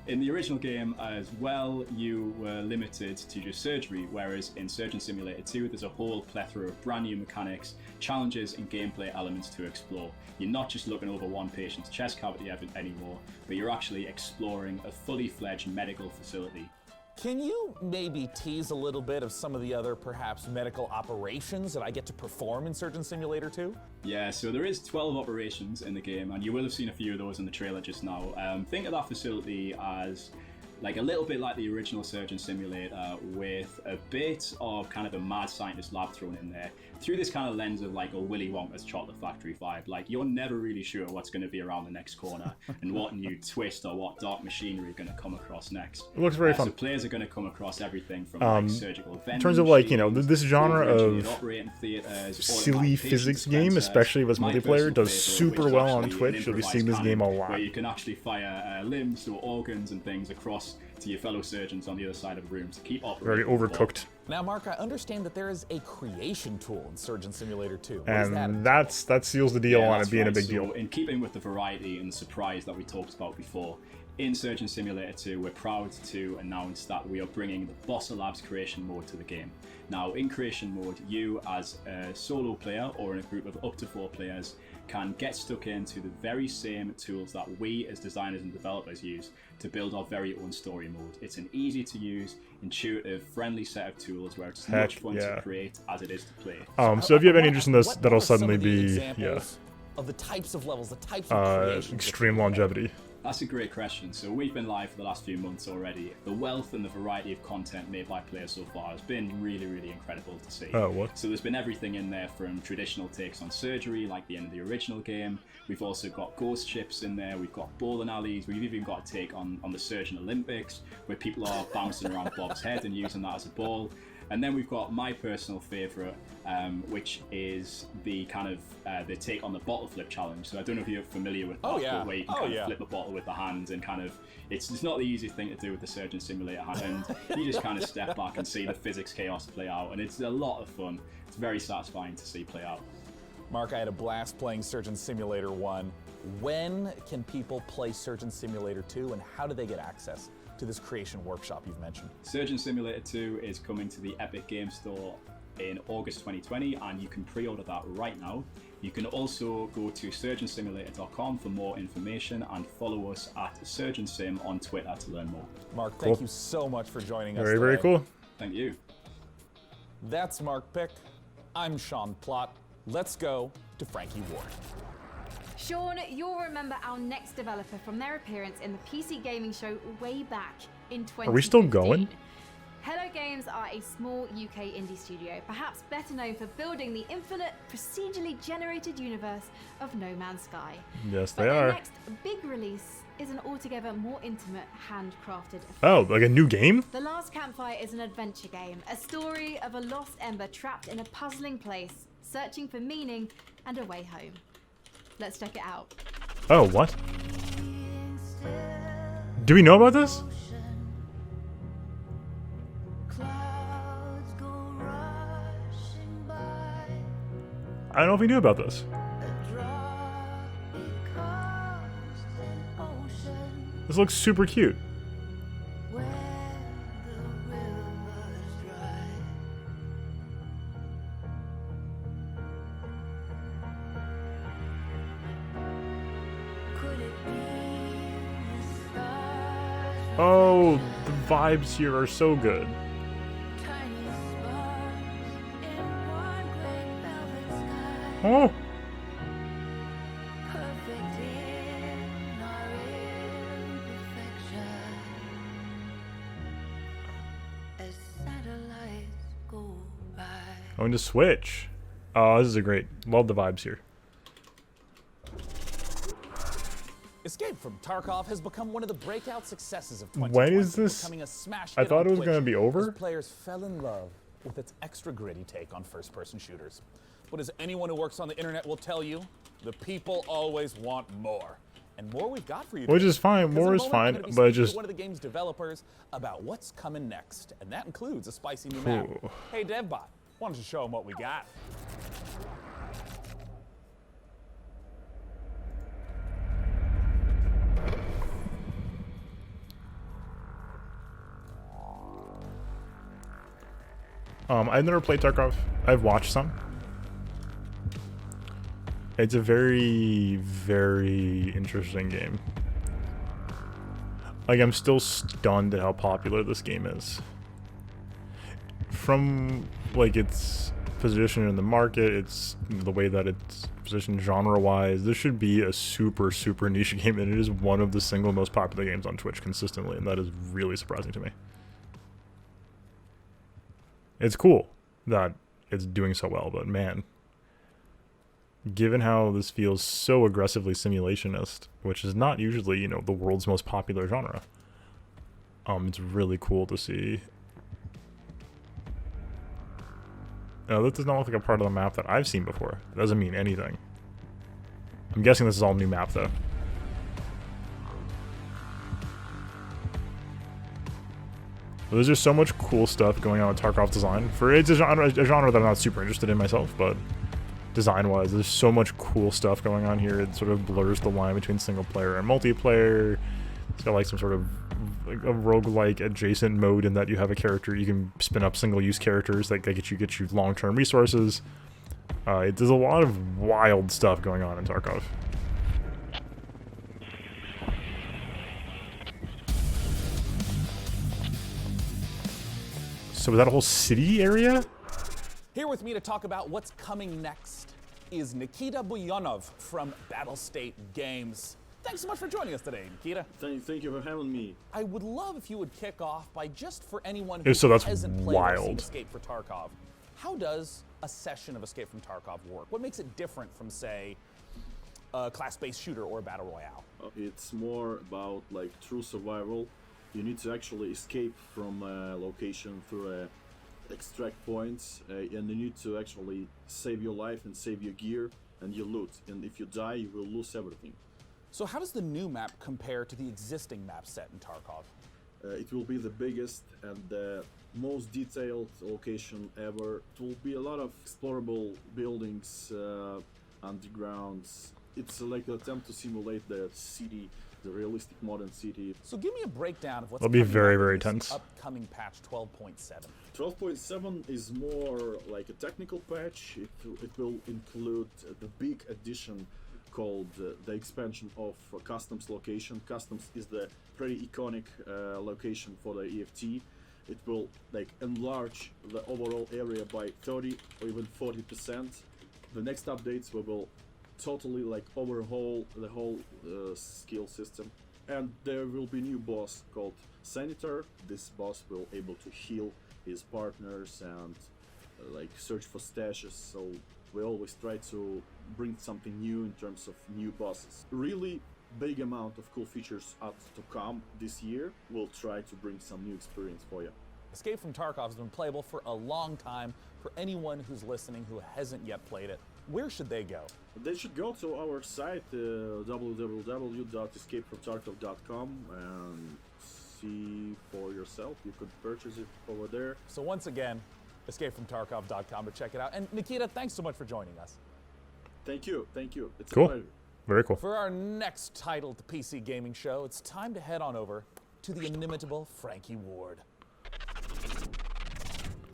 In the original game as well, you were limited to just surgery, whereas in Surgeon Simulator 2, there's a whole plethora of brand new mechanics, challenges, and gameplay elements to explore. You're not just looking over one patient's chest cavity anymore, but you're actually exploring a fully fledged medical facility. Can you maybe tease a little bit of some of the other, perhaps, medical operations that I get to perform in Surgeon Simulator 2? Yeah, so there is 12 operations in the game, and you will have seen a few of those in the trailer just now. Think of that facility as like a little bit like the original Surgeon Simulator, with a bit of kind of a mad scientist lab thrown in there, through this kind of lens of like a Willy Wonka's Chocolate Factory vibe. Like, you're never really sure what's going to be around the next corner and what new twist or what dark machinery are going to come across next. It looks very fun. So players are going to come across everything from like surgical vending in terms of like, you know, this genre of theaters, silly physics game, especially if it's multiplayer, does super well on Twitch. You'll be seeing this game a lot. Where you can actually fire limbs or organs and things across to your fellow surgeons on the other side of the room to keep operating. Very overcooked. Now, Mark, I understand that there is a creation tool in Surgeon Simulator 2. And that seals the deal on it being a big deal. In keeping with the variety and the surprise that we talked about before, in Surgeon Simulator 2, we're proud to announce that we are bringing the Bossa Labs creation mode to the game. Now, in creation mode, you as a solo player or in a group of up to 4 players can get stuck into the very same tools that we as designers and developers use to build our very own story mode. It's an easy to use, intuitive, friendly set of tools where it's as much fun to create as it is to play. So if you have any interest in this, that'll suddenly be, of the types of levels, the types of creations. Extreme longevity. That's a great question. So we've been live for the last few months already. The wealth and the variety of content made by players so far has been really, really incredible to see. Oh, what? So there's been everything in there from traditional takes on surgery, like the end of the original game. We've also got ghost ships in there. We've got bowling alleys. We've even got a take on the Surgeon Olympics, where people are bouncing around Bob's head and using that as a ball. And then we've got my personal favourite, which is the kind of the take on the bottle flip challenge. So I don't know if you're familiar with that, but where you can kind of flip a bottle with the hands and kind of, it's not the easiest thing to do with the Surgeon Simulator hand. And you just kind of step back and see the physics chaos play out, and it's a lot of fun. It's very satisfying to see play out. Mark, I had a blast playing Surgeon Simulator 1. When can people play Surgeon Simulator 2, and how do they get access to this creation workshop you've mentioned? Surgeon Simulator 2 is coming to the Epic Game Store in August 2020, and you can pre-order that right now. You can also go to surgeonsimulator.com for more information and follow us at SurgeonSim on Twitter to learn more. Mark, thank you so much for joining us today. Very cool. Thank you. That's Mark Pick. I'm Sean Plott. Let's go to Frankie Ward. Sean, you'll remember our next developer from their appearance in the PC gaming show way back in 2015. Are we still going? Hello Games are a small UK indie studio, perhaps better known for building the infinite, procedurally generated universe of No Man's Sky. Yes, but they are. Their next big release is an altogether more intimate, handcrafted affair. Oh, like a new game? The Last Campfire is an adventure game, a story of a lost ember trapped in a puzzling place, searching for meaning and a way home. Let's check it out. Oh, what? Do we know about this? I don't know if we knew about this. This looks super cute. Oh, the vibes here are so good. Oh. Going to Switch. Oh, this is a great. Love the vibes here. Escape from Tarkov has become one of the breakout successes of 2020. When is this? Becoming a smash I hit thought on it was Twitch going to be over. as players fell in love with its extra gritty take on first-person shooters. But as anyone who works on the internet will tell you, the people always want more. And more we've got for you. Which today. is fine. Because in More a is moment, fine, I'm gonna be but speaking just- to one of the game's developers about what's coming next, and that includes a spicy new map. Ooh. Hey, DevBot, why don't you show them what we got? I've never played Tarkov. I've watched some. It's a very, very interesting game. Like, I'm still stunned at how popular this game is. From, like, its position in the market, it's the way that it's positioned genre-wise, this should be a super, super niche game, and it is one of the single most popular games on Twitch consistently, and that is really surprising to me. It's cool that it's doing so well, but man, given how this feels so aggressively simulationist, which is not usually, you know, the world's most popular genre, it's really cool to see. Now, this does not look like a part of the map that I've seen before. It doesn't mean anything. I'm guessing this is all new map, though. There's just so much cool stuff going on with Tarkov design. It's a genre that I'm not super interested in myself, but design-wise, there's so much cool stuff going on here. It sort of blurs the line between single player and multiplayer. It's got like some sort of like a roguelike adjacent mode in that you have a character, you can spin up single-use characters that get you long-term resources. There's a lot of wild stuff going on in Tarkov. So is that a whole city area? Here with me to talk about what's coming next is Nikita Buyanov from Battlestate Games. Thanks so much for joining us today, Nikita. Thank you for having me. I would love if you would kick off by just for anyone who So that's hasn't played or seen wild. Escape for Tarkov, how does a session of Escape from Tarkov work? What makes it different from, say, a class-based shooter or a battle royale? It's more about like true survival. You need to actually escape from a location through extract points, and you need to actually save your life and save your gear and your loot. And if you die, you will lose everything. So how does the new map compare to the existing map set in Tarkov? It will be the biggest and the most detailed location ever. It will be a lot of explorable buildings, undergrounds. It's like an attempt to simulate the city, the realistic modern city. So give me a breakdown of what's That'll be coming very, up in very this tense. upcoming patch 12.7. 12.7 is more like a technical patch. It will include the big addition called the expansion of Customs location. Customs is the pretty iconic location for the EFT. It will like enlarge the overall area by 30 or even 40%. The next updates will totally like overhaul the whole skill system, and there will be new boss called Senator. This boss will able to heal his partners and like search for stashes, so we always try to bring something new in terms of new bosses. Really big amount of cool features up to come this year. We'll try to bring some new experience for you. Escape from Tarkov has been playable for a long time. For anyone who's listening who hasn't yet played it, where should they go? They should go to our site, www.escapefromtarkov.com, and see for yourself. You could purchase it over there. So once again, escapefromtarkov.com to check it out. And Nikita, thanks so much for joining us. Thank you. It's Cool. a pleasure. Very cool. For our next title at the PC Gaming Show, it's time to head on over to the inimitable Frankie Ward.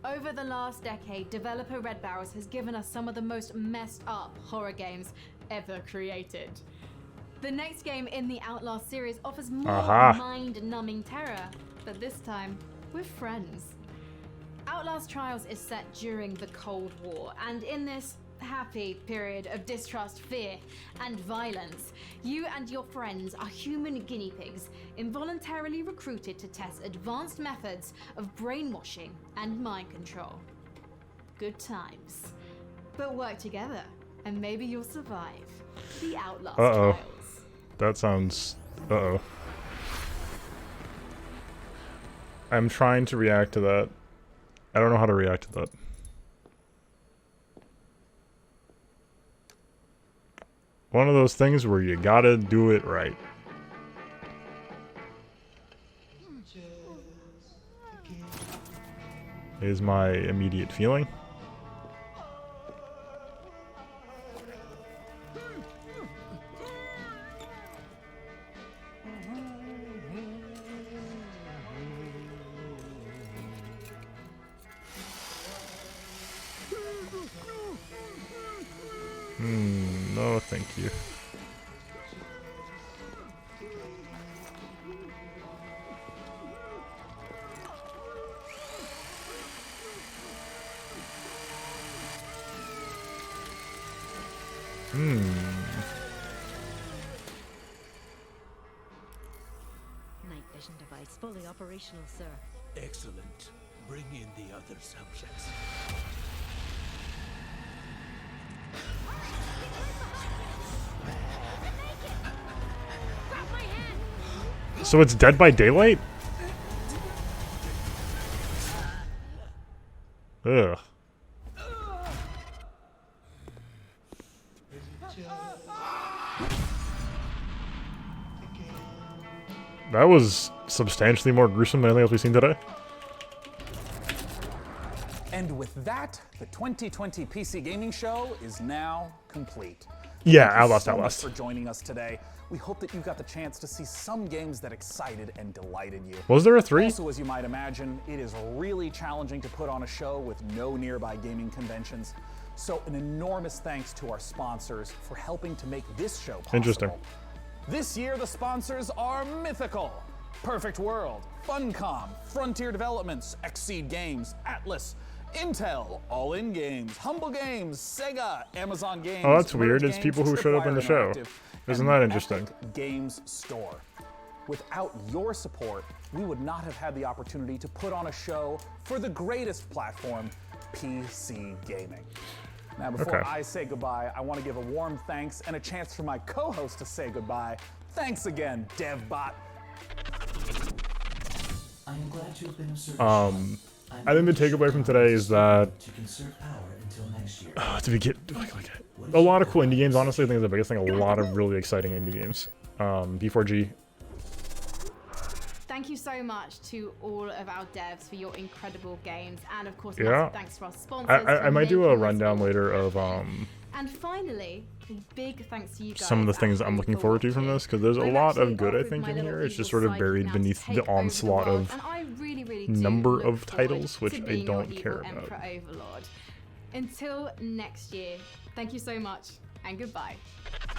Over the last decade, developer Red Barrels has given us some of the most messed up horror games ever created. The next game in the Outlast series offers more mind-numbing terror, but this time with friends. Outlast Trials is set during the Cold War, and in this happy period of distrust, fear, and violence, you and your friends are human guinea pigs involuntarily recruited to test advanced methods of brainwashing and mind control. Good times. But work together, and maybe you'll survive the Outlast Trials. That sounds... I'm trying to react to that. I don't know how to react to that. One of those things where you gotta do it right. Is my immediate feeling. No, thank you. Night vision device fully operational, sir. Excellent. Bring in the other subjects. So it's Dead by Daylight? Ugh. That was substantially more gruesome than anything else we've seen today. And with that, the 2020 PC Gaming Show is now complete. Yeah, Thank you Outlast, so much Outlast. for joining us today. We hope that you got the chance to see some games that excited and delighted you. Was there a 3? Also, as you might imagine, it is really challenging to put on a show with no nearby gaming conventions. So an enormous thanks to our sponsors for helping to make this show possible. Interesting. This year, the sponsors are Mythical, Perfect World, Funcom, Frontier Developments, Exceed Games, Atlas, Intel, All In Games, Humble Games, Sega, Amazon Games. Oh, that's weird. Merge It's Games, people who showed up in the show. Interactive, Isn't and that the interesting? Epic Games Store. Without your support, we would not have had the opportunity to put on a show for the greatest platform, PC gaming. Now, before I say goodbye, I want to give a warm thanks and a chance for my co-host to say goodbye. Thanks again, DevBot. I'm glad to have been of service. I think the takeaway from today is that to conserve power until next year. a lot of cool indie games. Honestly, I think is the biggest thing. A lot of really exciting indie games. B4G. Thank you so much to all of our devs for your incredible games, and of course, Yeah. massive thanks to our sponsors. I might do a rundown later of And finally, a big thanks to you guys. some of the things I'm looking forward to from this, because there's a lot of good, I think, in here. It's just sort of buried beneath the onslaught of number of titles, which I don't care about. Emperor Overlord. Until next year, thank you so much, and goodbye.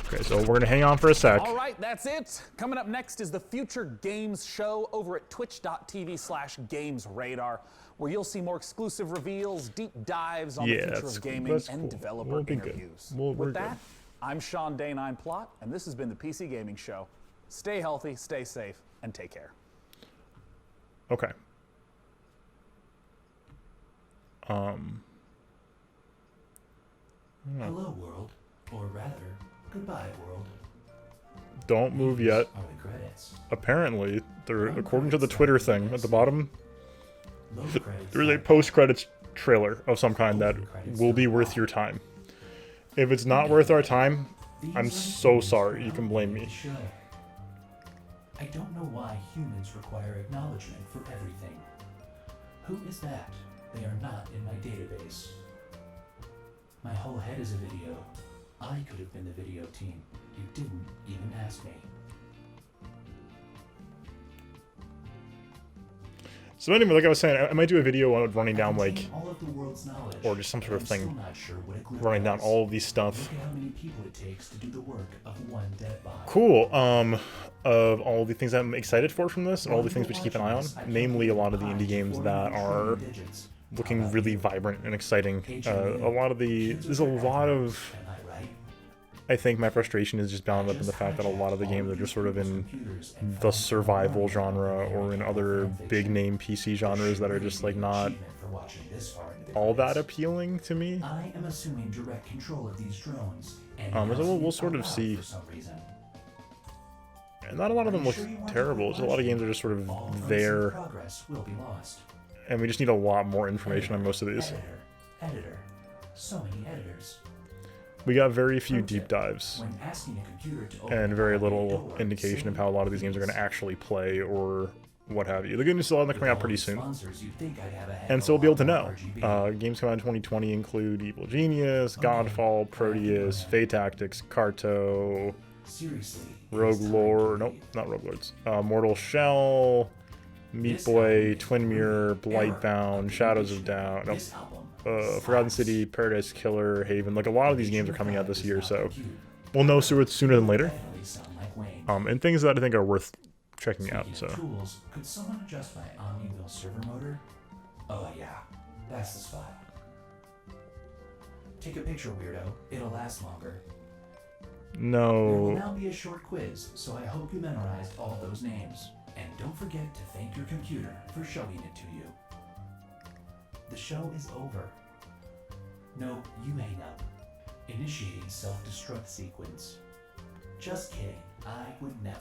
Okay, so we're going to hang on for a sec. All right, that's it. Coming up next is the Future Games Show over at twitch.tv/GamesRadar, where you'll see more exclusive reveals, deep dives on the future of gaming, and developer We'll be good. interviews. We're With good. that, I'm Sean Day9 Plot, and this has been the PC Gaming Show. Stay healthy, stay safe, and take care. Okay. Hello, world. Or rather, goodbye, world. Don't move yet. Are the credits. Apparently, according to the Twitter thing at the bottom, there's a post-credits trailer of some kind that will be worth your time. If it's not worth our time, I'm so sorry. You can blame me. I don't know why humans require acknowledgement for everything. Who is that? They are not in my database. My whole head is a video. I could have been the video team. You didn't even ask me. So anyway, like I was saying, I might do a video on running down like, All of the world's knowledge, or just some sort of I'm still thing, not sure what a group running down is. all of these stuff. Look at how many people it takes to do the work of one dead body. Cool. Of all the things I'm excited for from this, and all the things we should keep an eye on, namely a lot of the indie games that are looking really vibrant and exciting. There's a lot of. I think my frustration is just bound up in the fact that a lot of the games are just sort of in the survival genre or in other big name PC genres that are just like not all that appealing to me. I am assuming direct control of these drones. So we'll sort of see. And not a lot of them look terrible. Just a lot of games are just sort of there. And we just need a lot more information on most of these. Editor. So many editors. We got very few deep dives When asking a computer to open and very little indication of how a lot of these games are going to actually play or what have you. The good news is a lot of them coming out pretty soon. And so we'll be able to know. Games coming out in 2020 include Evil Genius, Godfall, Proteus, Fate Tactics, Carto, Rogue Lord, nope, not Rogue Lords, Mortal Shell, Meat Boy, Twin Mirror, Blightbound, Shadows of Doubt, nope. Forgotten City, Paradise Killer, Haven. Like a lot of these games are coming out this year, so we'll know sooner than later. And things that I think are worth checking out. So. Tools, could someone adjust my omni-wheel server motor? Oh yeah, that's the spot. Take a picture, weirdo. It'll last longer. No. There will now be a short quiz, so I hope you memorized all those names. And don't forget to thank your computer for showing it to you. The show is over. No, you hang up. Initiating self-destruct sequence. Just kidding, I would never.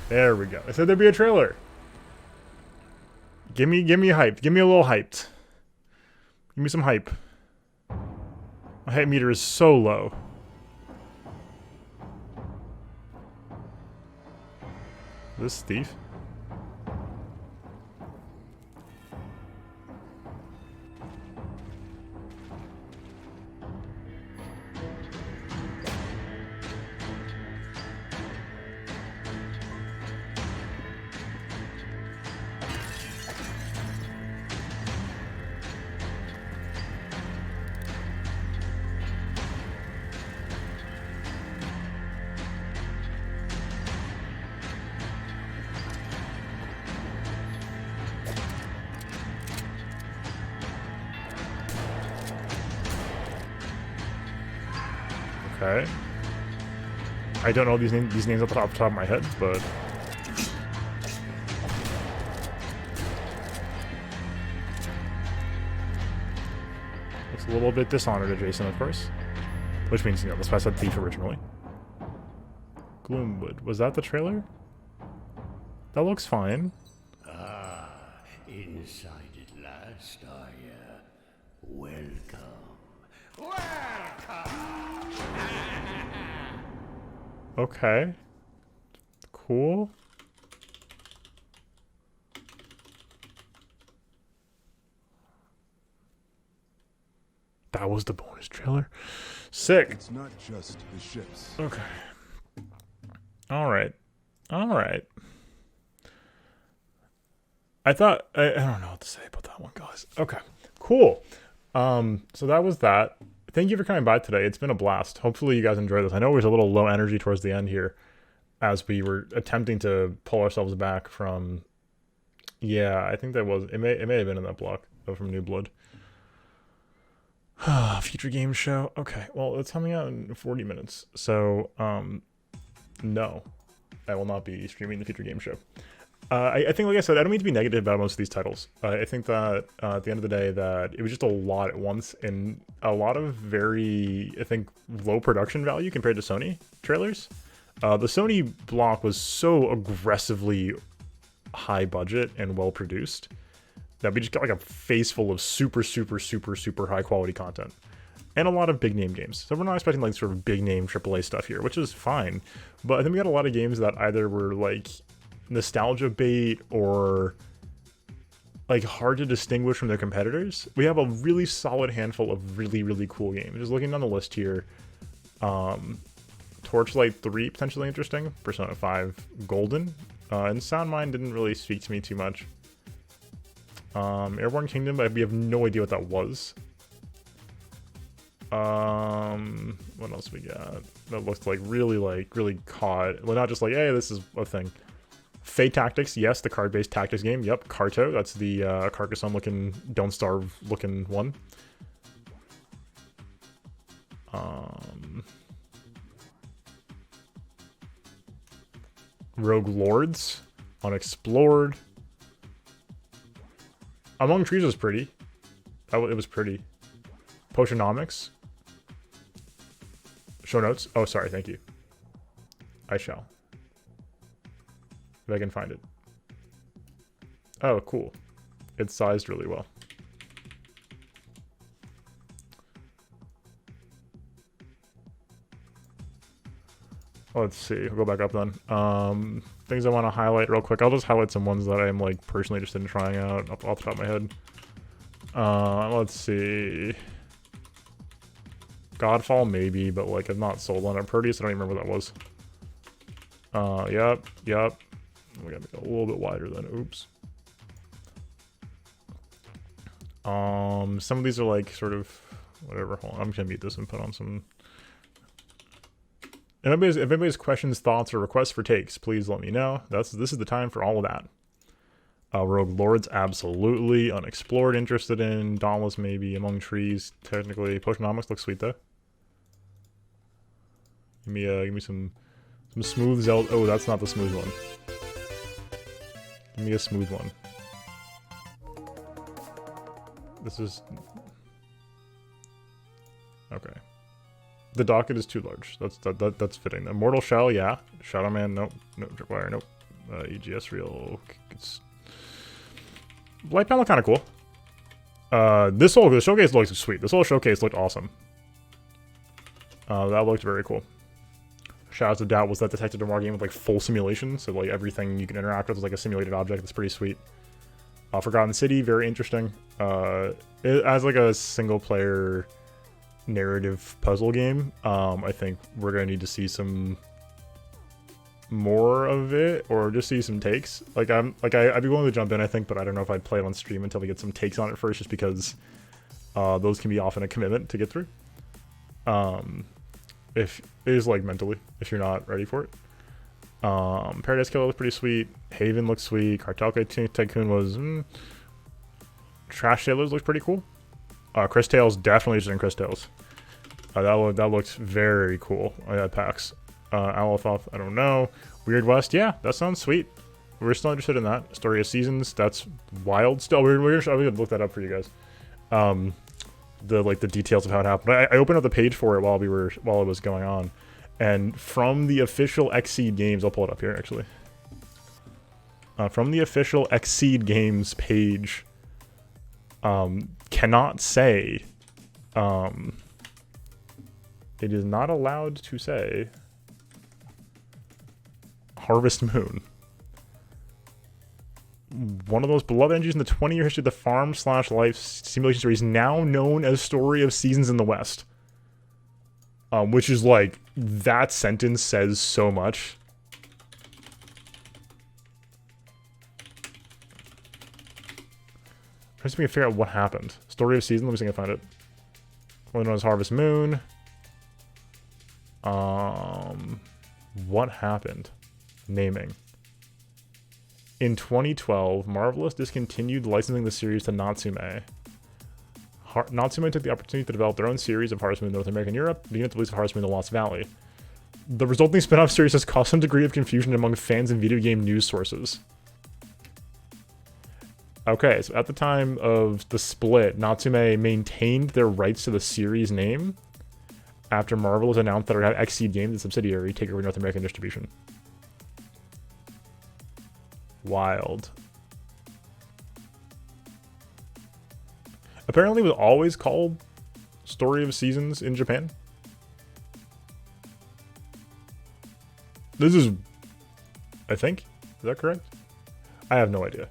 There we go. I said there'd be a trailer. Give me hype. Give me a little hyped. Give me some hype. My hype meter is so low. This Steve? Okay. I don't know these names off the top of my head, but looks a little bit Dishonored adjacent, of course. Which means, you know, that's why I said Thief originally. Gloomwood. Was that the trailer? That looks fine. Ah, inside at last, are ya? Welcome. Okay. Cool. That was the bonus trailer. Sick. It's not just the ships. Okay. All right. All right. I don't know what to say about that one, guys. Okay. Cool. So that was that. Thank you for coming by today. It's been a blast. Hopefully you guys enjoyed this. I know it was a little low energy towards the end here as we were attempting to pull ourselves back from, yeah, I think that was, it may have been in that block from New Blood. Future game show. Okay, well, it's coming out in 40 minutes. So, no, I will not be streaming the future game show. I think, like I said, I don't mean to be negative about most of these titles. I think that at the end of the day, that it was just a lot at once and a lot of very, I think, low production value compared to Sony trailers. The Sony block was so aggressively high budget and well produced that we just got like a face full of super high quality content and a lot of big name games. So we're not expecting like sort of big name AAA stuff here, which is fine. But I think we got a lot of games that either were like nostalgia bait or like hard to distinguish from their competitors. We have a really solid handful of really cool games. Just looking down the list here, Torchlight 3, potentially interesting. Persona 5 Golden. And Sound Mind didn't really speak to me too much. Airborne Kingdom, we have no idea what that was. What else we got? That looked like really caught. Well, not just like, hey, this is a thing. Fate Tactics, yes, the card-based tactics game. Yep, Carto, that's the Carcassonne looking, Don't Starve looking one. Rogue Lords, Unexplored. Among Trees was pretty. It was pretty. Potionomics. Show notes. Oh, sorry, thank you. I shall. If I can find it. Oh, cool. It's sized really well. Let's see. I'll go back up then. Things I want to highlight real quick. I'll just highlight some ones that I'm like personally interested in trying out off the top of my head. Let's see. Godfall maybe, but like I'm not sold on it. Proteus, I don't even remember what that was. Yep. We gotta make it a little bit wider then. Oops. Some of these are like sort of whatever. Hold on, I'm gonna mute this and put on some. And if anybody has questions, thoughts, or requests for takes, please let me know. This is the time for all of that. Rogue Lords, absolutely. Unexplored, interested in. Dauntless, maybe. Among Trees, technically. Potionomics looks sweet though. Give me some smooth Zelda. Oh, that's not the smooth one. Give me a smooth one. This is okay. The docket is too large. That's fitting. Immortal Shell, yeah. Shadow Man, nope. No Tripwire, nope. EGS real. It's light panel, kind of cool. The showcase looks sweet. This whole showcase looked awesome. That looked very cool. Shadows of Doubt was that detective noir game with like full simulation, so like everything you can interact with is like a simulated object. That's pretty sweet. Forgotten City, very interesting. As like a single player narrative puzzle game, I think we're gonna need to see some more of it, or just see some takes. I'd be willing to jump in, I think, but I don't know if I'd play it on stream until we get some takes on it first, just because those can be often a commitment to get through. If it is like mentally, if you're not ready for it. Paradise Killer looks pretty sweet. Haven looks sweet. Cartel Tycoon was Trash Sailors looks pretty cool. Chris Tales, definitely interested in Chris Tales. That looks very cool. PAX. Alephoth, I don't know. Weird West, yeah, that sounds sweet. We're still interested in that. Story of Seasons, that's wild. Still, we're gonna look that up for you guys. The details of how it happened. I opened up the page for it while it was going on, and from the official Xseed Games, I'll pull it up here actually. From the official Xseed Games page, cannot say. It is not allowed to say Harvest Moon. One of the most beloved engines in the 20-year history of the farm/life simulation series, now known as Story of Seasons in the West. Which is like, that sentence says so much. I'm just trying to figure out what happened. Story of Seasons, let me see if I can find it. Only known as Harvest Moon. What happened? Naming. In 2012, Marvelous discontinued licensing the series to Natsume. Natsume took the opportunity to develop their own series of Harvest Moon in North America and Europe, beginning with the release of Harvest Moon in the Lost Valley. The resulting spin-off series has caused some degree of confusion among fans and video game news sources. Okay, so at the time of the split, Natsume maintained their rights to the series name after Marvelous announced that it would have Xseed Games, the subsidiary, take over North American distribution. Wild. Apparently it was always called Story of Seasons in Japan. This is, I think, is that correct? I have no idea.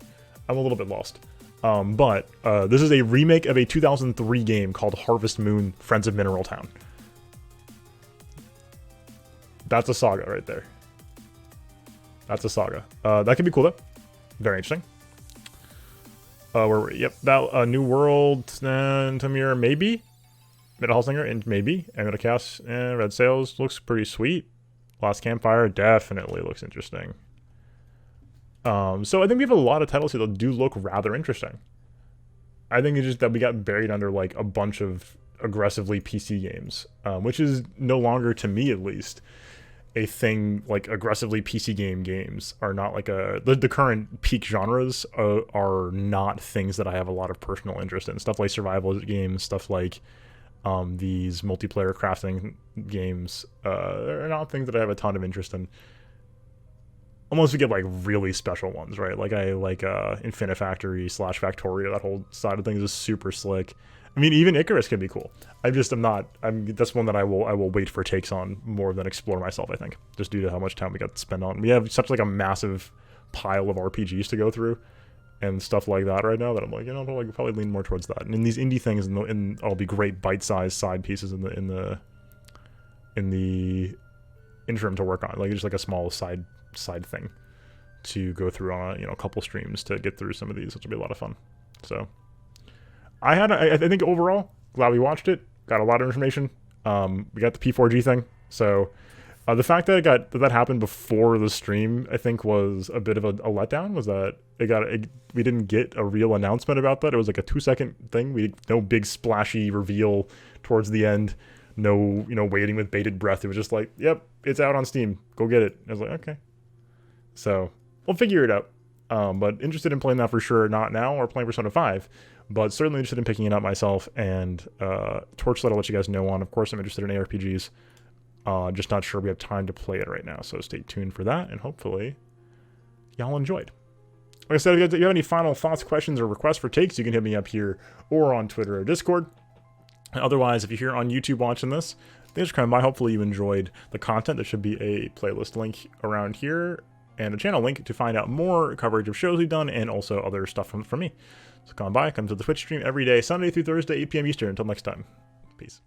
I'm a little bit lost. But this is a remake of a 2003 game called Harvest Moon: Friends of Mineral Town. That's a saga right there. That's a saga. That could be cool though. Very interesting. Where were we? Yep, that New World and Tamir maybe. Mid-Hellsinger and maybe. Amulet of Chaos and Red Sails looks pretty sweet. Last Campfire definitely looks interesting. So I think we have a lot of titles here that do look rather interesting. I think it's just that we got buried under like a bunch of aggressively PC games, which is no longer, to me at least, a thing. Like aggressively PC games are not like the current peak genres are not things that I have a lot of personal interest in. Stuff like survival games, stuff like these multiplayer crafting games are not things that I have a ton of interest in. Unless we get like really special ones, right? Like I like Infinifactory / Factorio. That whole side of things is super slick. I mean, even Icarus can be cool. That's one that I will wait for takes on more than explore myself, I think. Just due to how much time we got to spend on. We have such like a massive pile of RPGs to go through and stuff like that right now that I'm like, I'll probably lean more towards that. And in these indie things, and I'll be great bite-sized side pieces in the interim to work on, like just like a small side thing to go through on a couple streams to get through some of these, which will be a lot of fun. So I think overall glad we watched it, got a lot of information. We got the P4G thing, so the fact that that happened before the stream, I think, was a bit of a letdown. Was that we didn't get a real announcement about that. It was like a 2-second thing. No big splashy reveal towards the end. No, waiting with bated breath. It was just like, yep, it's out on Steam. Go get it. I was like, okay. So we'll figure it out. But interested in playing that for sure. Not now or playing Persona 5, but certainly interested in picking it up myself. And Torchlight, I'll let you guys know on. Of course, I'm interested in ARPGs. Just not sure we have time to play it right now. So stay tuned for that, and hopefully y'all enjoyed. Like I said, if you have any final thoughts, questions, or requests for takes, you can hit me up here or on Twitter or Discord. Otherwise, if you're here on YouTube watching this, thanks for coming by. Hopefully you enjoyed the content. There should be a playlist link around here and a channel link to find out more coverage of shows we've done and also other stuff from me. So come by, come to the Twitch stream every day, Sunday through Thursday, 8 p.m. Eastern. Until next time, peace.